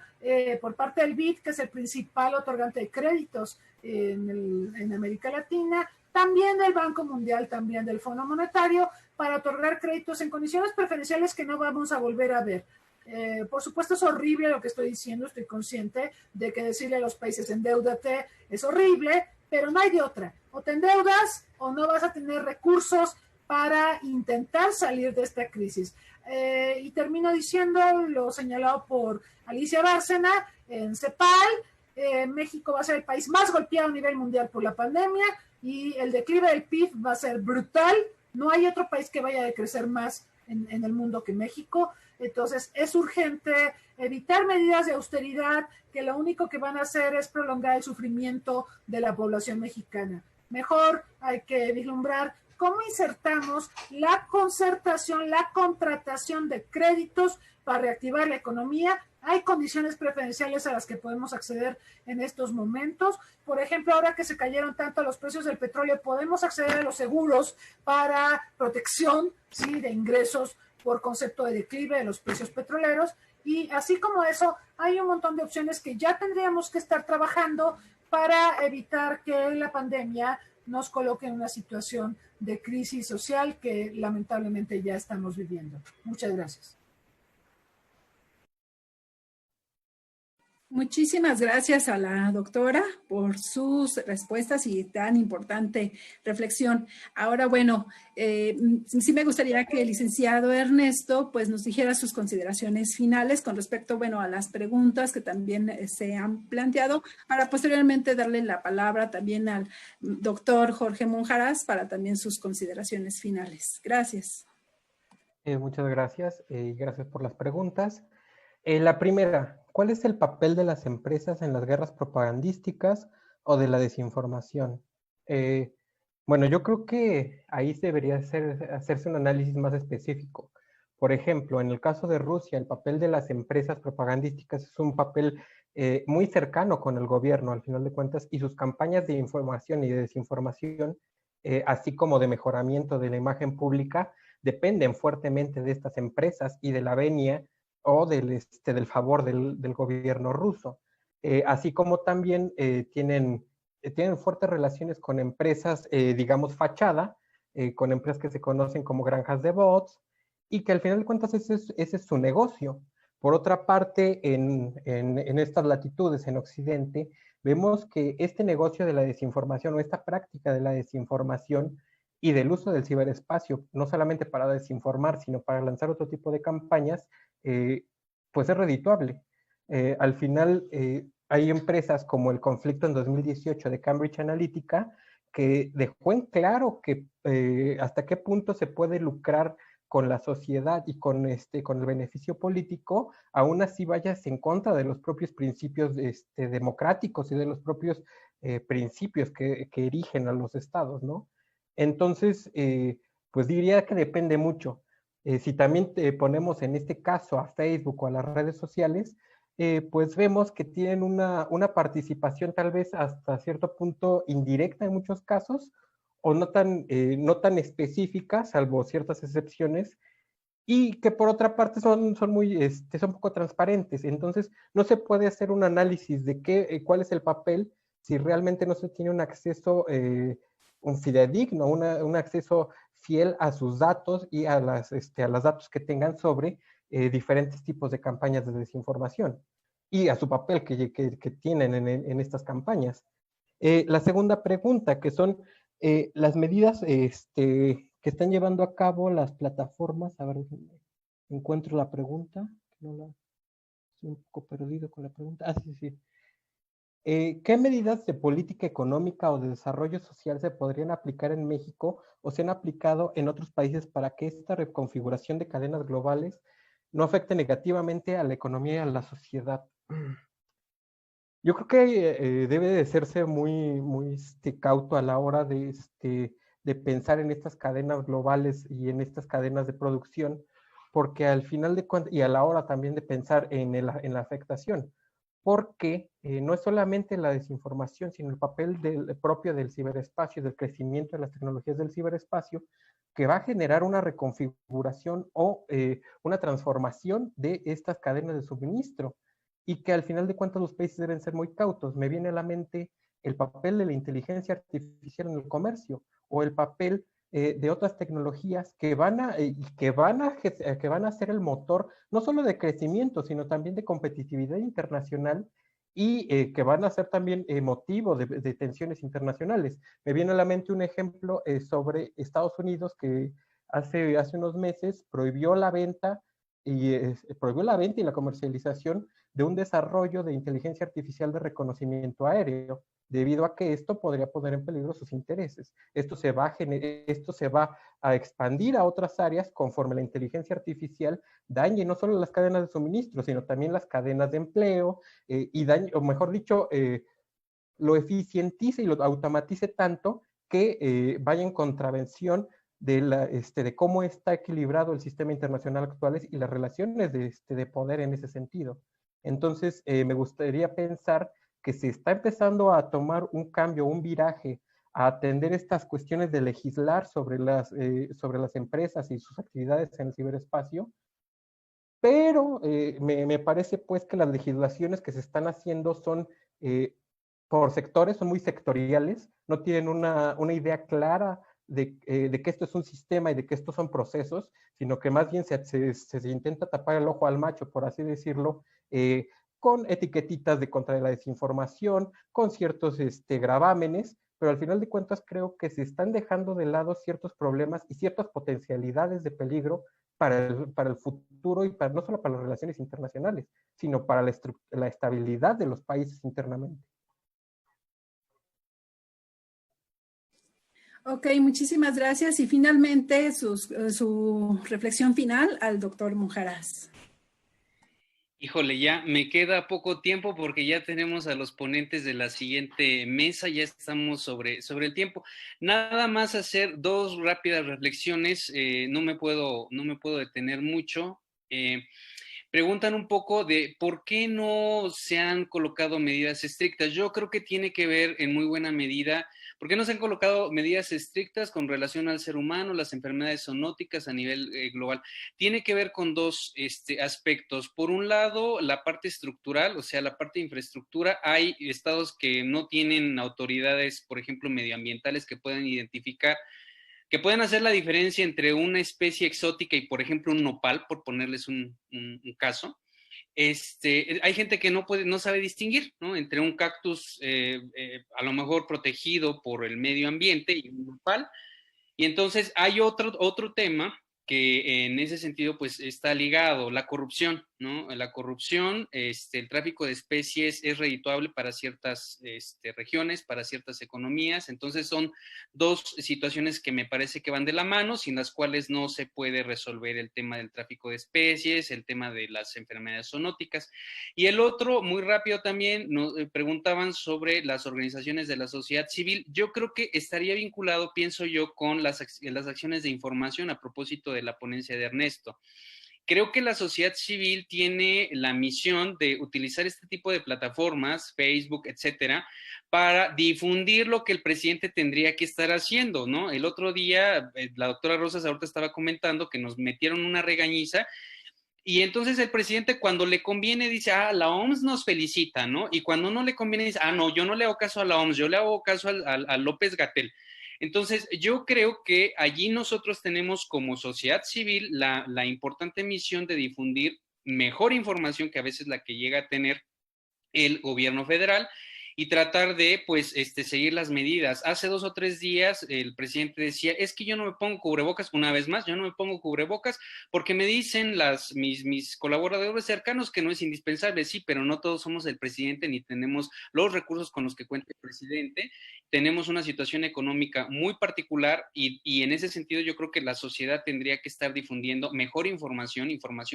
por parte del BID, que es el principal otorgante de créditos en América Latina, también del Banco Mundial, también del Fondo Monetario, para otorgar créditos en condiciones preferenciales que no vamos a volver a ver. Por supuesto es horrible lo que estoy diciendo, estoy consciente de que decirle a los países endeúdate es horrible, pero no hay de otra. O te endeudas o no vas a tener recursos para intentar salir de esta crisis. Y termino diciendo lo señalado por Alicia Bárcena en CEPAL. México va a ser el país más golpeado a nivel mundial por la pandemia y el declive del PIB va a ser brutal. No hay otro país que vaya a crecer más en el mundo que México. Entonces es urgente evitar medidas de austeridad que lo único que van a hacer es prolongar el sufrimiento de la población mexicana. Mejor hay que vislumbrar cómo insertamos la concertación, la contratación de créditos para reactivar la economía. Hay condiciones preferenciales a las que podemos acceder en estos momentos. Por ejemplo, ahora que se cayeron tanto los precios del petróleo, podemos acceder a los seguros para protección, ¿sí?, de ingresos por concepto de declive de los precios petroleros. Y así como eso, hay un montón de opciones que ya tendríamos que estar trabajando para evitar que la pandemia nos coloque en una situación de crisis social que lamentablemente ya estamos viviendo. Muchas gracias. Muchísimas gracias a la doctora por sus respuestas y tan importante reflexión. Ahora, bueno, sí me gustaría que el licenciado Ernesto pues nos dijera sus consideraciones finales con respecto, bueno, a las preguntas que también se han planteado, para posteriormente darle la palabra también al doctor Jorge Monjaras para también sus consideraciones finales. Gracias. Muchas gracias y gracias por las preguntas. La primera, ¿cuál es el papel de las empresas en las guerras propagandísticas o de la desinformación? Bueno, yo creo que ahí debería hacerse un análisis más específico. Por ejemplo, en el caso de Rusia, el papel de las empresas propagandísticas es un papel muy cercano con el gobierno, al final de cuentas, y sus campañas de información y de desinformación, así como de mejoramiento de la imagen pública, dependen fuertemente de estas empresas y de la venia o del favor del gobierno ruso. Así como también tienen fuertes relaciones con empresas, digamos, fachada, con empresas que se conocen como granjas de bots, y que al final de cuentas ese es su negocio. Por otra parte, en estas latitudes, en Occidente, vemos que este negocio de la desinformación o esta práctica de la desinformación y del uso del ciberespacio, no solamente para desinformar, sino para lanzar otro tipo de campañas, pues es redituable. Al final hay empresas como el conflicto en 2018 de Cambridge Analytica que dejó en claro que hasta qué punto se puede lucrar con la sociedad y con el beneficio político, aún así vayas en contra de los propios principios democráticos y de los propios principios que erigen a los estados, ¿no? Entonces, pues diría que depende mucho. Si también ponemos en este caso a Facebook o a las redes sociales, pues vemos que tienen una participación tal vez hasta cierto punto indirecta en muchos casos, o no tan específica, salvo ciertas excepciones, y que por otra parte son poco transparentes. Entonces, no se puede hacer un análisis de cuál es el papel si realmente no se tiene un acceso un fidedigno, un acceso fiel a sus datos y a los datos que tengan sobre diferentes tipos de campañas de desinformación y a su papel que tienen en estas campañas. La segunda pregunta, que son las medidas que están llevando a cabo las plataformas. A ver, encuentro la pregunta. Estoy un poco perdido con la pregunta. Sí. ¿Qué medidas de política económica o de desarrollo social se podrían aplicar en México o se han aplicado en otros países para que esta reconfiguración de cadenas globales no afecte negativamente a la economía y a la sociedad? Yo creo que debe de serse muy cauto a la hora de pensar en estas cadenas globales y en estas cadenas de producción, porque al final de cuentas, y a la hora también de pensar en la afectación, porque no es solamente la desinformación, sino el papel propio del ciberespacio, del crecimiento de las tecnologías del ciberespacio, que va a generar una reconfiguración o una transformación de estas cadenas de suministro, y que al final de cuentas los países deben ser muy cautos. Me viene a la mente el papel de la inteligencia artificial en el comercio, o el papel de otras tecnologías que van a ser el motor no solo de crecimiento, sino también de competitividad internacional, y que van a ser también motivo de tensiones internacionales. Me viene a la mente un ejemplo sobre Estados Unidos, que hace unos meses prohibió la venta y la comercialización de un desarrollo de inteligencia artificial de reconocimiento aéreo, debido a que esto podría poner en peligro sus intereses. Esto se va a expandir a otras áreas conforme la inteligencia artificial dañe no solo las cadenas de suministro, sino también las cadenas de empleo, y dañe, o mejor dicho, lo eficientice y lo automatice tanto que vaya en contravención de cómo está equilibrado el sistema internacional actual y las relaciones de poder en ese sentido. Entonces, me gustaría pensar que se está empezando a tomar un cambio, un viraje, a atender estas cuestiones de legislar sobre las empresas y sus actividades en el ciberespacio, pero me parece pues que las legislaciones que se están haciendo son por sectores, son muy sectoriales, no tienen una idea clara de que esto es un sistema y de que estos son procesos, sino que más bien se intenta tapar el ojo al macho, por así decirlo, con etiquetitas de contra la desinformación, con ciertos gravámenes, pero al final de cuentas creo que se están dejando de lado ciertos problemas y ciertas potencialidades de peligro para el futuro, y no solo para las relaciones internacionales, sino para la estabilidad de los países internamente. Ok, muchísimas gracias. Y finalmente su reflexión final al doctor Monjaraz. Híjole, ya me queda poco tiempo porque ya tenemos a los ponentes de la siguiente mesa, ya estamos sobre el tiempo. Nada más hacer dos rápidas reflexiones, no me puedo detener mucho. Preguntan un poco de por qué no se han colocado medidas estrictas. Yo creo que tiene que ver en muy buena medida, ¿por qué no se han colocado medidas estrictas con relación al ser humano, las enfermedades zoonóticas a nivel global? Tiene que ver con dos aspectos. Por un lado, la parte estructural, o sea, la parte de infraestructura. Hay estados que no tienen autoridades, por ejemplo, medioambientales, que pueden identificar, que pueden hacer la diferencia entre una especie exótica y, por ejemplo, un nopal, por ponerles un caso. Hay gente que no sabe distinguir, ¿no?, entre un cactus a lo mejor protegido por el medio ambiente y un nopal. Y entonces hay otro tema que en ese sentido pues está ligado, la corrupción, ¿no? La corrupción, el tráfico de especies es redituable para ciertas regiones, para ciertas economías. Entonces son dos situaciones que me parece que van de la mano, sin las cuales no se puede resolver el tema del tráfico de especies, el tema de las enfermedades zoonóticas. Y el otro, muy rápido también, nos preguntaban sobre las organizaciones de la sociedad civil. Yo creo que estaría vinculado, pienso yo, con las acciones de información a propósito de la ponencia de Ernesto. creo que la sociedad civil tiene la misión de utilizar este tipo de plataformas, Facebook, etcétera, para difundir lo que el presidente tendría que estar haciendo, ¿no? El otro día, la doctora Rosas ahorita estaba comentando que nos metieron una regañiza. Y entonces el presidente cuando le conviene dice, la OMS nos felicita, ¿no? Y cuando no le conviene dice, no, yo no le hago caso a la OMS, yo le hago caso a López-Gatell. Entonces yo creo que allí nosotros tenemos como sociedad civil la importante misión de difundir mejor información que a veces la que llega a tener el gobierno federal y tratar de, pues, seguir las medidas. Hace 2 o 3 días el presidente decía, es que yo no me pongo cubrebocas, una vez más, yo no me pongo cubrebocas porque me dicen mis colaboradores cercanos que no es indispensable, sí, pero no todos somos el presidente ni tenemos los recursos con los que cuenta el presidente. Tenemos una situación económica muy particular y en ese sentido yo creo que la sociedad tendría que estar difundiendo mejor información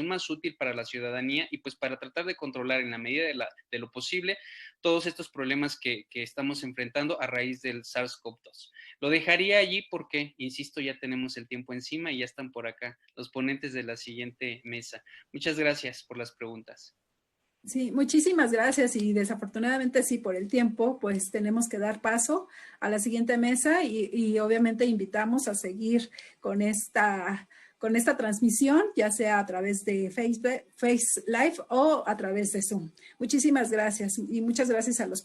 más útil para la ciudadanía y pues para tratar de controlar en la medida de lo posible todos estos problemas que estamos enfrentando a raíz del SARS-CoV-2. Lo dejaría allí porque, insisto, ya tenemos el tiempo encima y ya están por acá los ponentes de la siguiente mesa. Muchas gracias por las preguntas. Sí, muchísimas gracias y desafortunadamente sí, por el tiempo, pues tenemos que dar paso a la siguiente mesa y obviamente invitamos a seguir con esta transmisión, ya sea a través de Facebook, Face Live o a través de Zoom. Muchísimas gracias y muchas gracias a los